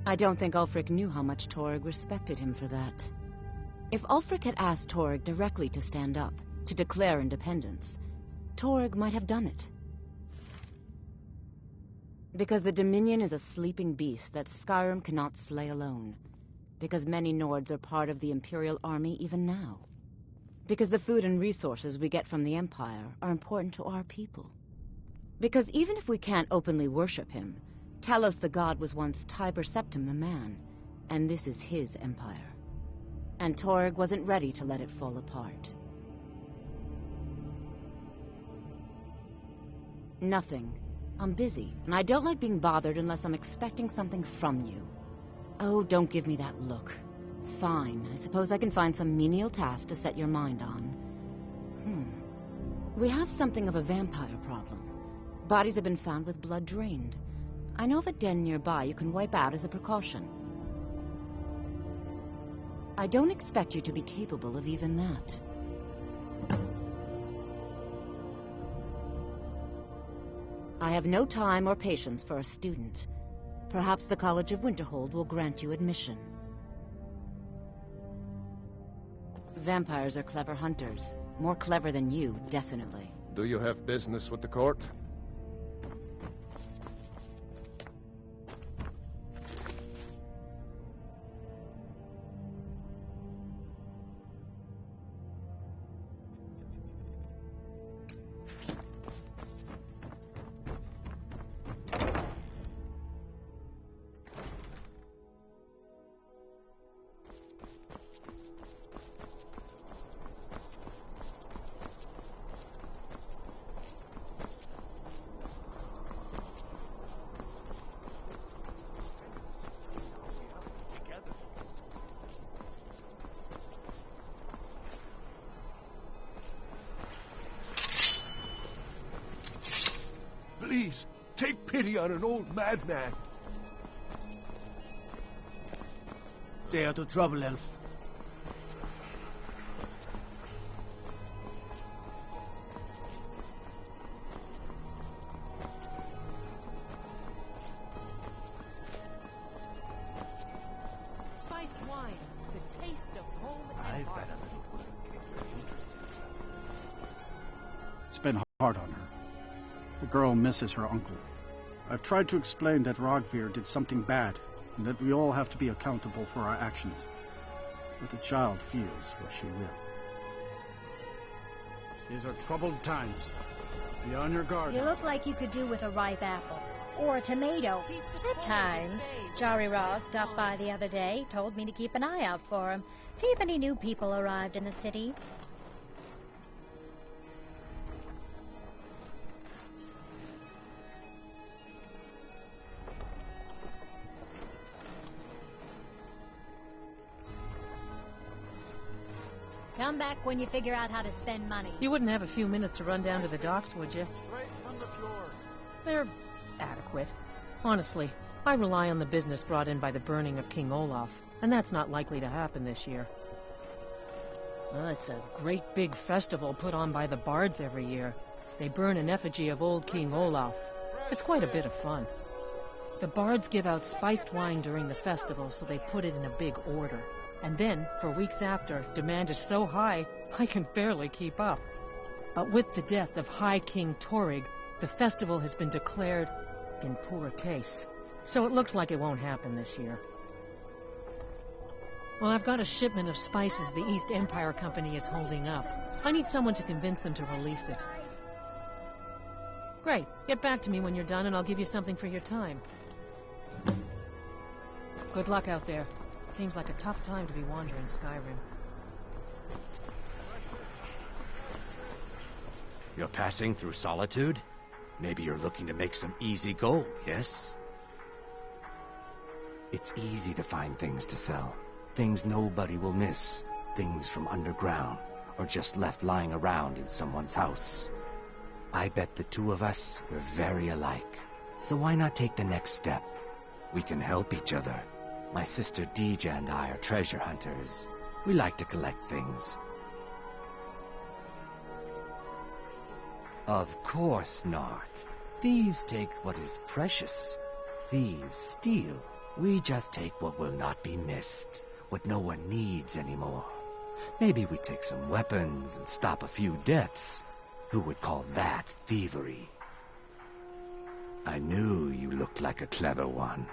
I don't think Ulfric knew how much Torg respected him for that. If Ulfric had asked Torg directly to stand up, to declare independence, Torg might have done it. Because the Dominion is a sleeping beast that Skyrim cannot slay alone. Because many Nords are part of the Imperial Army even now. Because the food and resources we get from the Empire are important to our people. Because even if we can't openly worship him, Talos the God was once Tiber Septim the man, and this is his empire. And Torg wasn't ready to let it fall apart. Nothing. I'm busy, and I don't like being bothered unless I'm expecting something from you. Oh, don't give me that look. Fine, I suppose I can find some menial task to set your mind on. We have something of a vampire problem. Bodies have been found with blood drained. I know of a den nearby you can wipe out as a precaution. I don't expect you to be capable of even that. I have no time or patience for a student. Perhaps the College of Winterhold will grant you admission. Vampires are clever hunters. More clever than you, definitely. Do you have business with the court? Please, take pity on an old madman. Stay out of trouble, Elf. Spiced wine, the taste of home and heart. It's been hard on her. The girl misses her uncle. I've tried to explain that Rogvir did something bad, and that we all have to be accountable for our actions. But the child feels what she will. These are troubled times. Be on your guard. You look like you could do with a ripe apple. Or a tomato. At times. Jari Ra stopped by the other day, told me to keep an eye out for him. See if any new people arrived in the city. Come back when you figure out how to spend money. You wouldn't have a few minutes to run down to the docks, would you? Straight from the fjord. They're adequate. Honestly, I rely on the business brought in by the burning of King Olaf, and that's not likely to happen this year. It's a great big festival put on by the bards every year. They burn an effigy of old King Olaf. It's quite a bit of fun. The bards give out spiced wine during the festival, so they put it in a big order. And then, for weeks after, demand is so high, I can barely keep up. But with the death of High King Torrig, the festival has been declared in poor taste. So it looks like it won't happen this year. Well, I've got a shipment of spices the East Empire Company is holding up. I need someone to convince them to release it. Great. Get back to me when you're done and I'll give you something for your time. Good luck out there. Seems like a tough time to be wandering Skyrim. You're passing through Solitude? Maybe you're looking to make some easy gold, yes? It's easy to find things to sell. Things nobody will miss. Things from underground, or just left lying around in someone's house. I bet the two of us are very alike. So why not take the next step? We can help each other. My sister Dija and I are treasure hunters. We like to collect things. Of course not. Thieves take what is precious. Thieves steal. We just take what will not be missed, what no one needs anymore. Maybe we take some weapons and stop a few deaths. Who would call that thievery? I knew you looked like a clever one.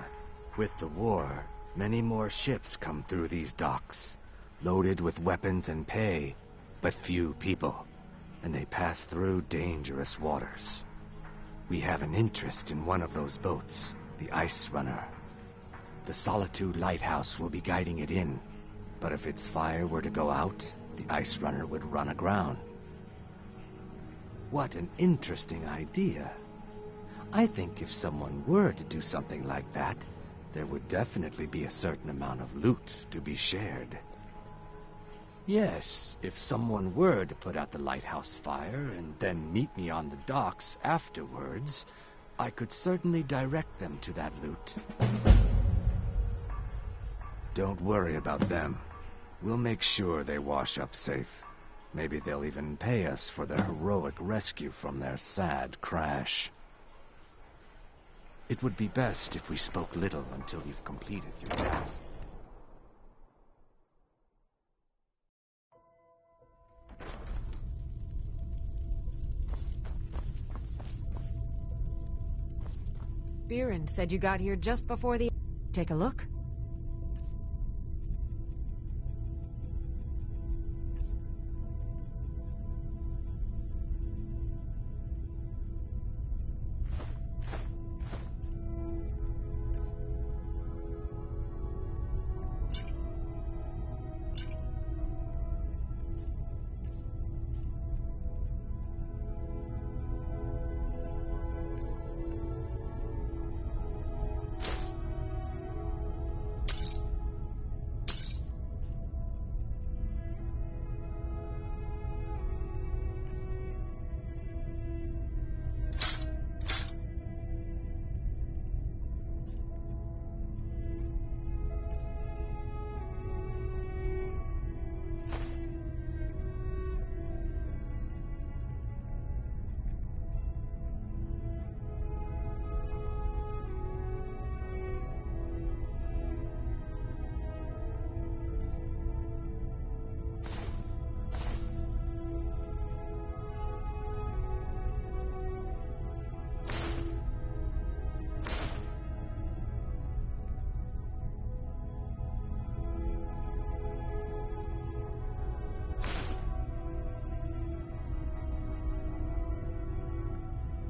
With the war, many more ships come through these docks, loaded with weapons and pay, but few people, and they pass through dangerous waters. We have an interest in one of those boats, the Ice Runner. The Solitude Lighthouse will be guiding it in, but if its fire were to go out, the Ice Runner would run aground. What an interesting idea. I think if someone were to do something like that, there would definitely be a certain amount of loot to be shared. Yes, if someone were to put out the lighthouse fire and then meet me on the docks afterwards, I could certainly direct them to that loot. Don't worry about them. We'll make sure they wash up safe. Maybe they'll even pay us for their heroic rescue from their sad crash. It would be best if we spoke little until you've completed your task. Biren said you got here just before the... Take a look.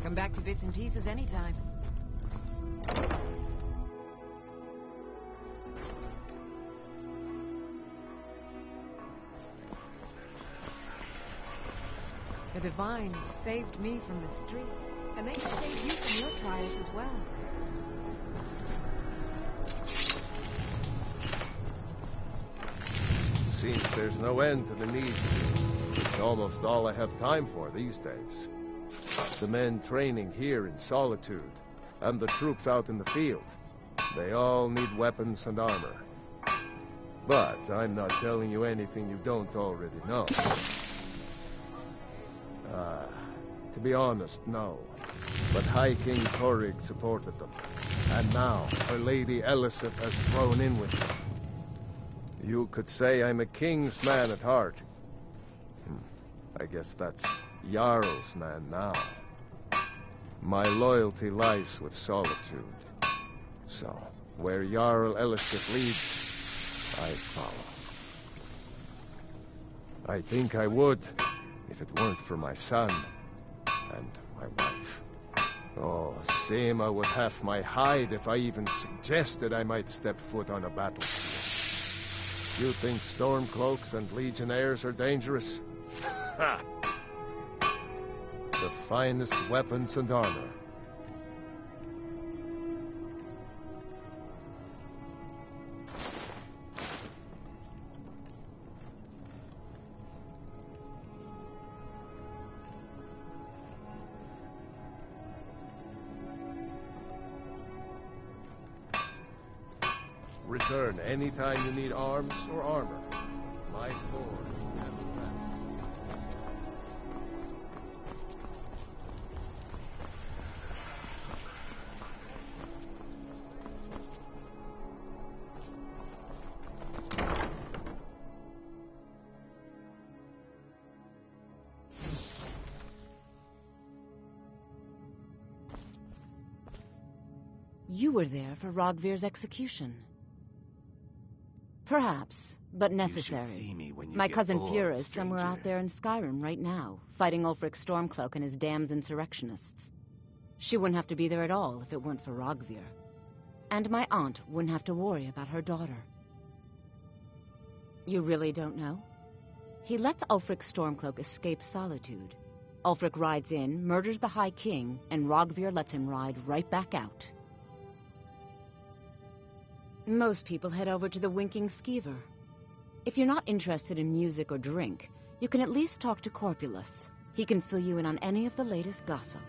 Come back to bits and pieces anytime. The Divines saved me from the streets, and they can save you from your trials as well. Seems there's no end to the needs. It's almost all I have time for these days. The men training here in Solitude, and the troops out in the field. They all need weapons and armor. But I'm not telling you anything you don't already know. To be honest, no. But High King Torrig supported them. And now, Her Lady Elisif has thrown in with them. You could say I'm a king's man at heart. I guess that's Jarl's man now. My loyalty lies with Solitude. So, where Jarl Elisif leads, I follow. I think I would, if it weren't for my son and my wife. Oh, Seema would have my hide if I even suggested I might step foot on a battlefield. You think Stormcloaks and Legionnaires are dangerous? Ha! The finest weapons and armor. Return anytime you need arms or armor. My forge and You were there for Rogvir's execution. Perhaps, but necessary. You should see me when you My get cousin bored, Fura is stranger. somewhere out there in Skyrim right now, fighting Ulfric Stormcloak and his damned insurrectionists. She wouldn't have to be there at all if it weren't for Rogvir. And my aunt wouldn't have to worry about her daughter. You really don't know? He lets Ulfric Stormcloak escape Solitude. Ulfric rides in, murders the High King, and Rogvir lets him ride right back out. Most people head over to the Winking Skeever. If you're not interested in music or drink, you can at least talk to Corpulus. He can fill you in on any of the latest gossip.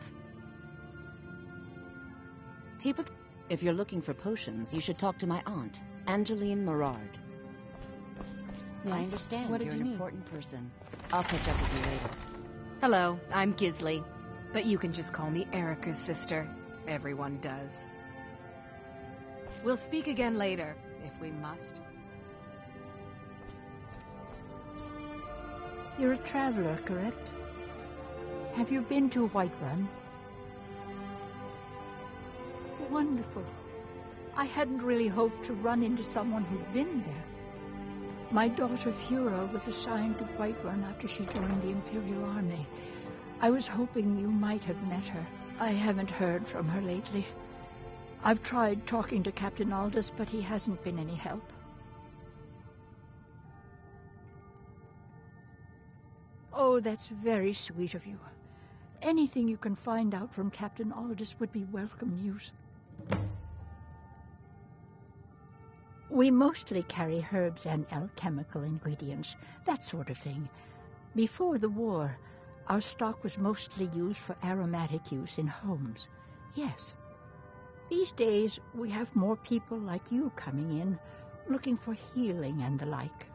If you're looking for potions, you should talk to my aunt, Angeline Morard. Yes? I understand What did you're you an need? important person. I'll catch up with you later. Hello, I'm Gisley. But you can just call me Erica's sister. Everyone does. We'll speak again later, if we must. You're a traveler, correct? Have you been to Whiterun? Wonderful. I hadn't really hoped to run into someone who'd been there. My daughter Fura was assigned to Whiterun after she joined the Imperial Army. I was hoping you might have met her. I haven't heard from her lately. I've tried talking to Captain Aldous, but he hasn't been any help. Oh, that's very sweet of you. Anything you can find out from Captain Aldous would be welcome news. We mostly carry herbs and alchemical ingredients, that sort of thing. Before the war, our stock was mostly used for aromatic use in homes. Yes. These days, we have more people like you coming in, looking for healing and the like.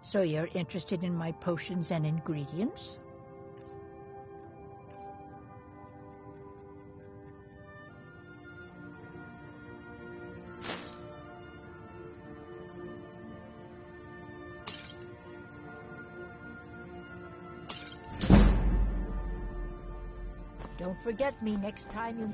So you're interested in my potions and ingredients? Don't forget me next time you...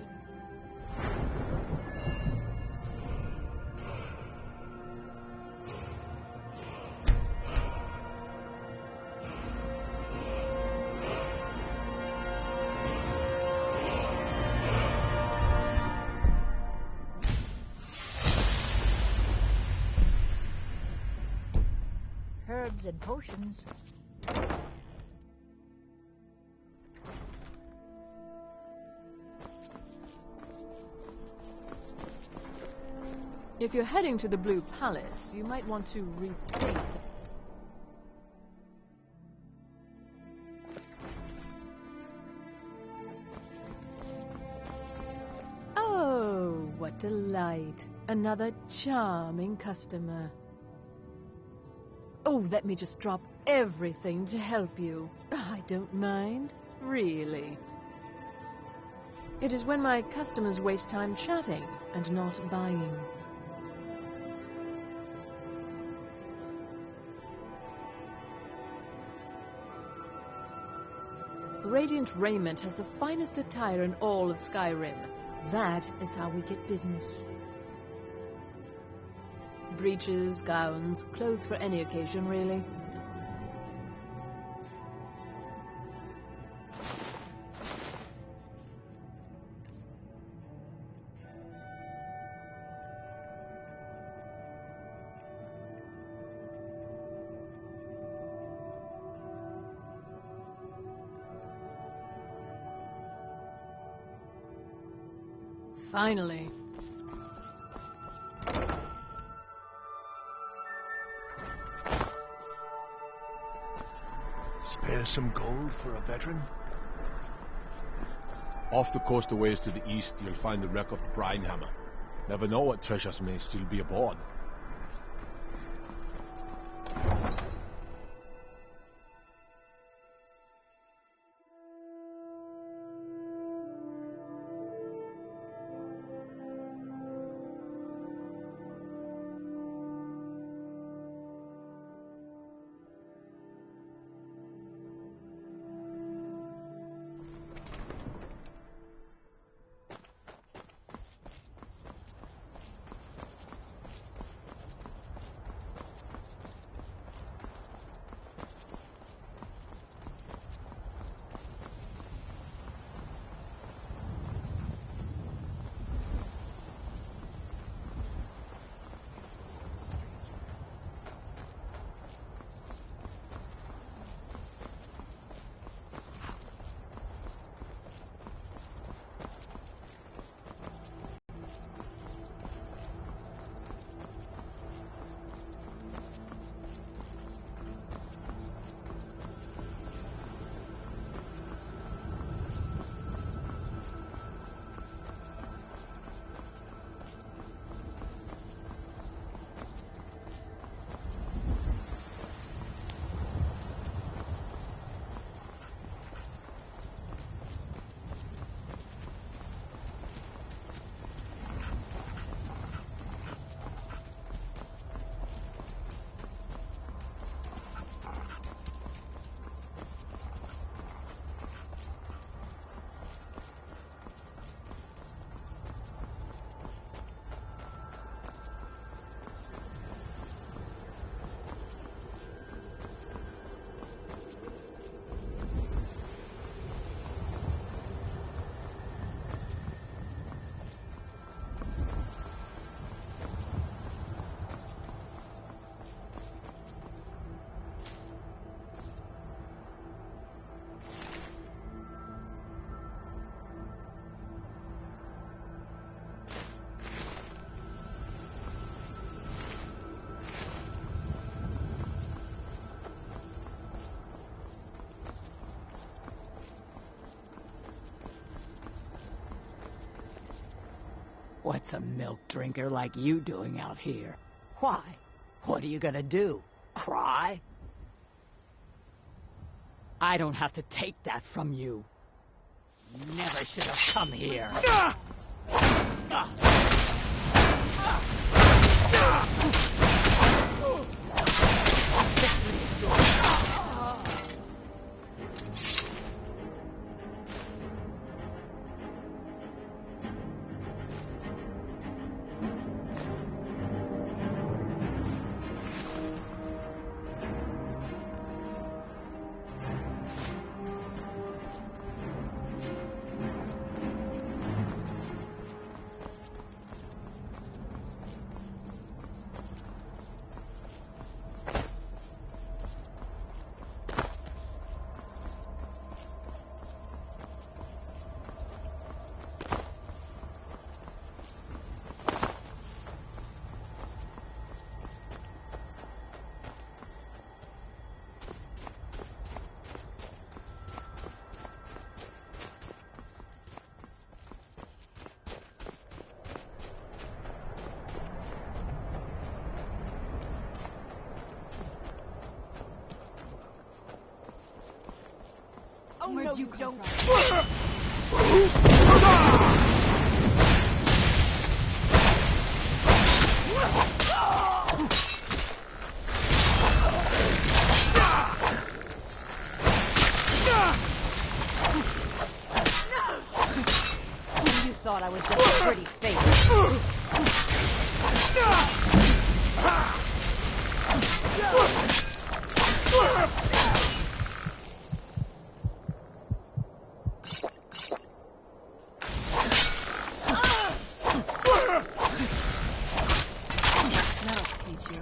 Herbs and potions. If you're heading to the Blue Palace, you might want to rethink. Oh, what delight. Another charming customer. Oh, let me just drop everything to help you. I don't mind, really. It is when my customers waste time chatting and not buying. Radiant Raiment has the finest attire in all of Skyrim. That is how we get business. Breeches, gowns, clothes for any occasion, really. Finally. Spare some gold for a veteran? Off the coast a ways to the east, you'll find the wreck of the Brine Hammer. Never know what treasures may still be aboard. What's a milk drinker like you doing out here? Why? What are you gonna do? Cry? I don't have to take that from you. You never should have come here. Oh, no, you don't. You thought I was just a pretty face. That'll teach you.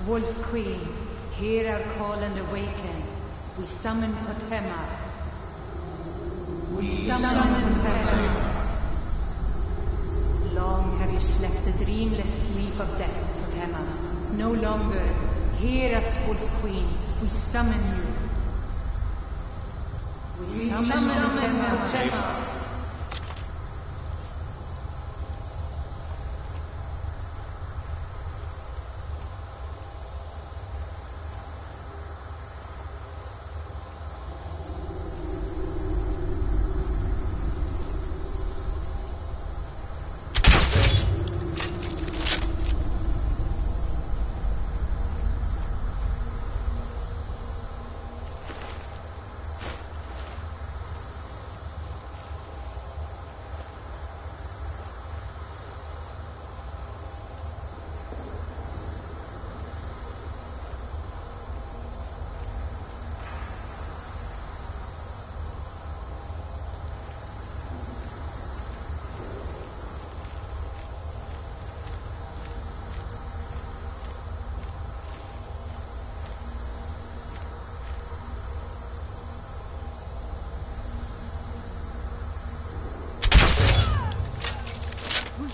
Wolf Queen, hear our call and awaken. We summon Potema. We summon Potema. Long have you slept the dreamless sleep of death, Potema. No longer. Hear us, Wolf Queen. We summon you. We summon Potema.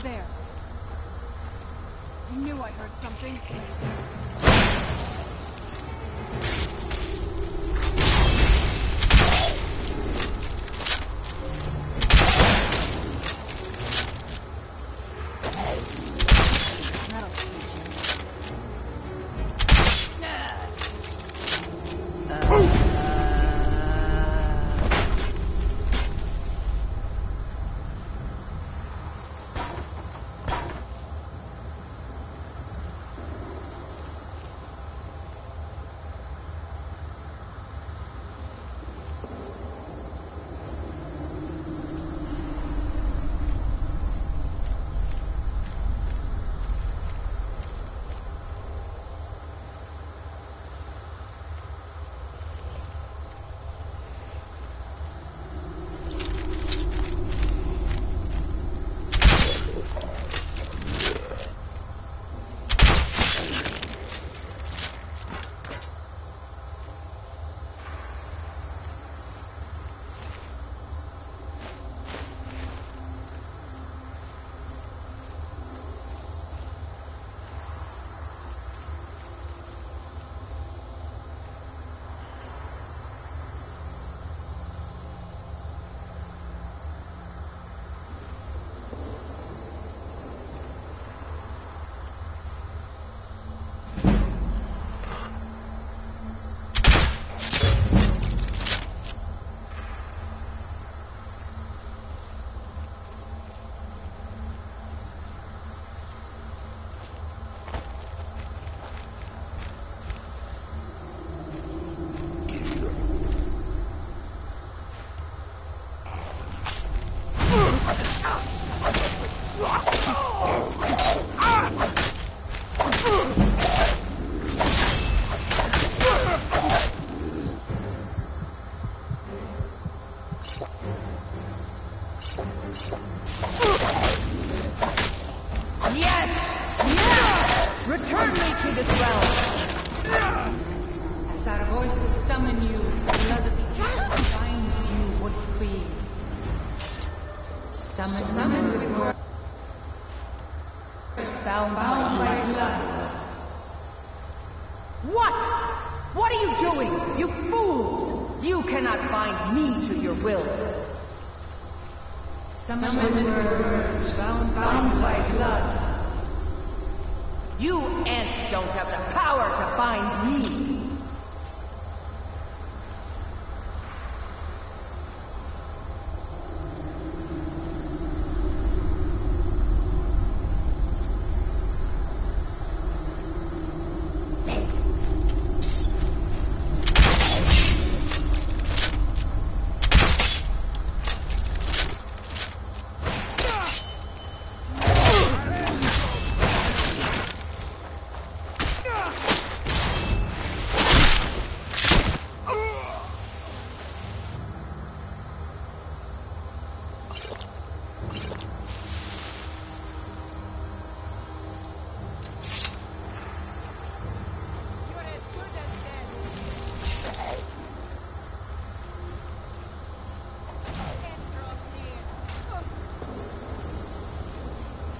There. I knew I heard something.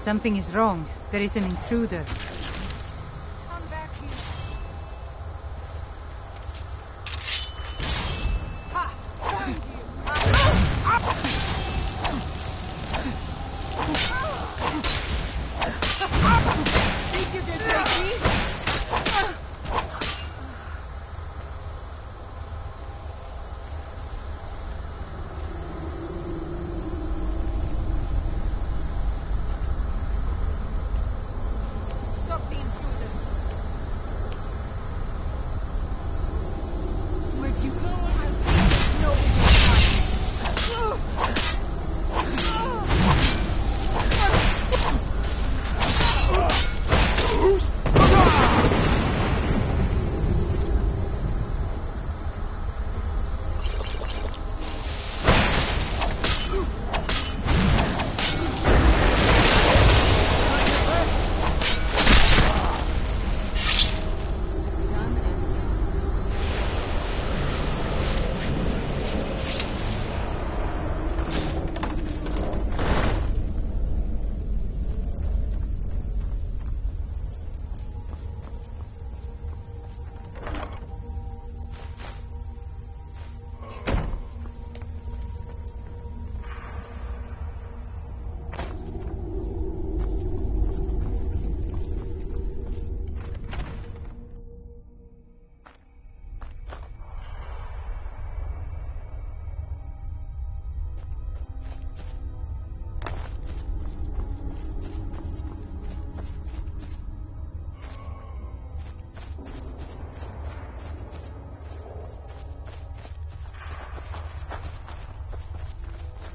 Something is wrong. There is an intruder. Come back here. Ha! Found you! Think you can take me? Stop the intruder. Where'd you go?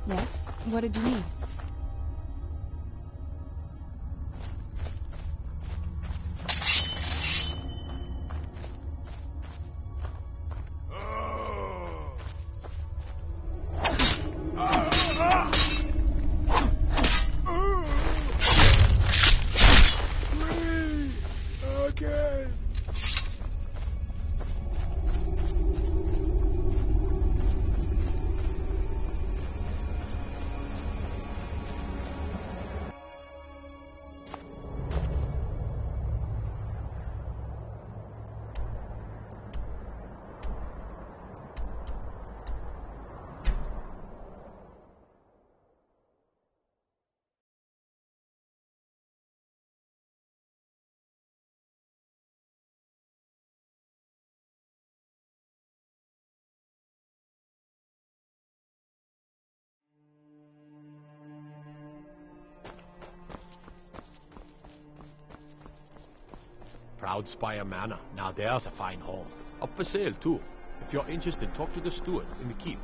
Yes? What did you need? Proud Spire Manor. Now there's a fine home. Up for sale, too. If you're interested, talk to the steward in the keep.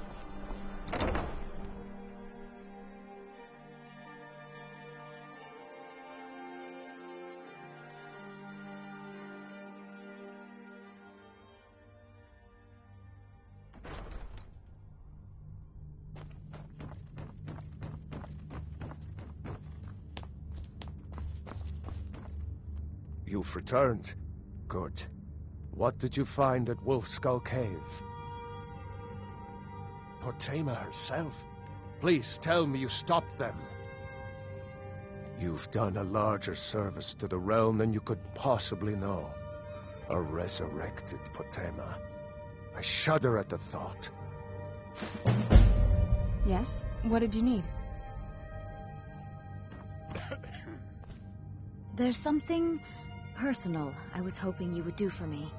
You've returned. Good. What did you find at Wolf Skull Cave? Potema herself? Please tell me you stopped them. You've done a larger service to the realm than you could possibly know. A resurrected Potema. I shudder at the thought. Yes? What did you need? There's something personal I was hoping you would do for me.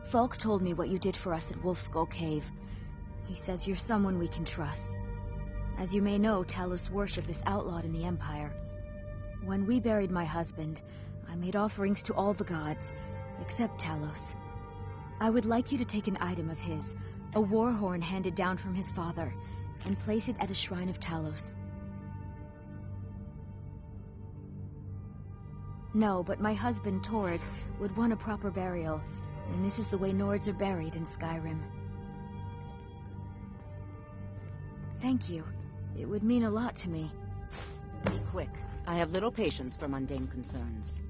Falk told me what you did for us at Wolf Skull Cave. He says you're someone we can trust. As you may know, Talos worship is outlawed in the Empire. When we buried my husband, I made offerings to all the gods, except Talos. I would like you to take an item of his, a war horn handed down from his father, and place it at a shrine of Talos. No, but my husband, Torg, would want a proper burial, and this is the way Nords are buried in Skyrim. Thank you. It would mean a lot to me. Be quick. I have little patience for mundane concerns.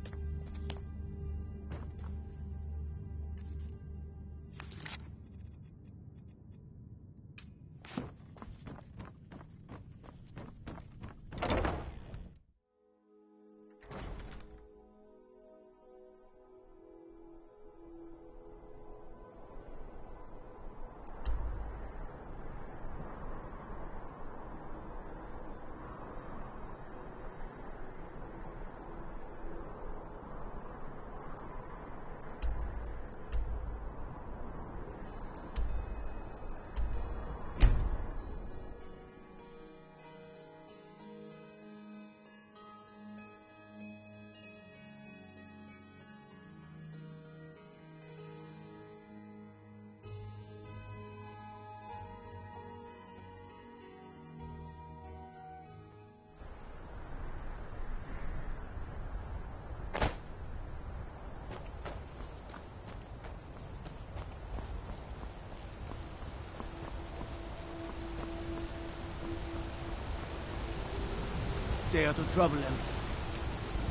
Stay out of trouble, Elf.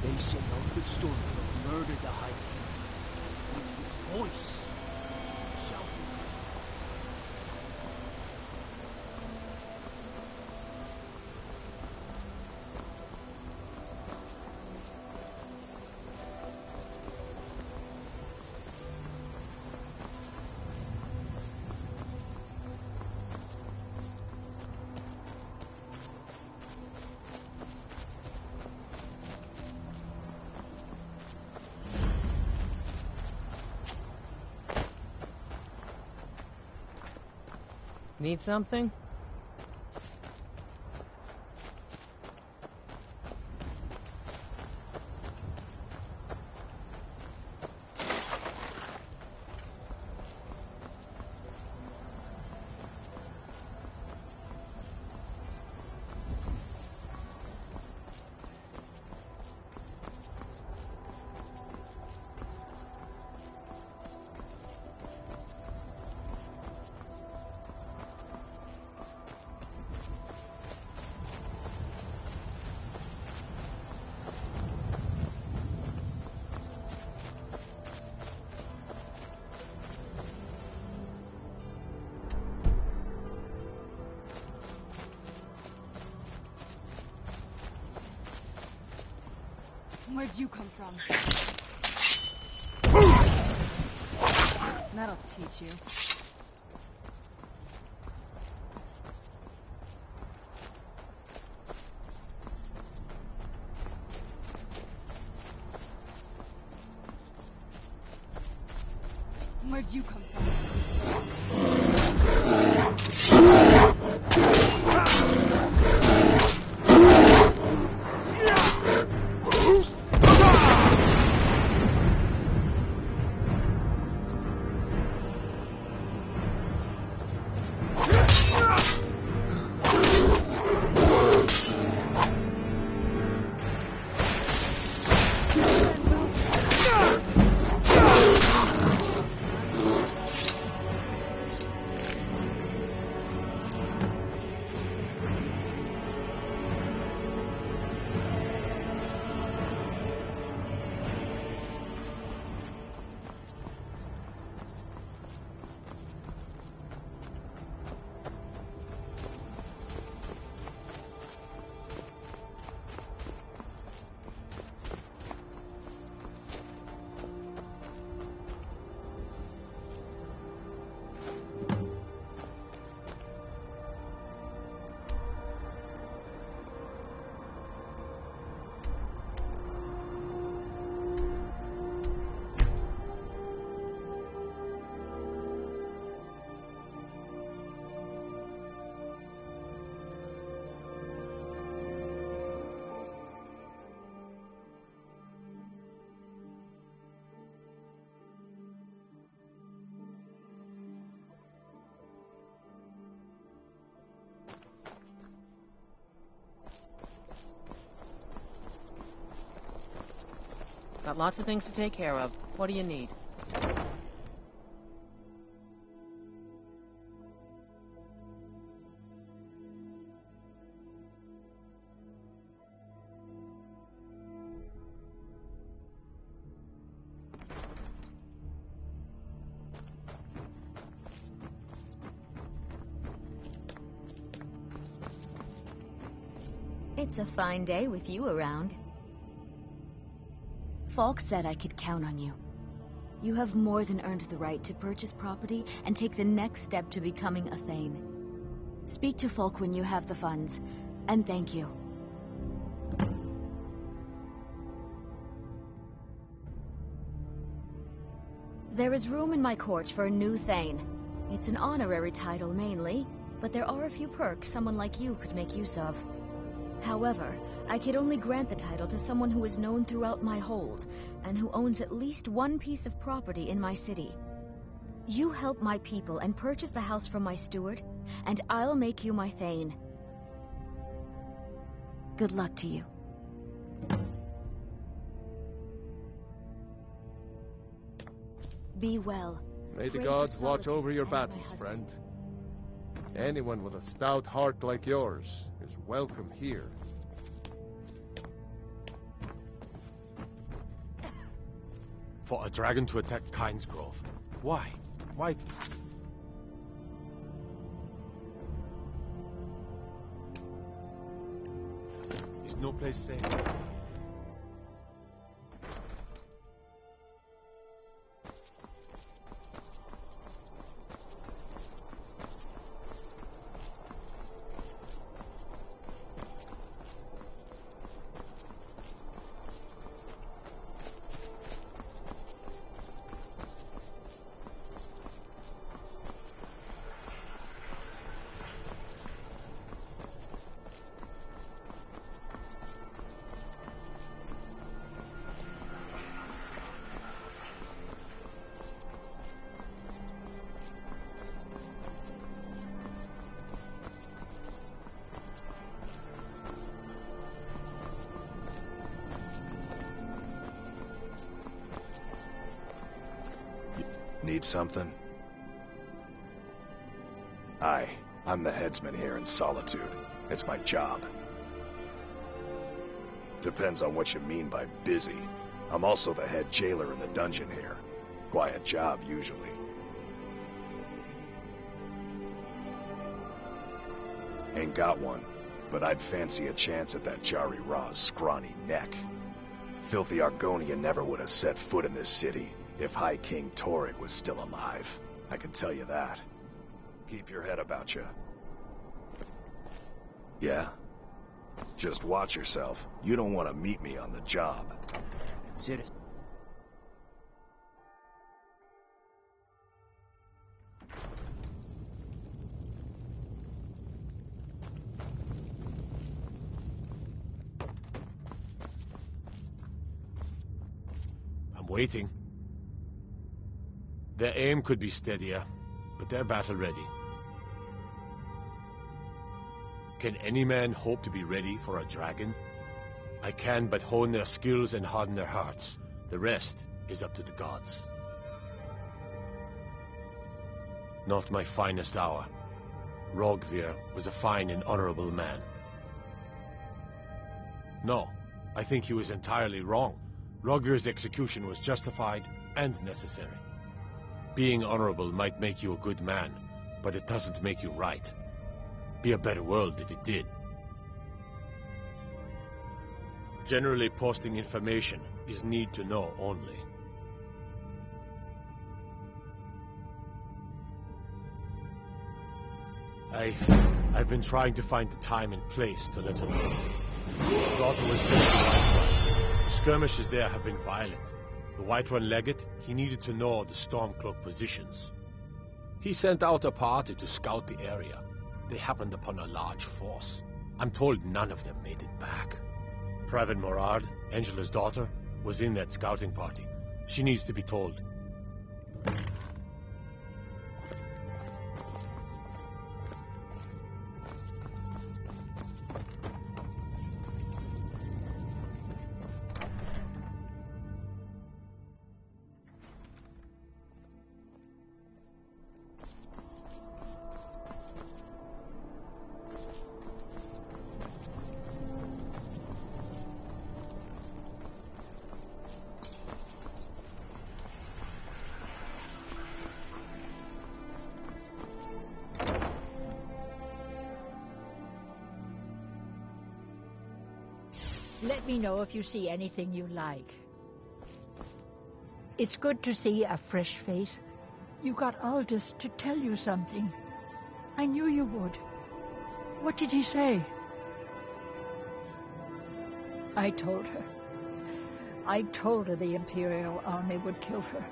They say Alfred Stormfield murdered the High King. With his voice. Shouting. Need something? Where'd you come from? That'll teach you. Where'd you come from? Got lots of things to take care of. What do you need? It's a fine day with you around. Falk said I could count on you. You have more than earned the right to purchase property and take the next step to becoming a Thane. Speak to Falk when you have the funds, and thank you. There is room in my court for a new Thane. It's an honorary title mainly, but there are a few perks someone like you could make use of. However, I could only grant the title to someone who is known throughout my hold, and who owns at least one piece of property in my city. You help my people and purchase a house from my steward, and I'll make you my Thane. Good luck to you. Be well. May the Pray gods for watch solitude over your and my battles, husband. friend. Anyone with a stout heart like yours is welcome here. For a dragon to attack Kyne's Grove. Why? Why? Is no place safe? Need something? I'm the headsman here in Solitude. It's my job. Depends on what you mean by busy. I'm also the head jailer in the dungeon here. Quiet job, usually. Ain't got one, but I'd fancy a chance at that Jari Ra's scrawny neck. Filthy Argonian never would have set foot in this city if High King Torrig was still alive. I can tell you that. Keep your head about you. Yeah? Just watch yourself. You don't want to meet me on the job. Citizen. I'm waiting. Their aim could be steadier, but they're battle-ready. Can any man hope to be ready for a dragon? I can but hone their skills and harden their hearts. The rest is up to the gods. Not my finest hour. Rogvir was a fine and honorable man. No, I think he was entirely wrong. Rogvir's execution was justified and necessary. Being honorable might make you a good man, but it doesn't make you right. Be a better world if it did. Generally, posting information is need to know only. I've been trying to find the time and place to let her know. Her daughter was sent to Whiterun. The skirmishes there have been violent. The Whiterun legate, he needed to know the Stormcloak positions. He sent out a party to scout the area. They happened upon a large force. I'm told none of them made it back. Private Morard, Angela's daughter, was in that scouting party. She needs to be told. Let me know if you see anything you like. It's good to see a fresh face. You got Aldous to tell you something. I knew you would. What did he say? I told her. I told her the Imperial Army would kill her.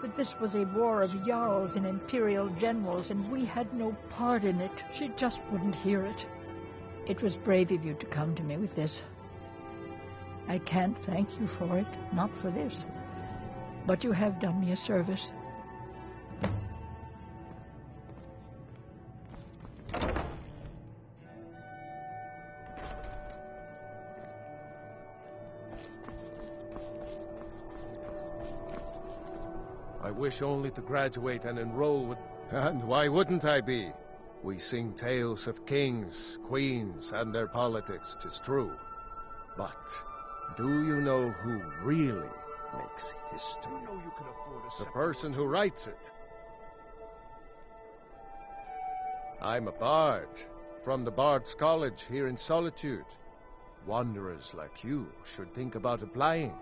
That this was a war of Jarls and Imperial generals, and we had no part in it. She just wouldn't hear it. It was brave of you to come to me with this. I can't thank you for it, not for this. But you have done me a service. I wish only to graduate and enroll with... And why wouldn't I be? We sing tales of kings, queens, and their politics, 'tis true. But do you know who really makes history? You know you can afford a The person who writes it. I'm a bard, from the Bard's College here in Solitude. Wanderers like you should think about applying.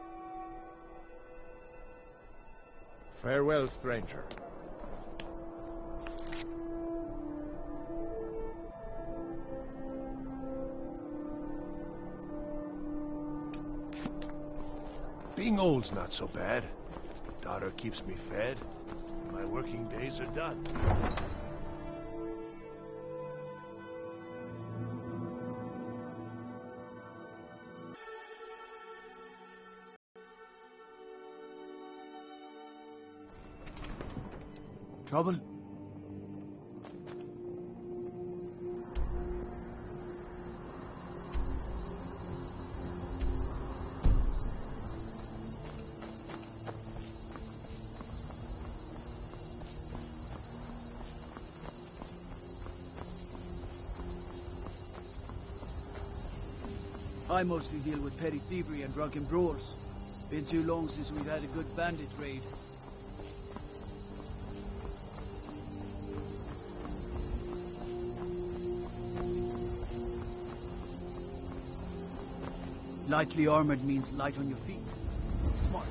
Farewell, stranger. Being old's not so bad. Daughter keeps me fed. My working days are done. Trouble? I mostly deal with petty thievery and drunken brawls. Been too long since we've had a good bandit raid. Lightly armored means light on your feet. Smart.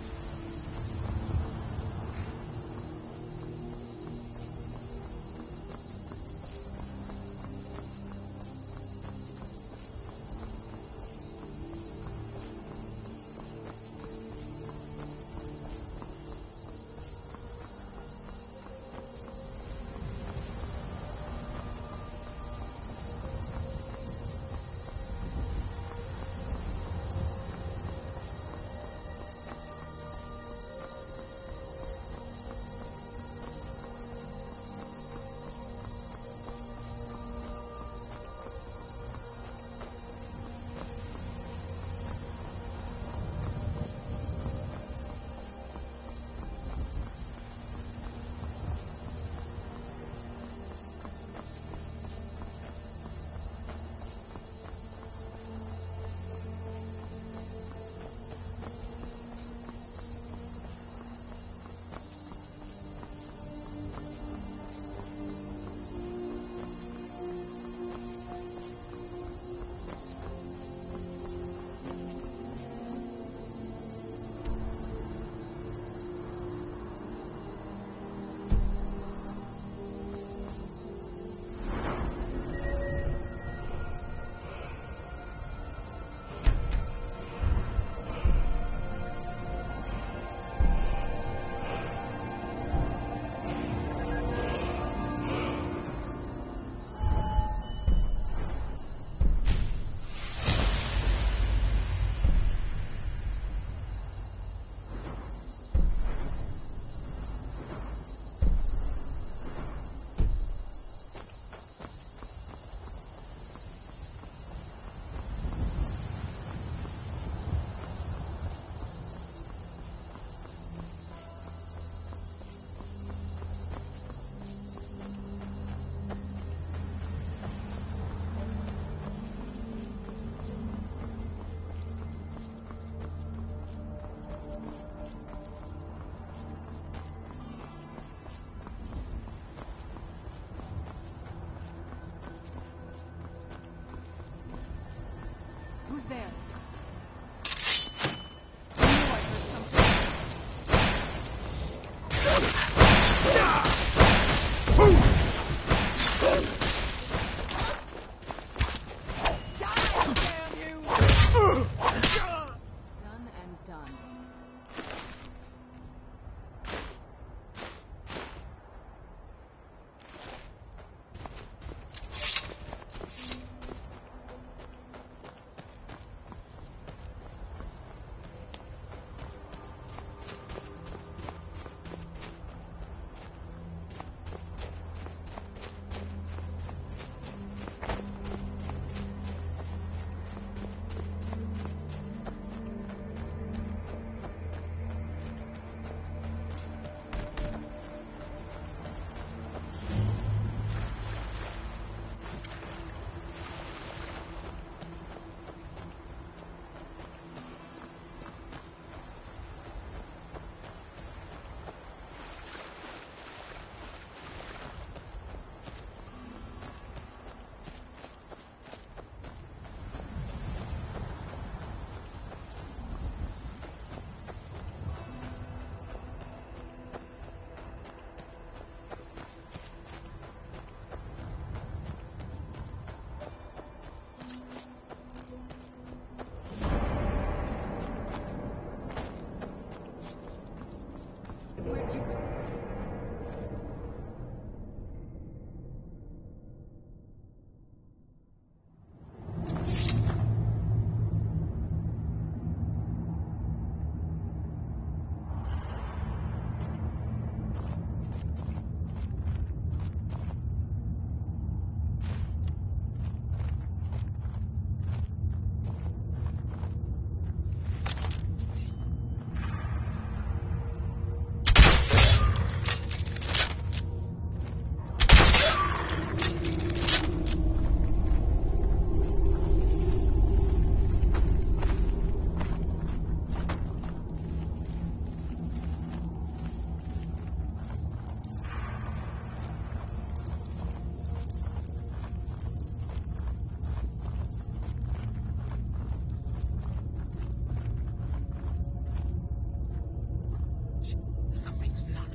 Who's there?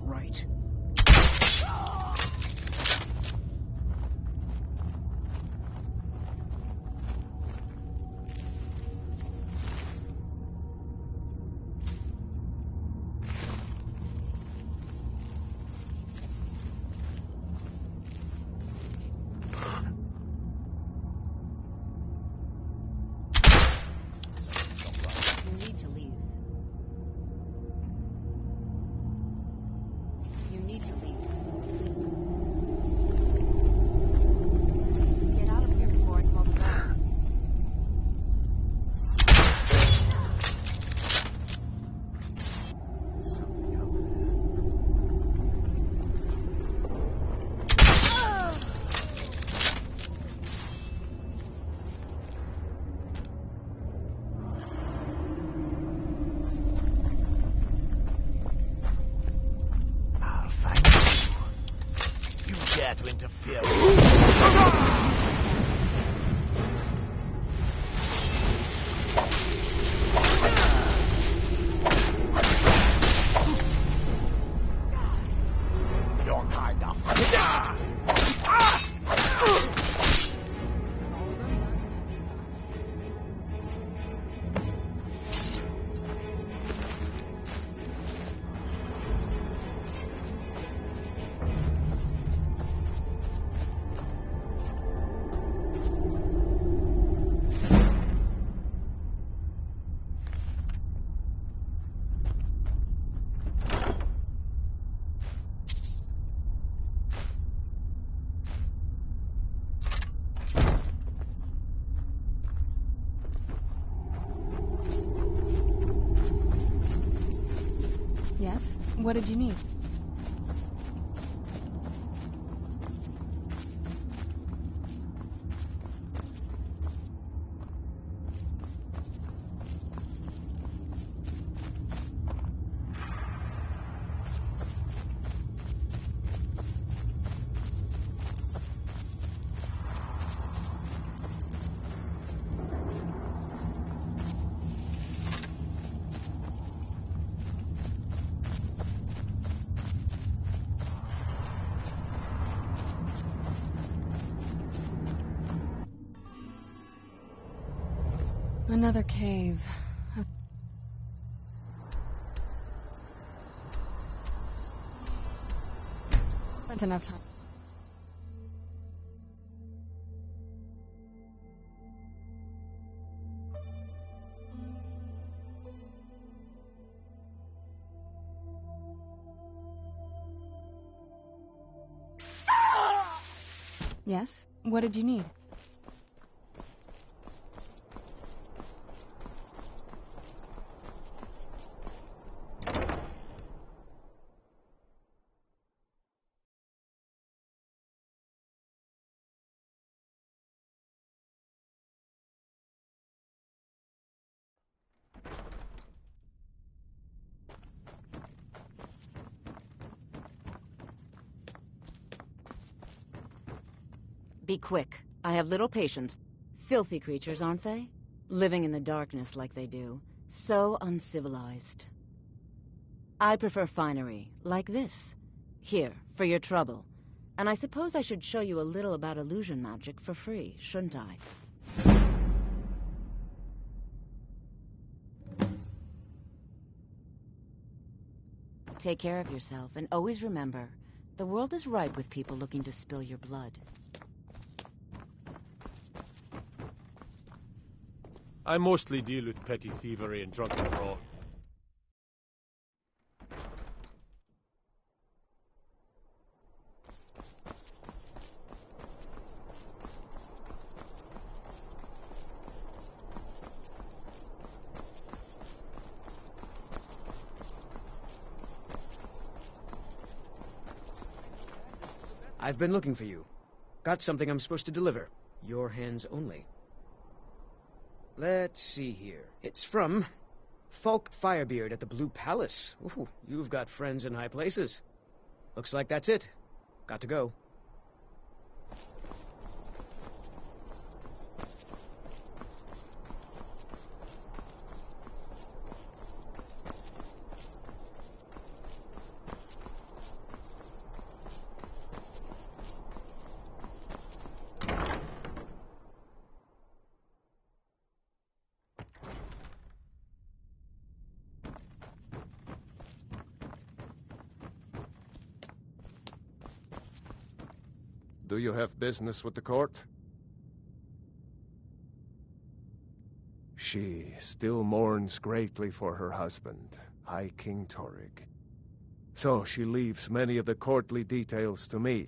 Right. You need to leave. You need to leave. Get out of here before I call the guards. I'll find you. You dare to interfere. Your kind of. Yes? What did you need? Another cave. Spent enough time. Yes? What did you need? Be quick. I have little patience. Filthy creatures, aren't they? Living in the darkness like they do. So uncivilized. I prefer finery, like this. Here, for your trouble. And I suppose I should show you a little about illusion magic for free, shouldn't I? Take care of yourself, and always remember, the world is ripe with people looking to spill your blood. I mostly deal with petty thievery and drunken brawl. I've been looking for you. Got something I'm supposed to deliver. Your hands only. Let's see here. It's from Falk Firebeard at the Blue Palace. Ooh, you've got friends in high places. Looks like that's it. Got to go. Do you have business with the court? She still mourns greatly for her husband, High King Torrig. So she leaves many of the courtly details to me.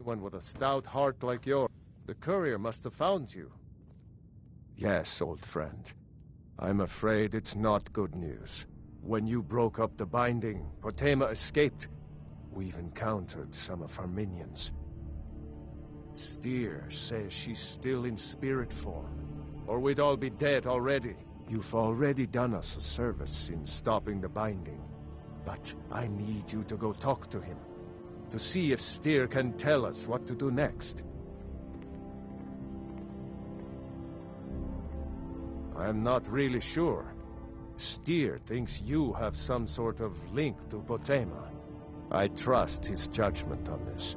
One with a stout heart like yours. The courier must have found you. Yes, old friend. I'm afraid it's not good news. When you broke up the binding, Potema escaped. We've encountered some of her minions. Steer says she's still in spirit form, or we'd all be dead already. You've already done us a service in stopping the binding, but I need you to go talk to him, to see if Steer can tell us what to do next. I'm not really sure. Steer thinks you have some sort of link to Potema. I trust his judgment on this.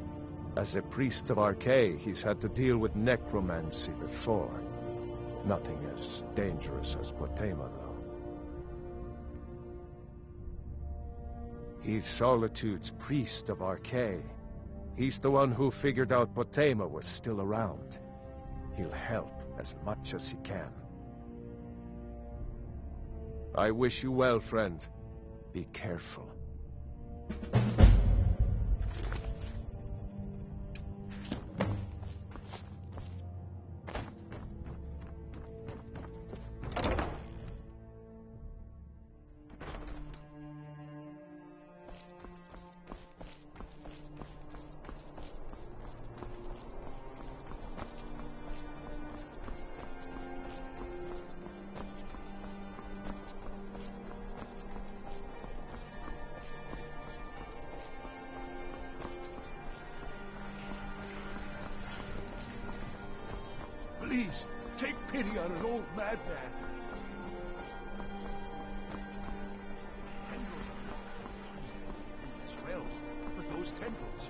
As a priest of Archay, he's had to deal with necromancy before. Nothing as dangerous as Potema, though. He's Solitude's priest of Archay. He's the one who figured out Potema was still around. He'll help as much as he can. I wish you well, friend. Be careful. Please, take pity on an old madman. Tendrils are swell, but those tendrils.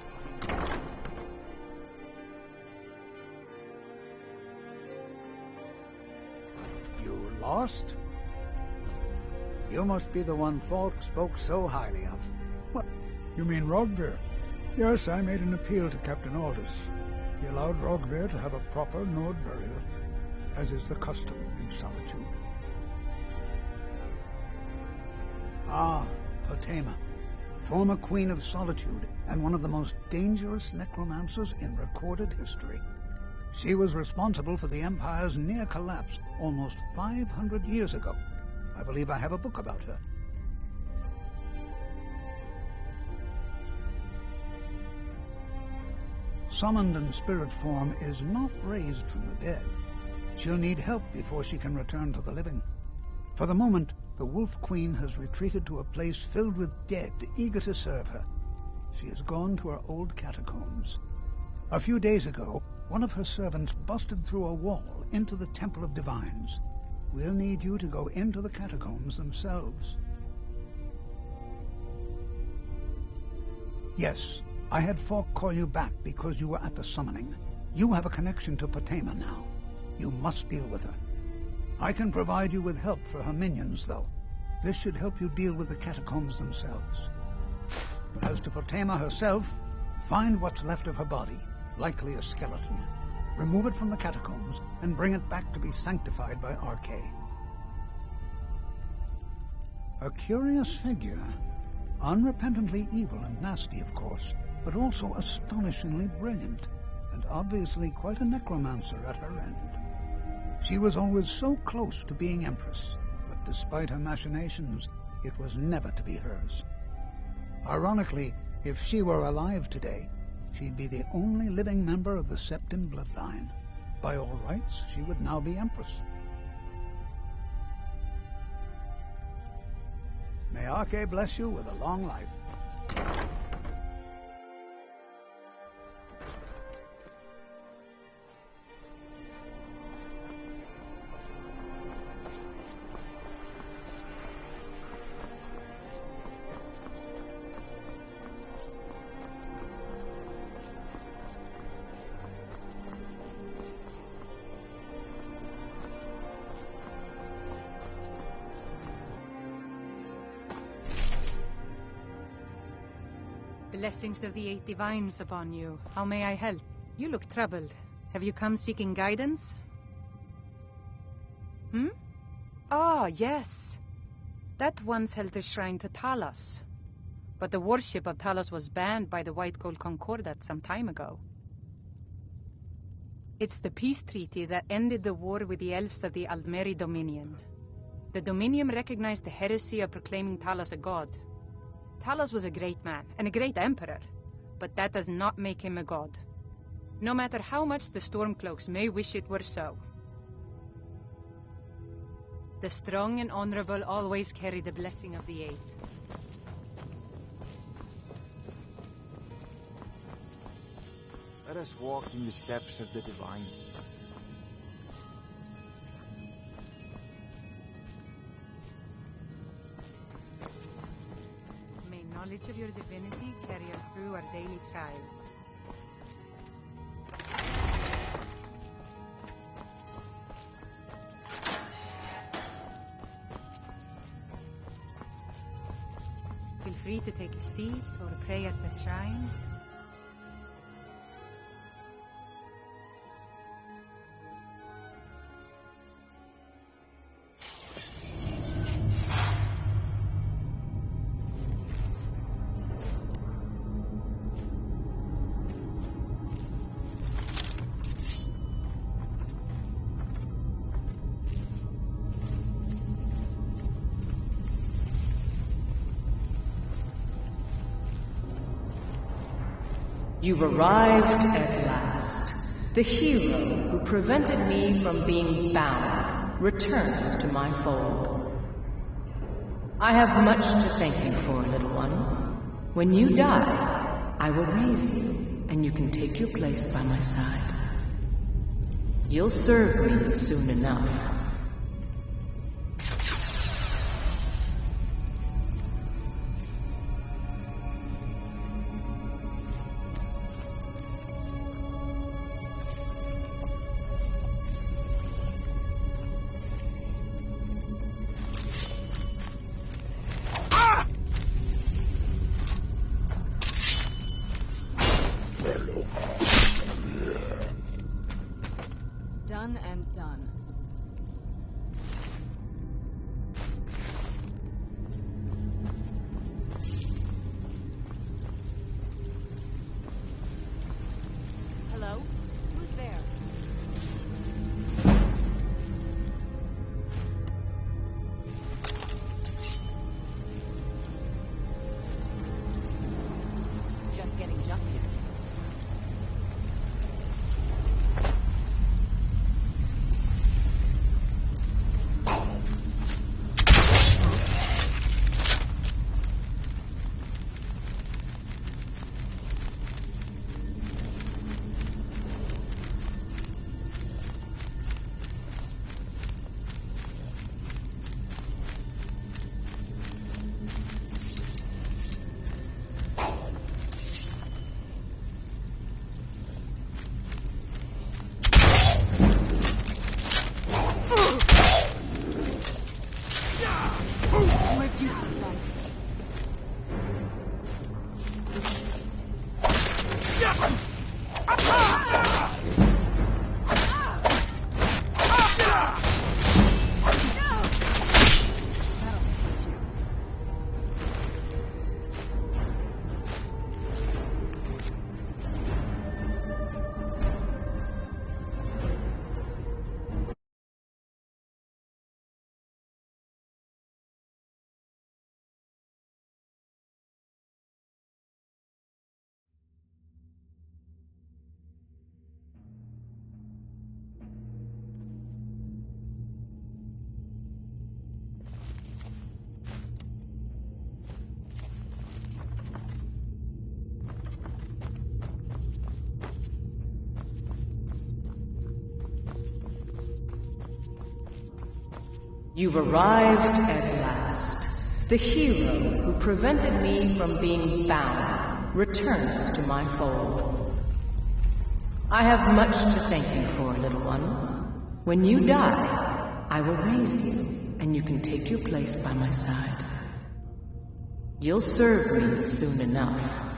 You lost? You must be the one Falk spoke so highly of. What? You mean Rogvir? Yes, I made an appeal to Captain Aldous. He allowed Rogvir to have a proper Nord burial, as is the custom in Solitude. Ah, Potema, former Queen of Solitude, and one of the most dangerous necromancers in recorded history. She was responsible for the Empire's near collapse almost 500 years ago. I believe I have a book about her. Summoned in spirit form is not raised from the dead. She'll need help before she can return to the living. For the moment, the Wolf Queen has retreated to a place filled with dead, eager to serve her. She has gone to her old catacombs. A few days ago, one of her servants busted through a wall into the Temple of Divines. We'll need you to go into the catacombs themselves. Yes, I had Falk call you back because you were at the summoning. You have a connection to Potema now. You must deal with her. I can provide you with help for her minions, though. This should help you deal with the catacombs themselves. As to Potema herself, find what's left of her body, likely a skeleton. Remove it from the catacombs and bring it back to be sanctified by Arche. A curious figure. Unrepentantly evil and nasty, of course, but also astonishingly brilliant, and obviously quite a necromancer at her end. She was always so close to being Empress, but despite her machinations, it was never to be hers. Ironically, if she were alive today, she'd be the only living member of the Septim bloodline. By all rights, she would now be Empress. May Arche bless you with a long life. Blessings of the Eight Divines upon you. How may I help? You look troubled. Have you come seeking guidance? Ah, yes. That once held the shrine to Talos. But the worship of Talos was banned by the White Gold Concordat some time ago. It's the peace treaty that ended the war with the elves of the Aldmeri Dominion. The Dominion recognized the heresy of proclaiming Talos a god. Talos was a great man, and a great emperor, but that does not make him a god. No matter how much the Stormcloaks may wish it were so. The strong and honorable always carry the blessing of the Eight. Let us walk in the steps of the Divines. Knowledge of your divinity carry us through our daily trials. Feel free to take a seat or pray at the shrines. You've arrived at last. The hero who prevented me from being bound returns to my fold. I have much to thank you for, little one. When you die, I will raise you, and you can take your place by my side. You'll serve me soon enough. Done and done. Hello? Who's there? Just getting jumpier. You've arrived at last. The hero who prevented me from being bound returns to my fold. I have much to thank you for, little one. When you die, I will raise you, and you can take your place by my side. You'll serve me soon enough.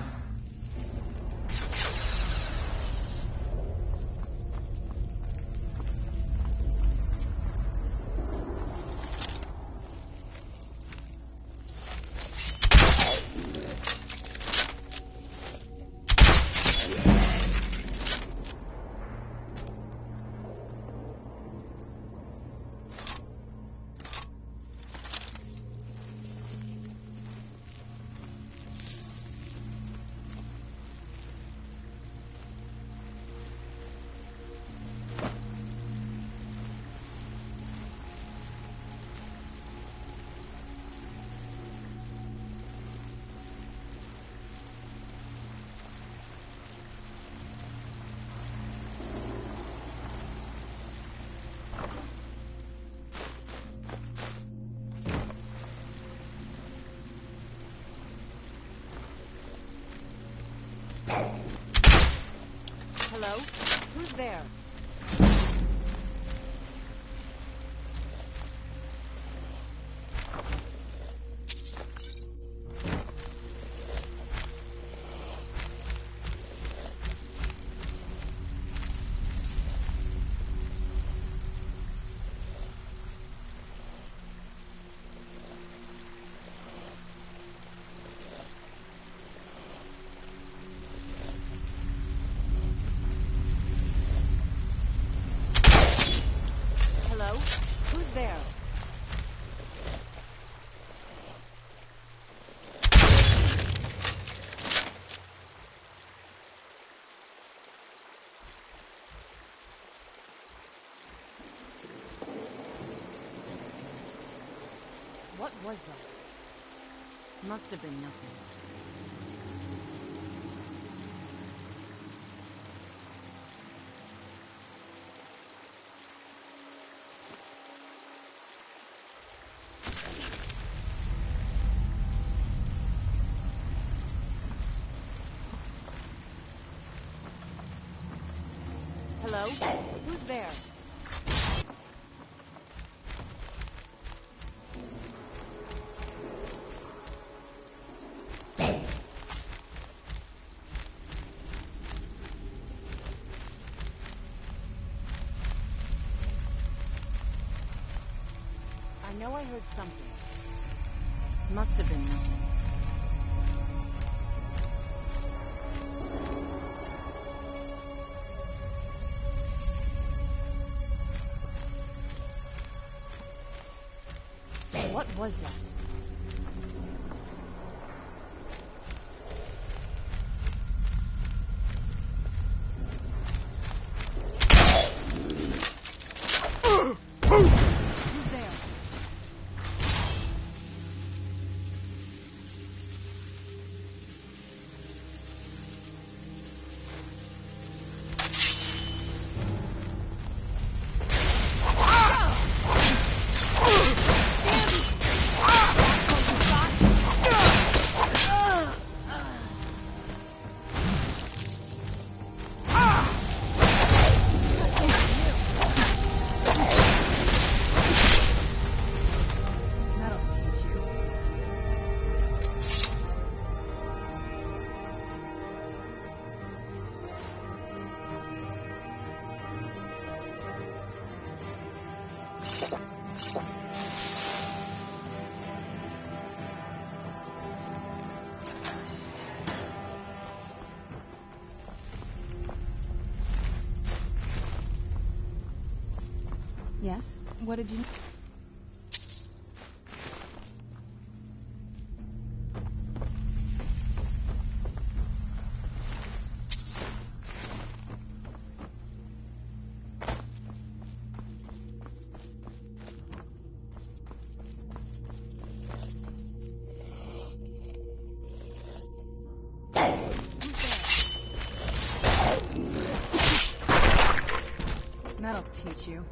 Hello? Who's there? Who's there? What was that? Must have been nothing. Hello? Who's there? I know I heard something. Must have been nothing. What was that? Who's there? Yes? What did you... That'll teach you.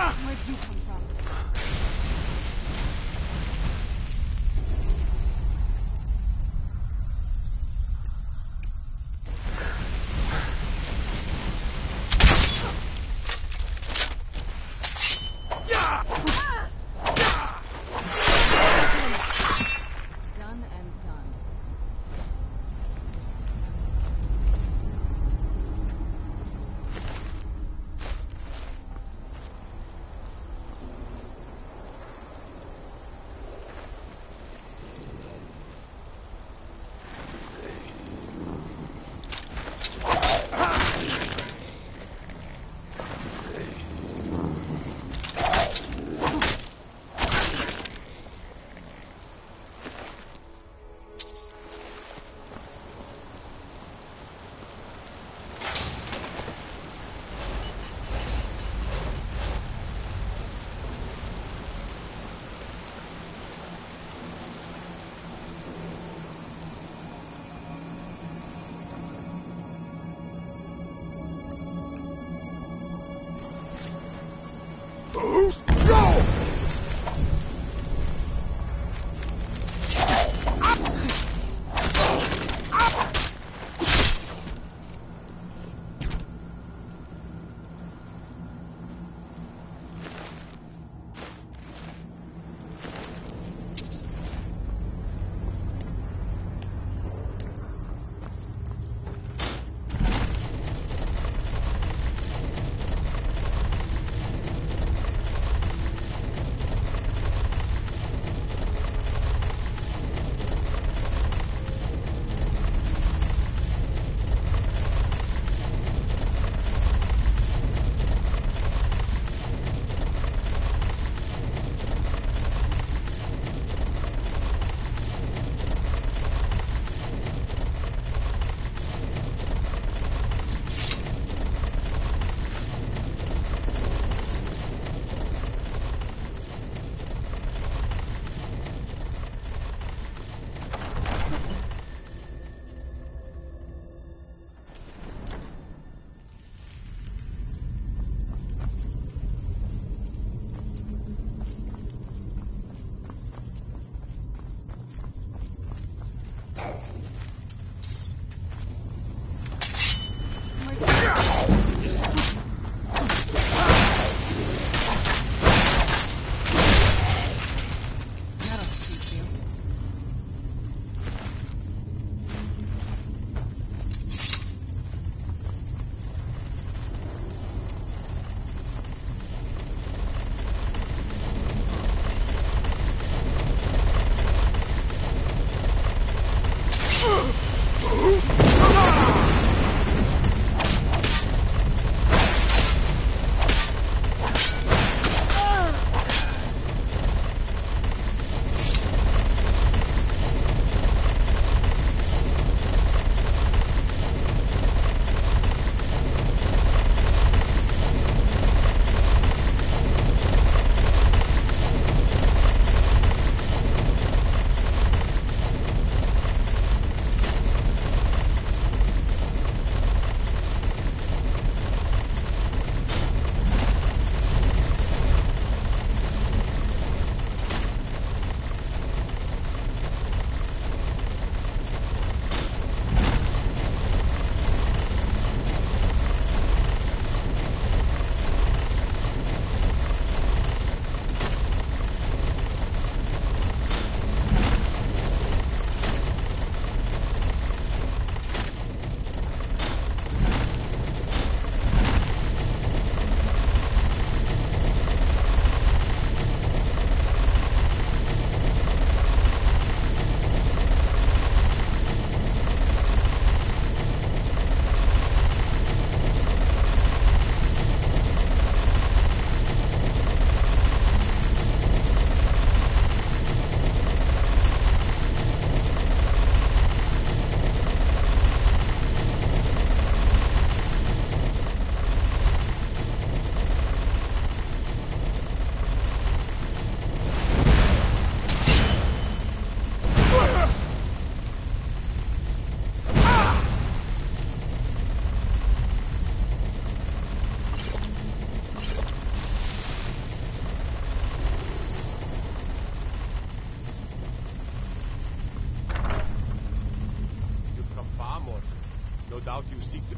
Where'd you come from? Done and done.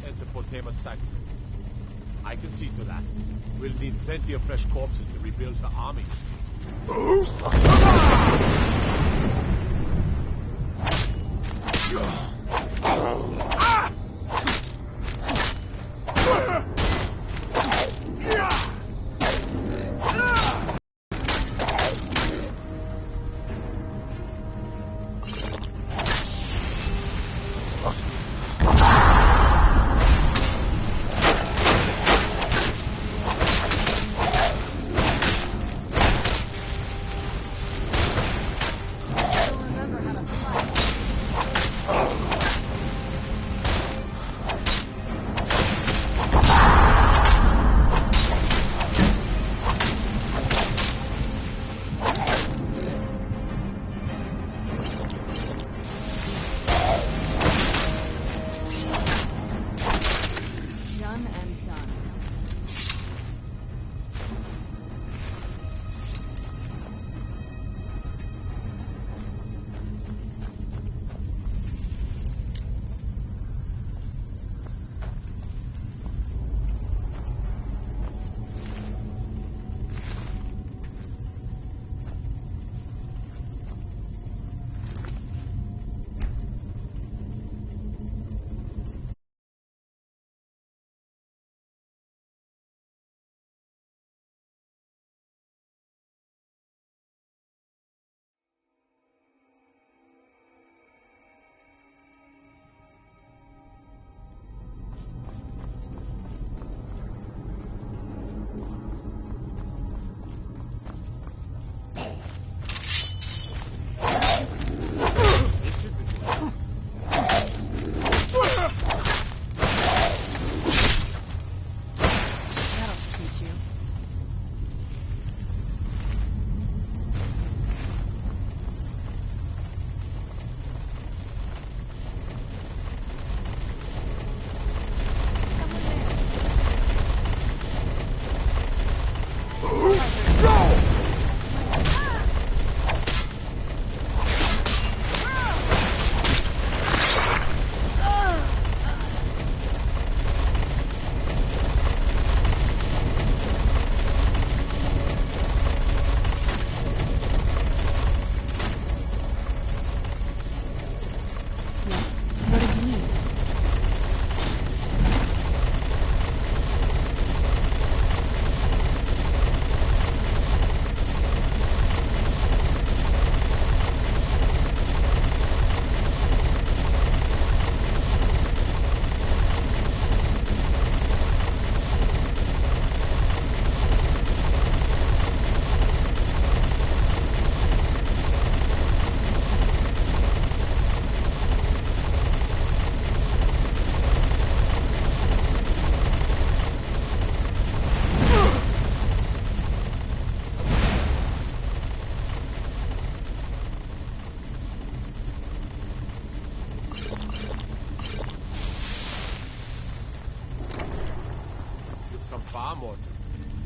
enter Potema's sanctuary. I can see to that. We'll need plenty of fresh corpses to rebuild the army.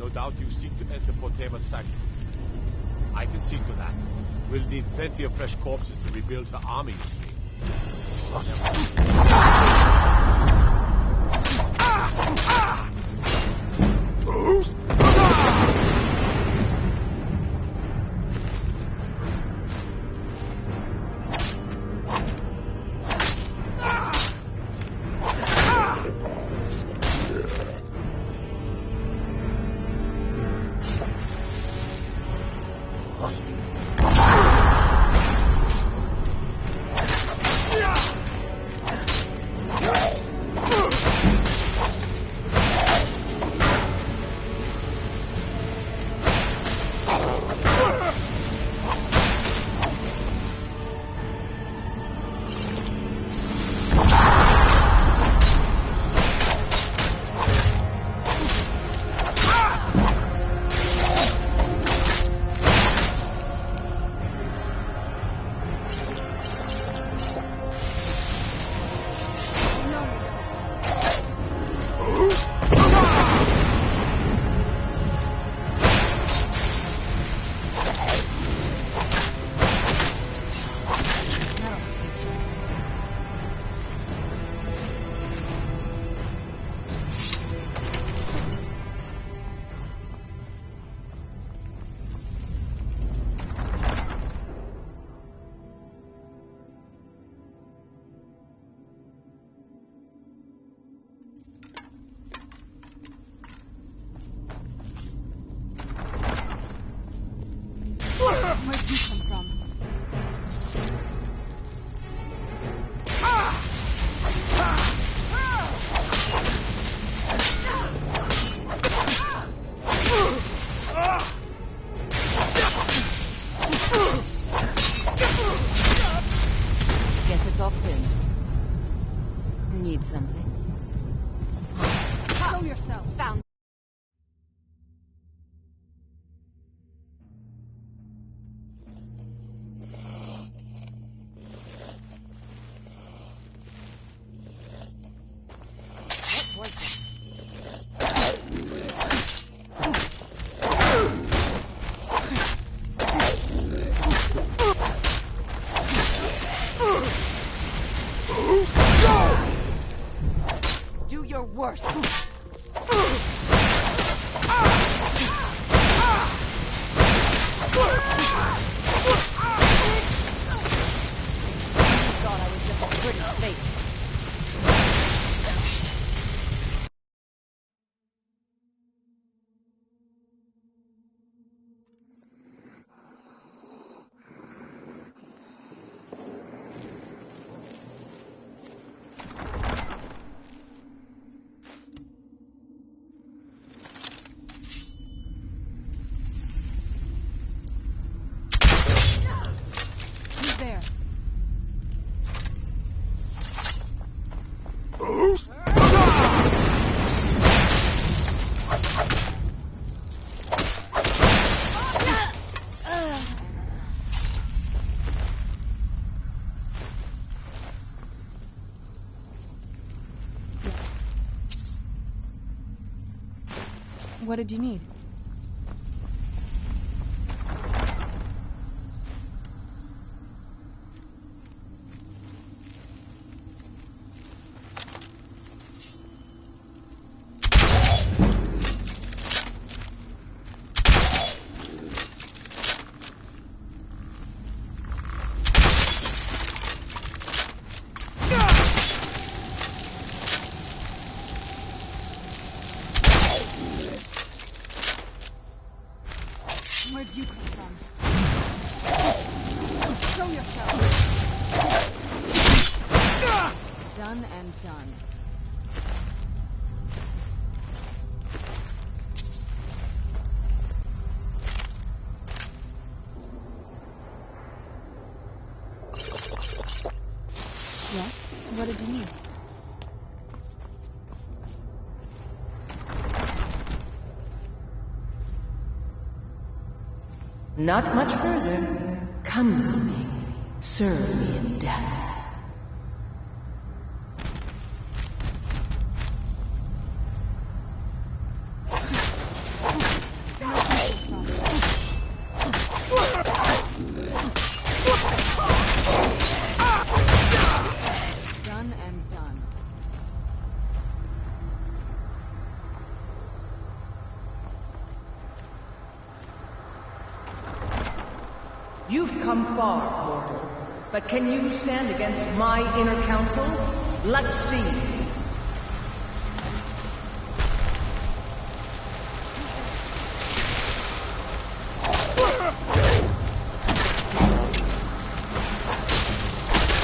No doubt you seek to enter Potema's sanctuary. I can see to that. We'll need plenty of fresh corpses to rebuild her army, you see. What did you need? Where'd you come from? Show yourself! Done and done. Yes? What did you need? Not much further. Come with me. Serve me in death. Done and done. You've come far, mortal. But can you stand against my inner council? Let's see.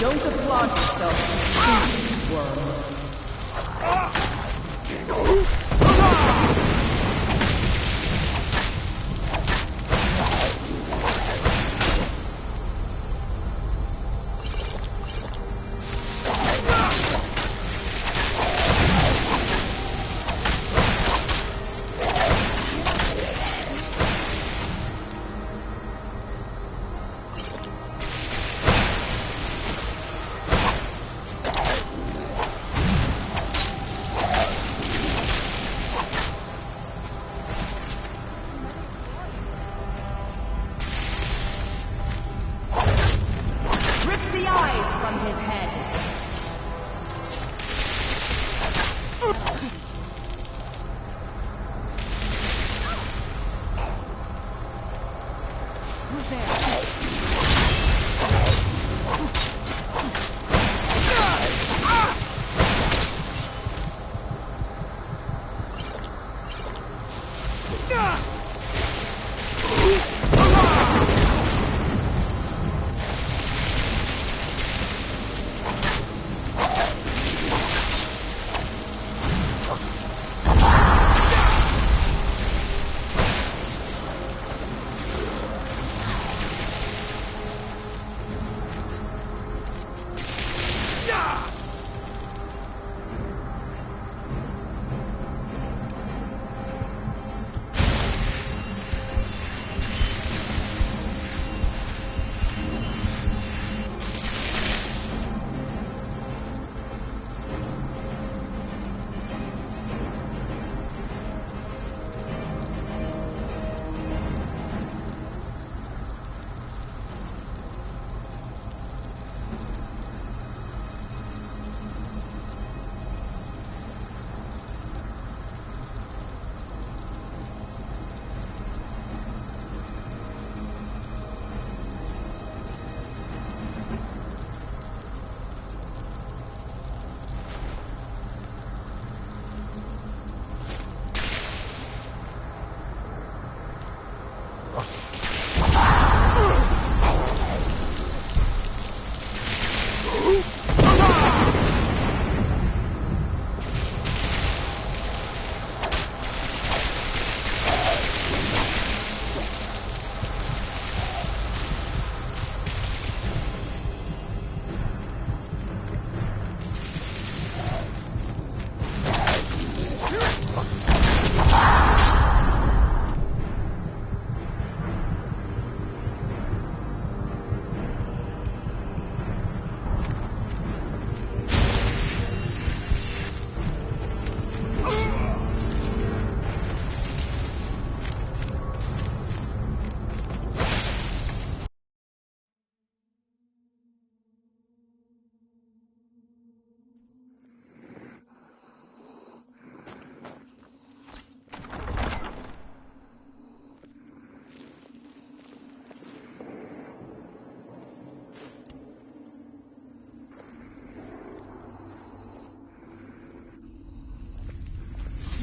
Don't applaud yourself, worm.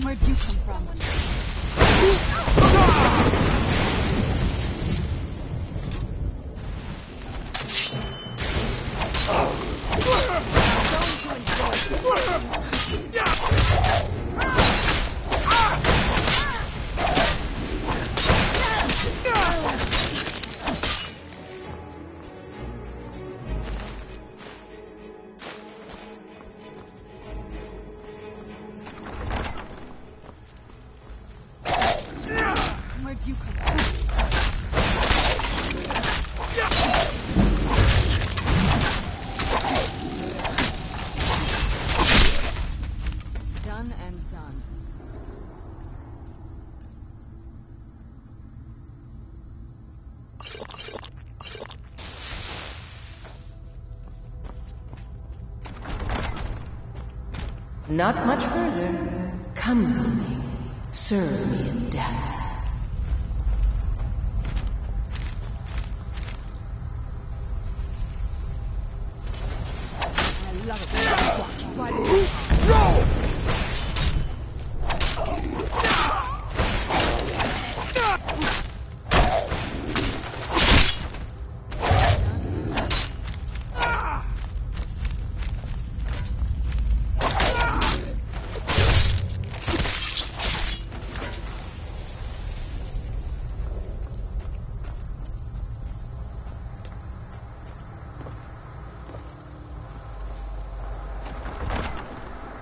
Where'd you come from? Where'd you come from? Done and done. Not much further. Come, Lily. Serve me in death. I love it. Watch. Right.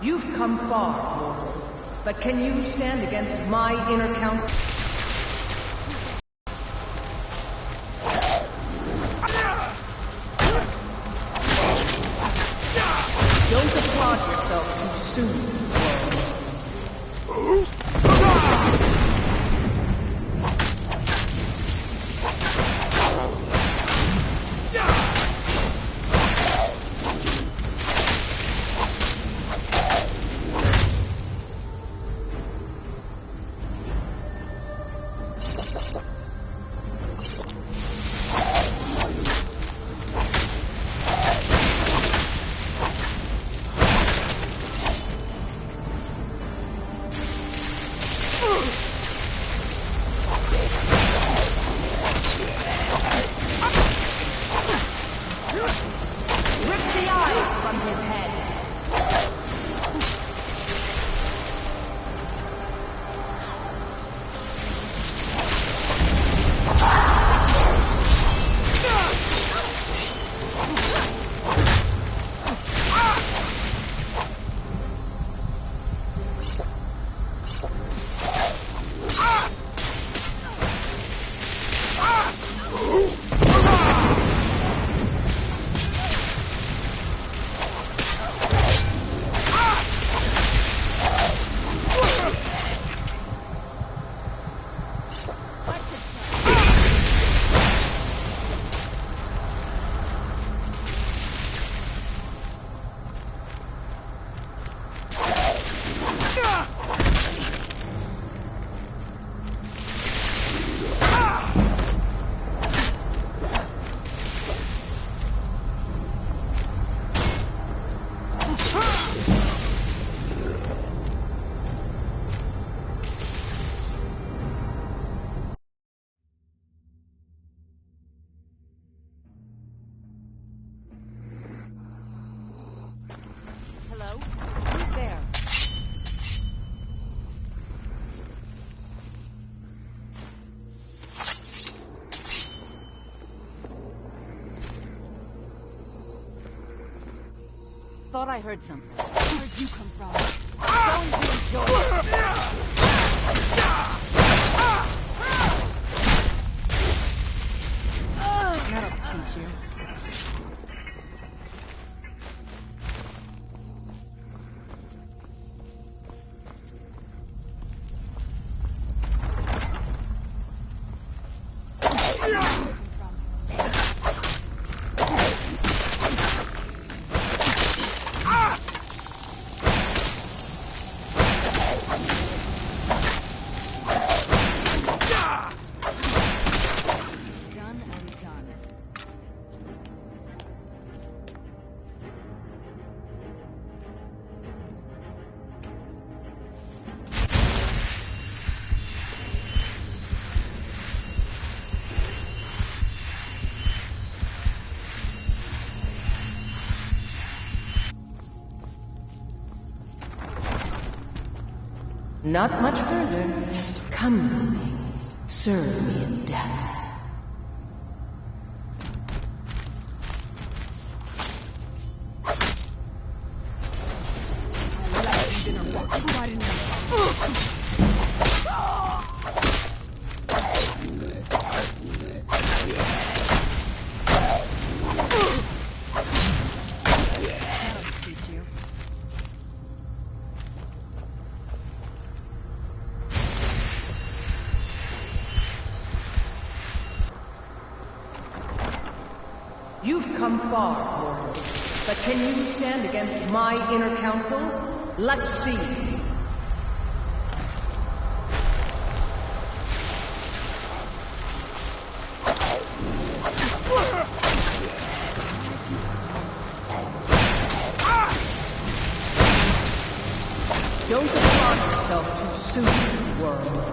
You've come far, mortal, but can you stand against my inner counsel? Don't applaud yourself too soon. Hello? Who's there? Thought I heard something. Where'd you come from? I'm going to enjoy it. That'll teach you. Not much further. Come with me. Serve me in death. You've come far, mortal, but can you stand against my inner council? Let's see. Don't applaud yourself too soon, worm.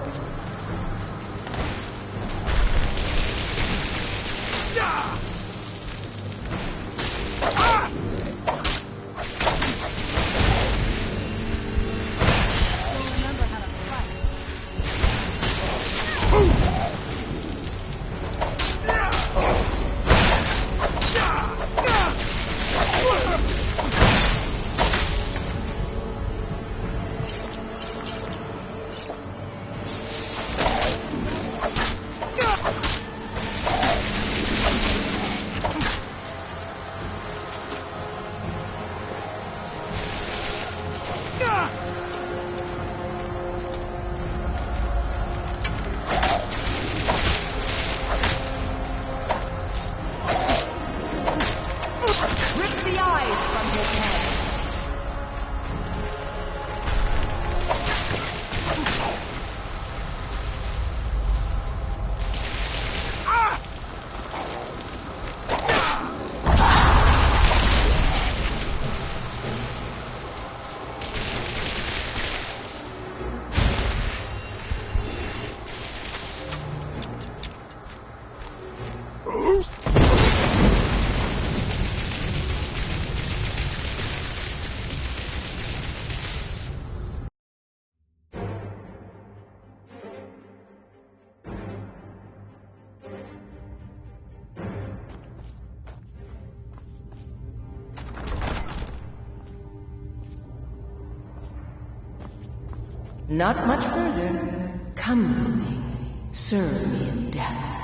Not much further. Come with me. Serve me in death.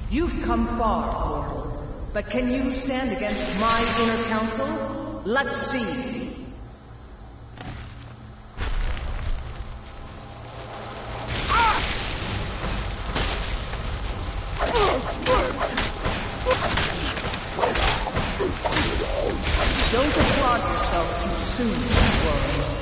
You've come far, mortal, but can you stand against my inner council? Let's see. Don't applaud yourself too soon, worm.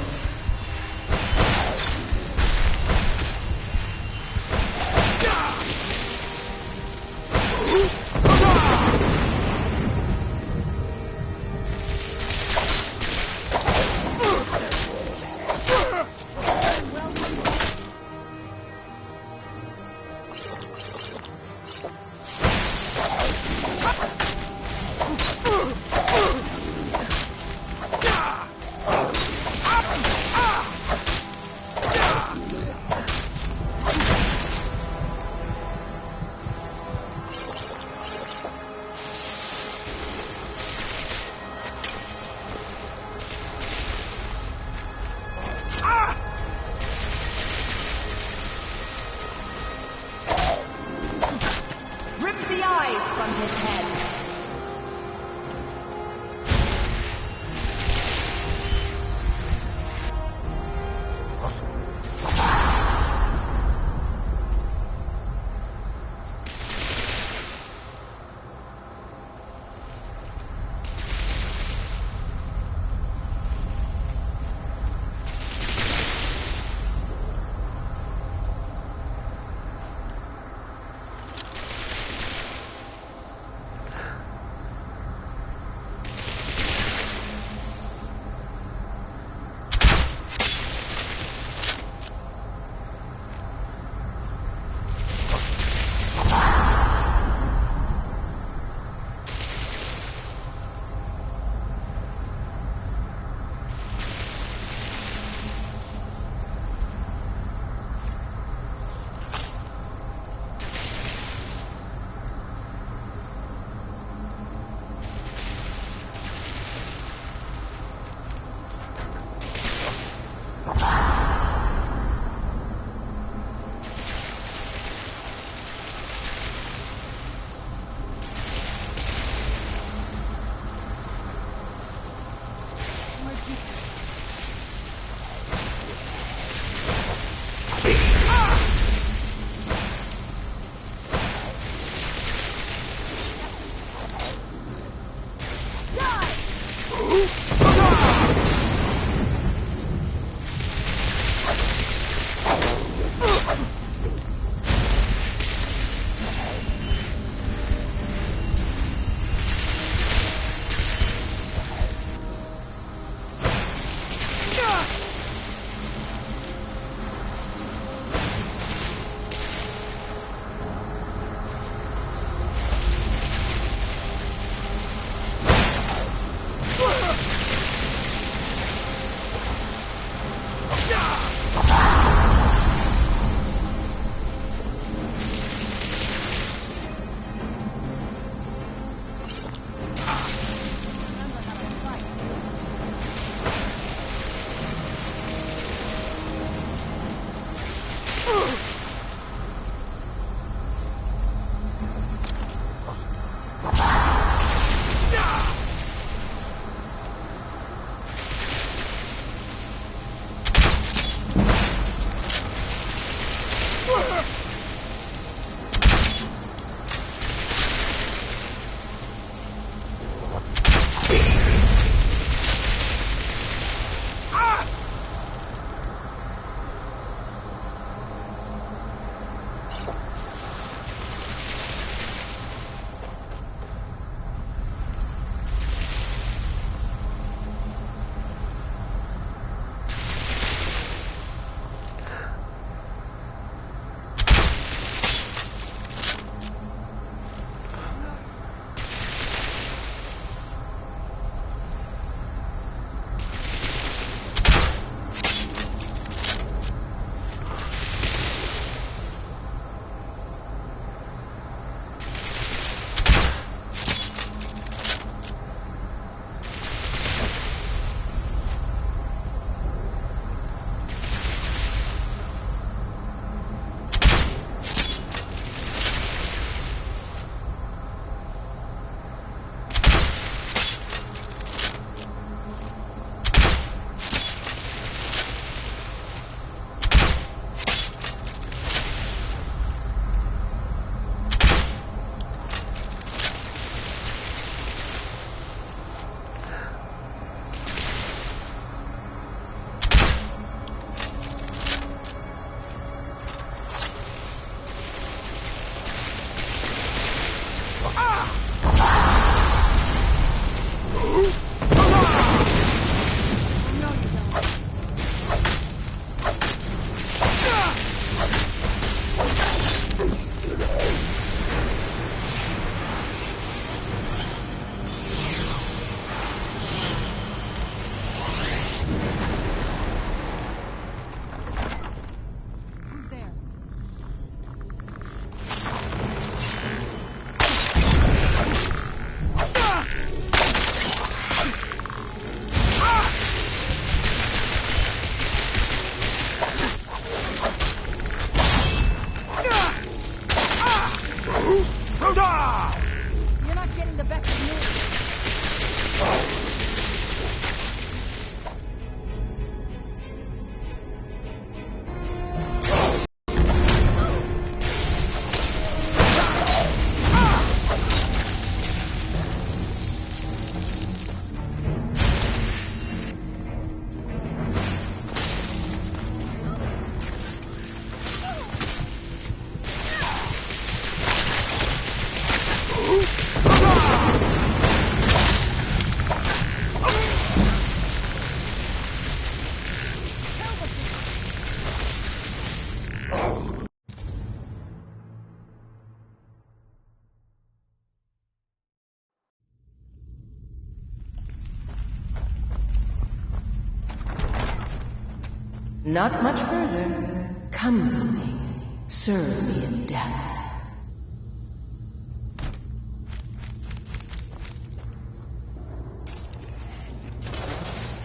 Not much further. Come, Weakling. Serve me in death.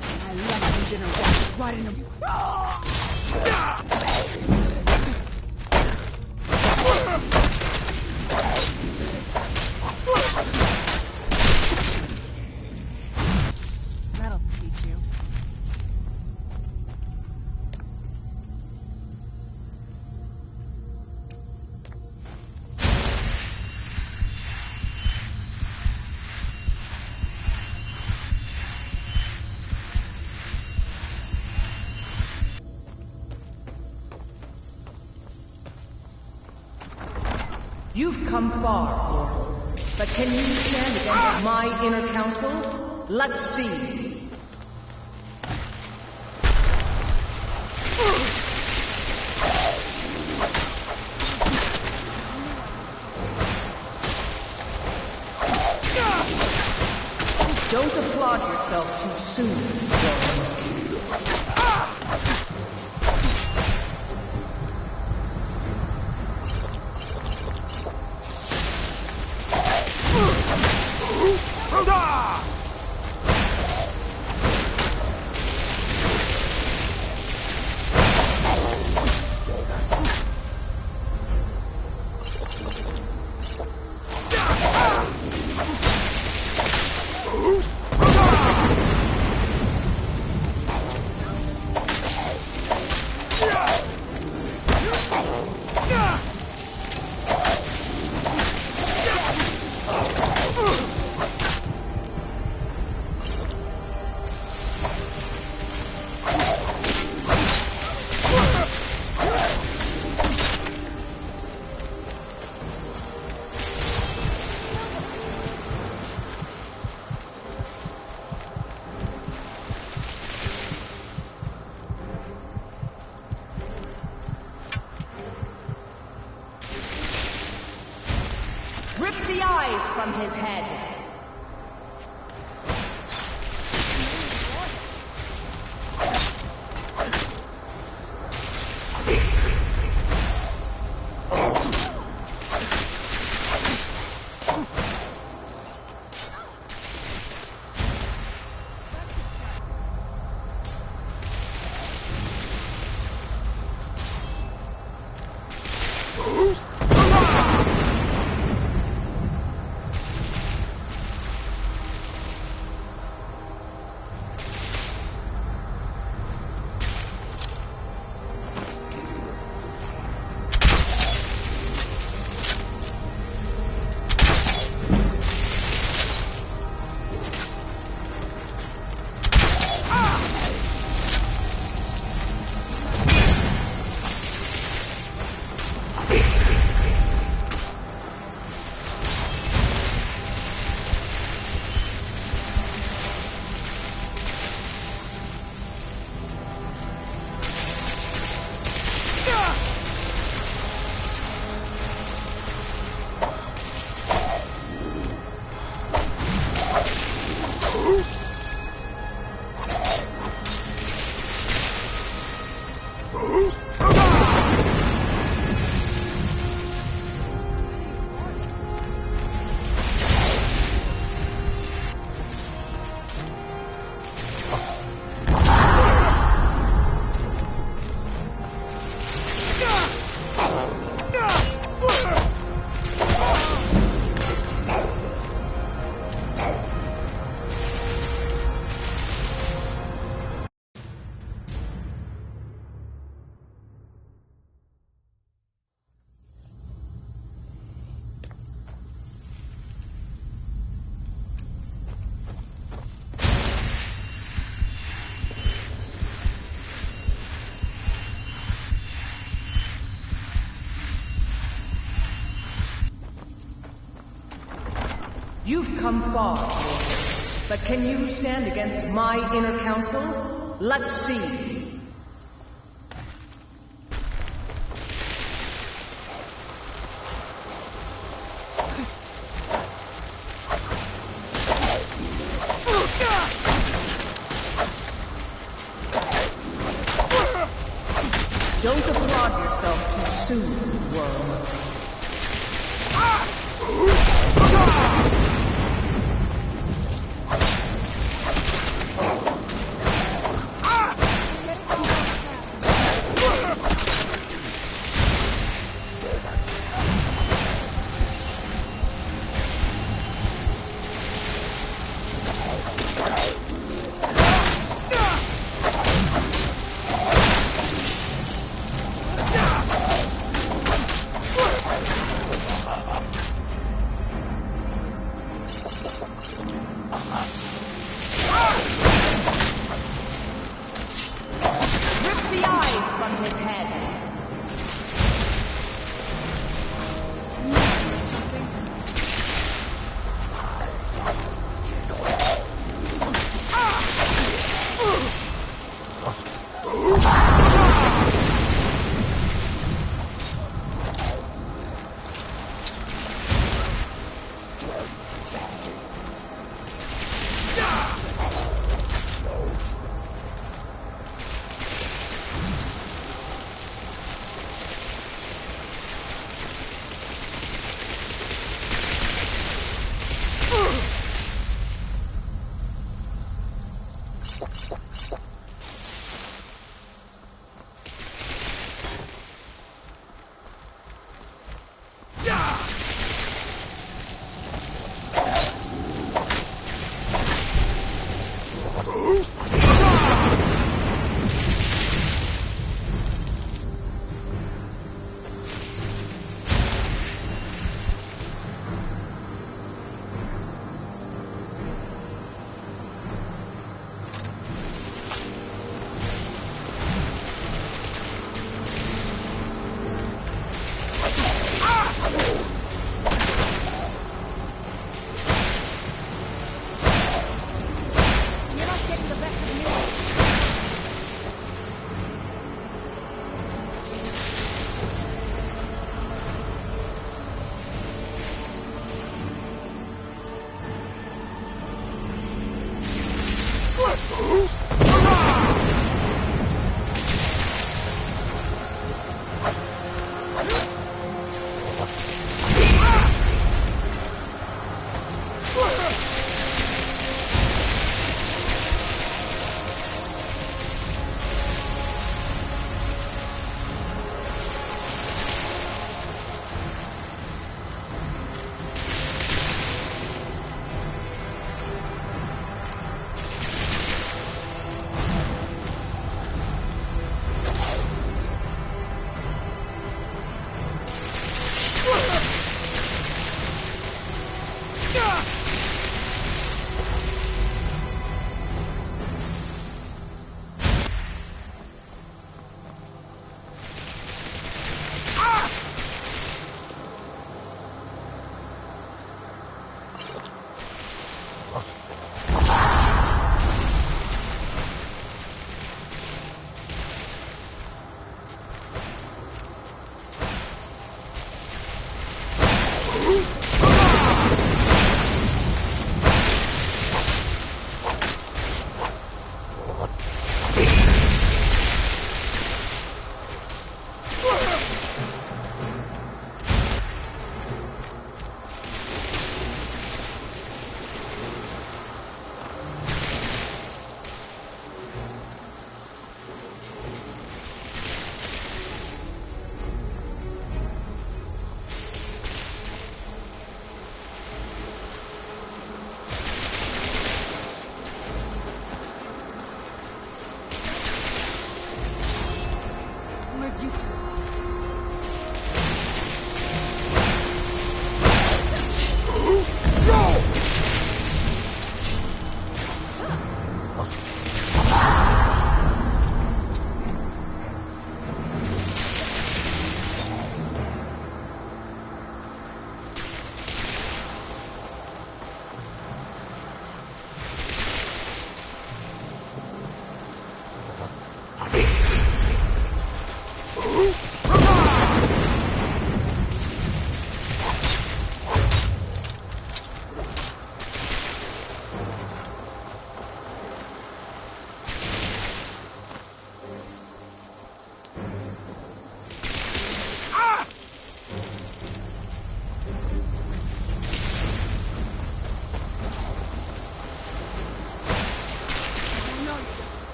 I left you dinner walk right in the... That'll teach you. You've come far, mortal. But can you stand against my inner council? Let's see. Don't applaud yourself too soon, Warren. Rip the eyes from his head. You've come far, but can you stand against my inner council? Let's see. Don't applaud yourself too soon, worm.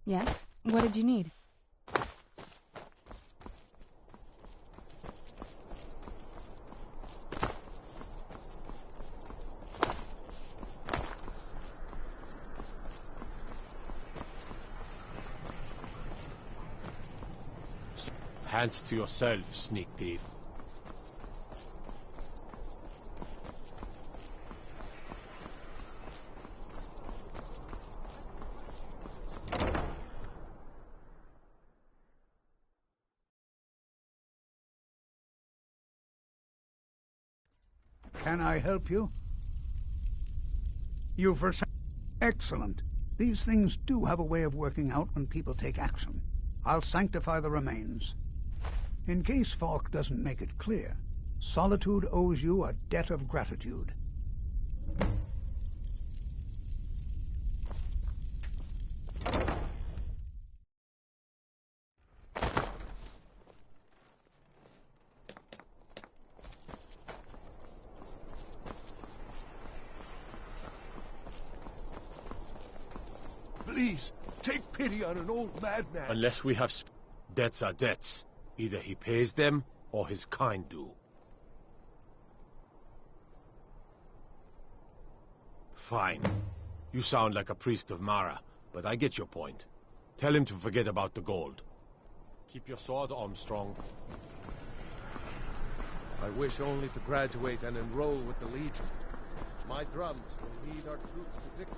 Yes? What did you need? Hands to yourself, sneak thief. Can I help you? Excellent. These things do have a way of working out when people take action. I'll sanctify the remains. In case Falk doesn't make it clear, Solitude owes you a debt of gratitude. Please, take pity on an old madman. Unless we have debts are debts. Either he pays them, or his kind do. Fine. You sound like a priest of Mara, but I get your point. Tell him to forget about the gold. Keep your sword, Armstrong. I wish only to graduate and enroll with the Legion. My drums will lead our troops to victory.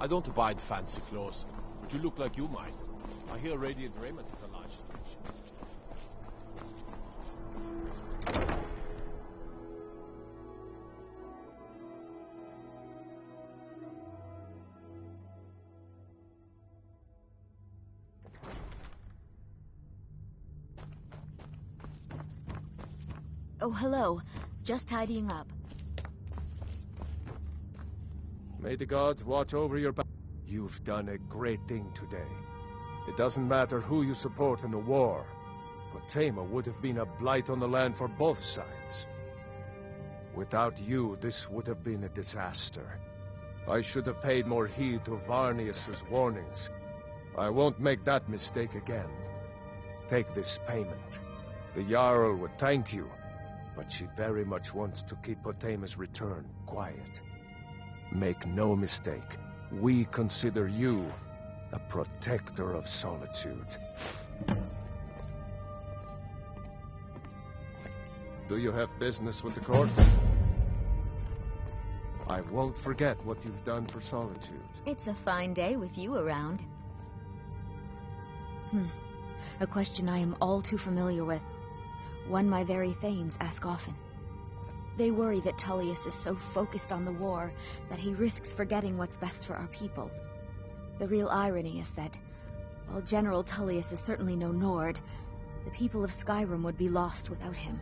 I don't abide fancy clothes, but you look like you might. I hear Radiant Raymond's is a large station. Oh, hello. Just tidying up. May the gods watch over your back. You've done a great thing today. It doesn't matter who you support in the war. Potema would have been a blight on the land for both sides. Without you, this would have been a disaster. I should have paid more heed to Varnius's warnings. I won't make that mistake again. Take this payment. The Jarl would thank you, but she very much wants to keep Potema's return quiet. Make no mistake, we consider you a protector of Solitude. Do you have business with the court? I won't forget what you've done for Solitude. It's a fine day with you around. A question I am all too familiar with. One my very Thanes ask often. They worry that Tullius is so focused on the war that he risks forgetting what's best for our people. The real irony is that, while General Tullius is certainly no Nord, the people of Skyrim would be lost without him.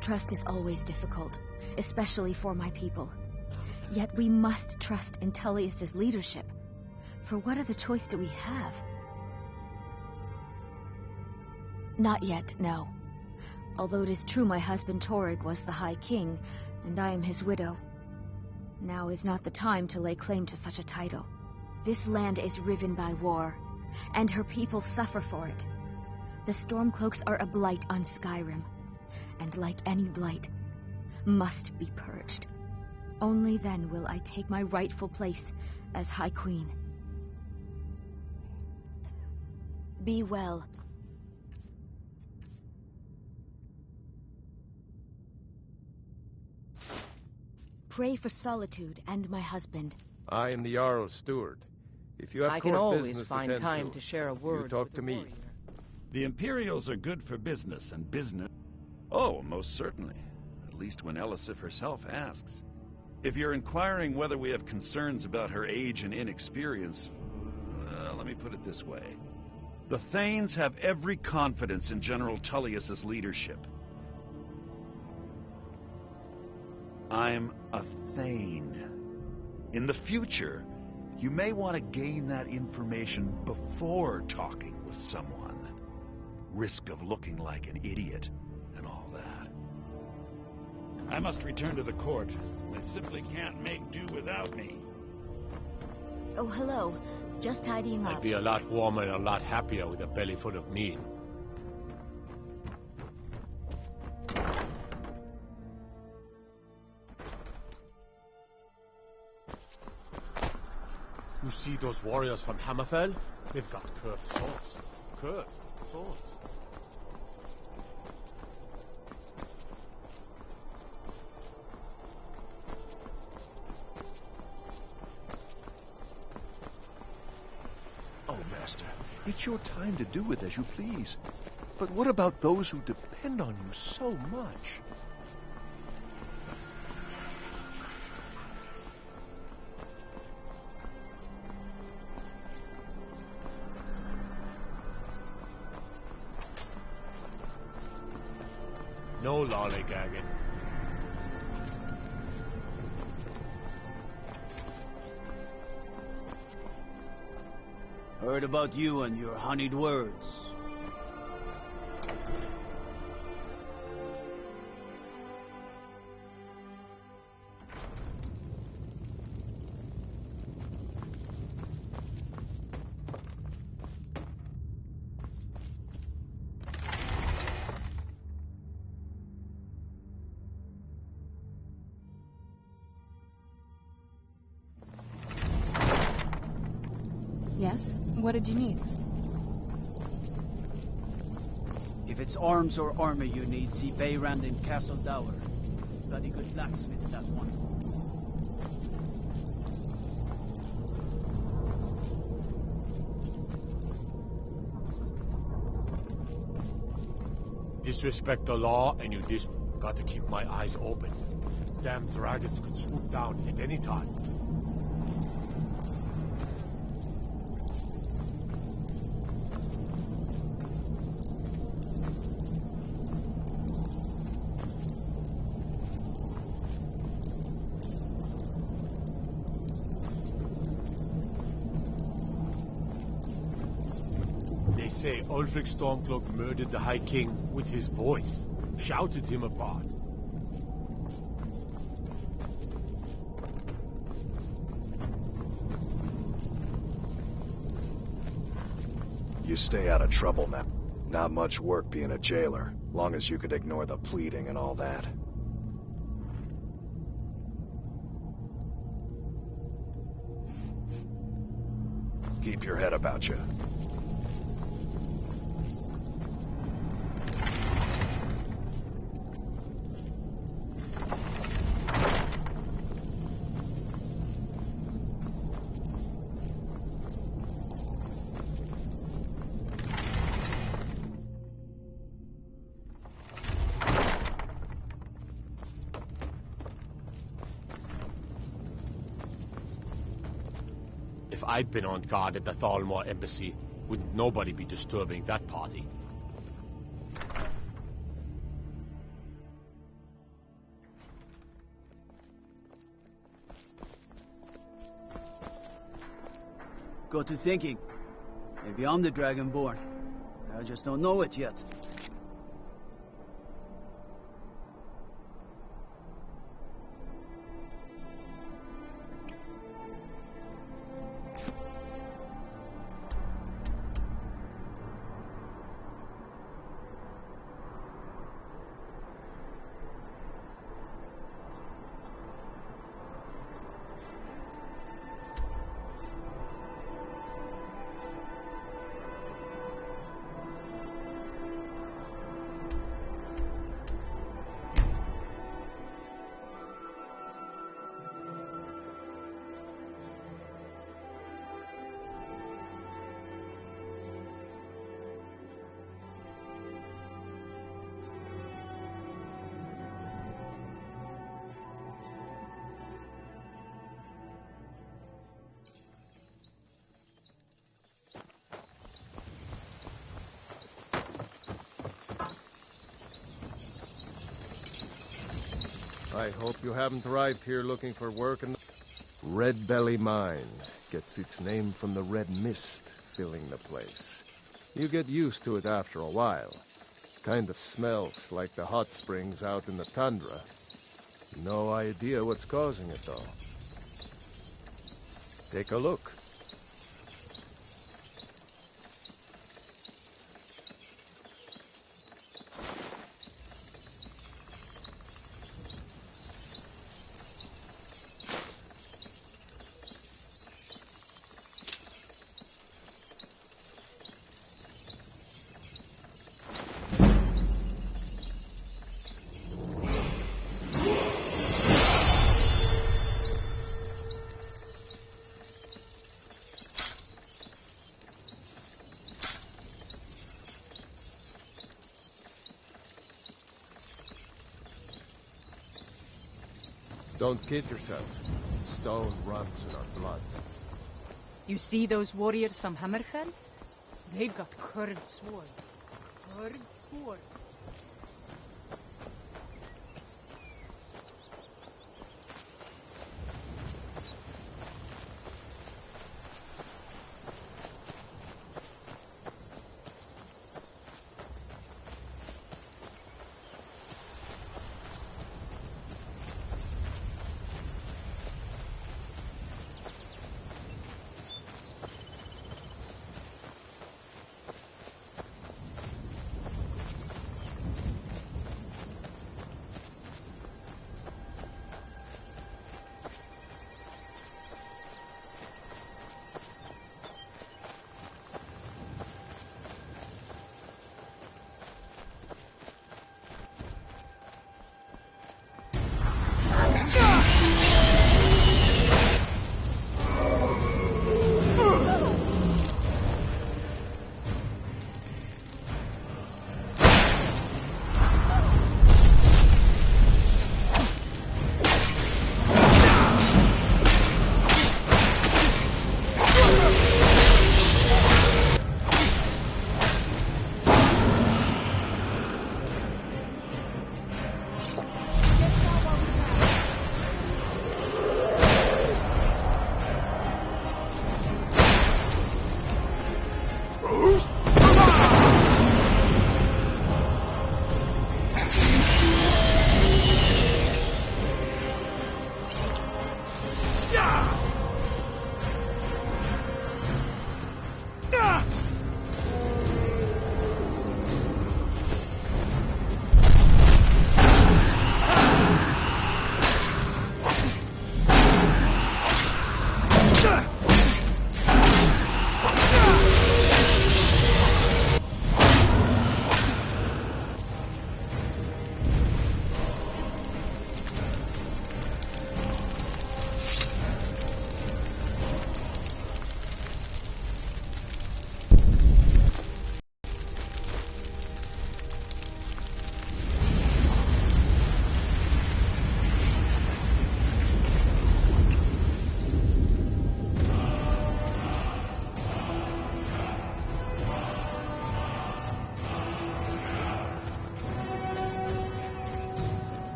Trust is always difficult, especially for my people. Yet we must trust in Tullius's leadership. For what other choice do we have? Not yet, no. Although it is true my husband Torrig was the High King, and I am his widow. Now is not the time to lay claim to such a title. This land is riven by war, and her people suffer for it. The Stormcloaks are a blight on Skyrim, and like any blight, must be purged. Only then will I take my rightful place as High Queen. Be well. Pray for Solitude and my husband. I am the Jarl's steward. If you have I court can always business find time to to share a word. you talk with to a me. warrior. The Imperials are good for business, and business... Oh, most certainly. At least when Elisif herself asks. If you're inquiring whether we have concerns about her age and inexperience, let me put it this way. The Thanes have every confidence in General Tullius's leadership. I'm a Thane. In the future, you may want to gain that information before talking with someone. Risk of looking like an idiot and all that. I must return to the court. They simply can't make do without me. Oh, hello. Just tidying up. I'd be a lot warmer and a lot happier with a belly full of meat. You see those warriors from Hammerfell? They've got curved swords. Curved swords. Oh, Master, it's your time to do with as you please. But what about those who depend on you so much? No lollygagging. Heard about you and your honeyed words. Yes? What did you need? If it's arms or armor you need, see Bayrand in Castle Dower. Bloody good blacksmith, that one. Disrespect the law, and you got to keep my eyes open. Damn dragons could swoop down at any time. They say Ulfric Stormcloak murdered the High King with his voice, shouted him apart. You stay out of trouble now. Not much work being a jailer, long as you could ignore the pleading and all that. Keep your head about you. If I'd been on guard at the Thalmor embassy, wouldn't nobody be disturbing that party? Got to thinking. Maybe I'm the Dragonborn. I just don't know it yet. I hope you haven't arrived here looking for work in the... Red Belly Mine gets its name from the red mist filling the place. You get used to it after a while. Kind of smells like the hot springs out in the tundra. No idea what's causing it, though. Take a look. Don't kid yourself. Stone runs in our blood. You see those warriors from Hammerfell? They've got curved swords. Curved swords.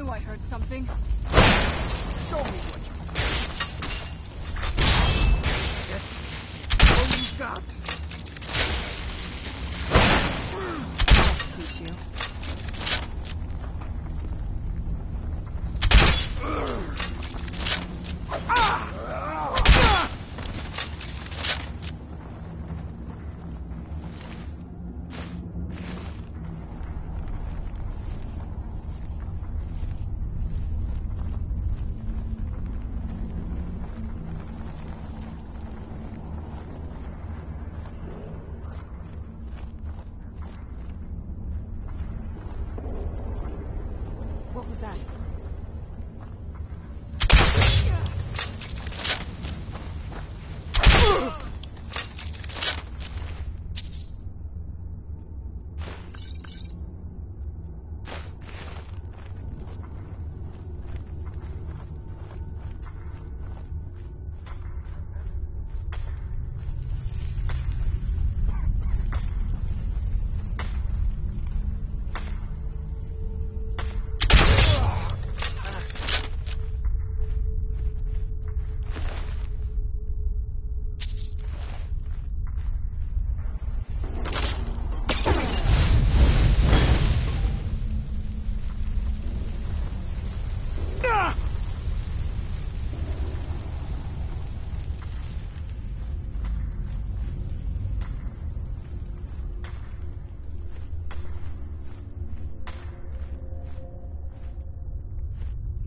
knew I heard something. Show me what you got. Suits you. What was that?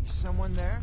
Someone there?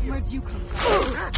Where'd you come from?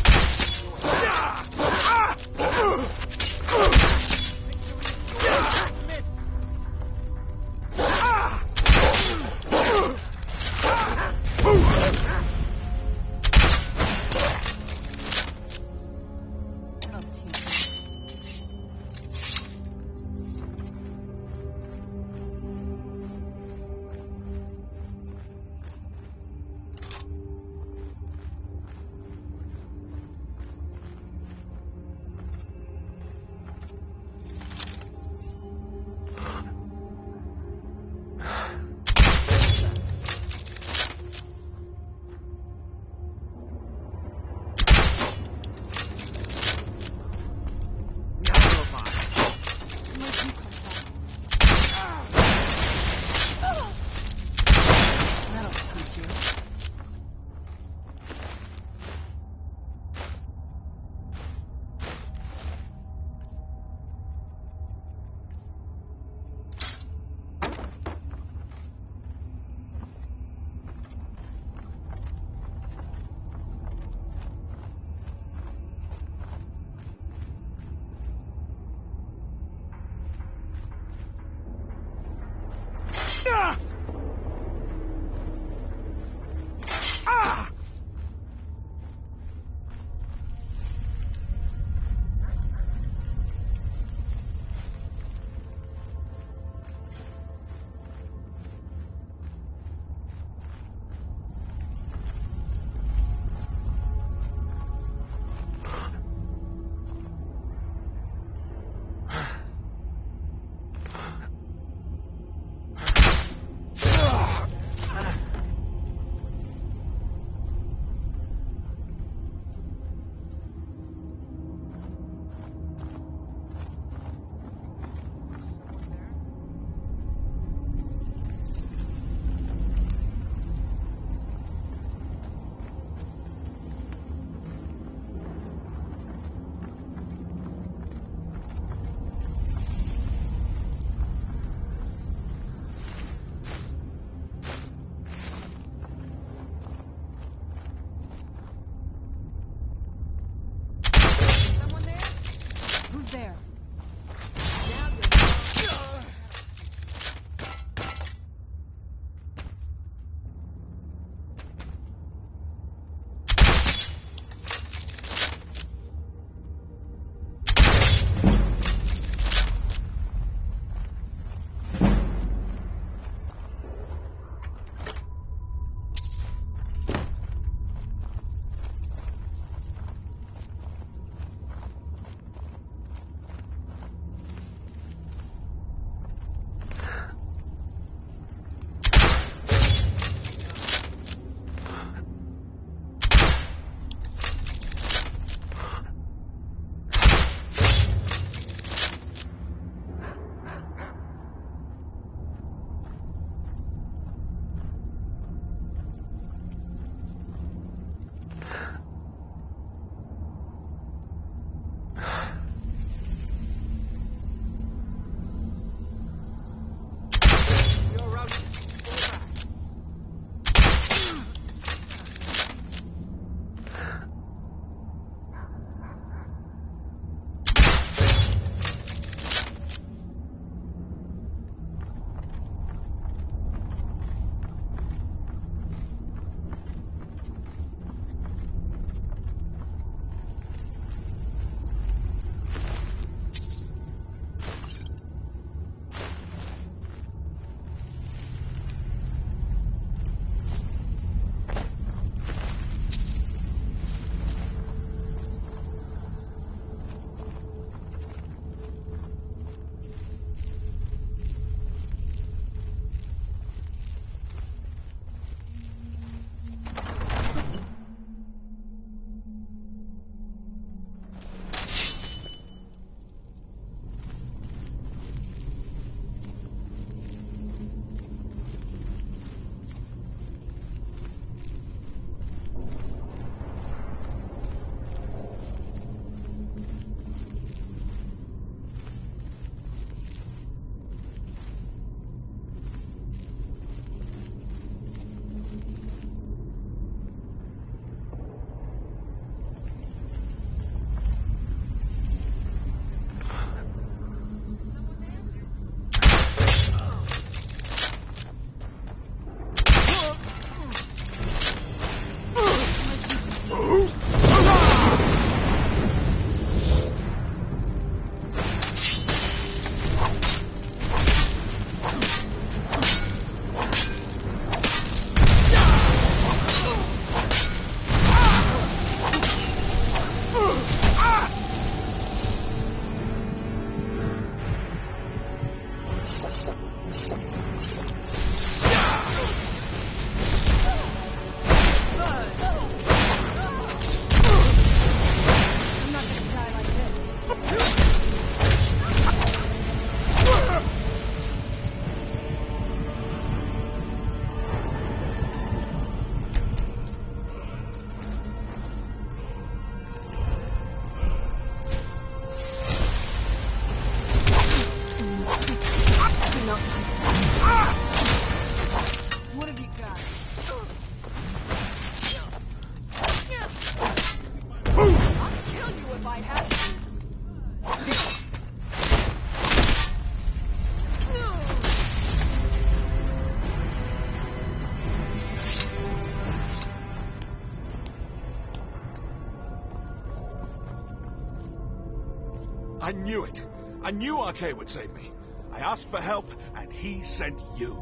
I knew it. I knew Arcade would save me. I asked for help, and he sent you.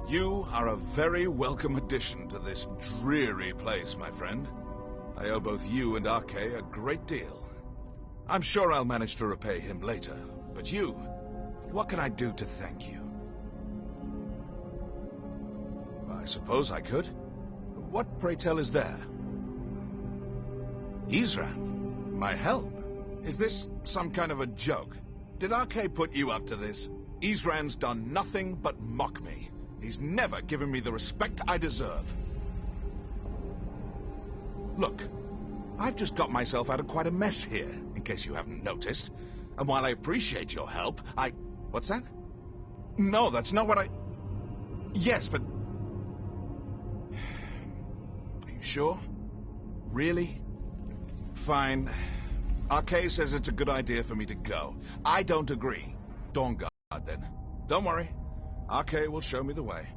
You are a very welcome addition to this dreary place, my friend. I owe both you and Arcade a great deal. I'm sure I'll manage to repay him later. But you, what can I do to thank you? I suppose I could. What, pray tell, is there? Isran, my help? Is this some kind of a joke? Did Arcade put you up to this? Isran's done nothing but mock me. He's never given me the respect I deserve. Look, I've just got myself out of quite a mess here, in case you haven't noticed. And while I appreciate your help, What's that? No, that's not what I... Yes, but... Are you sure? Really? Fine. Arcade says it's a good idea for me to go. I don't agree. Dawnguard, then. Don't worry. Arcade will show me the way.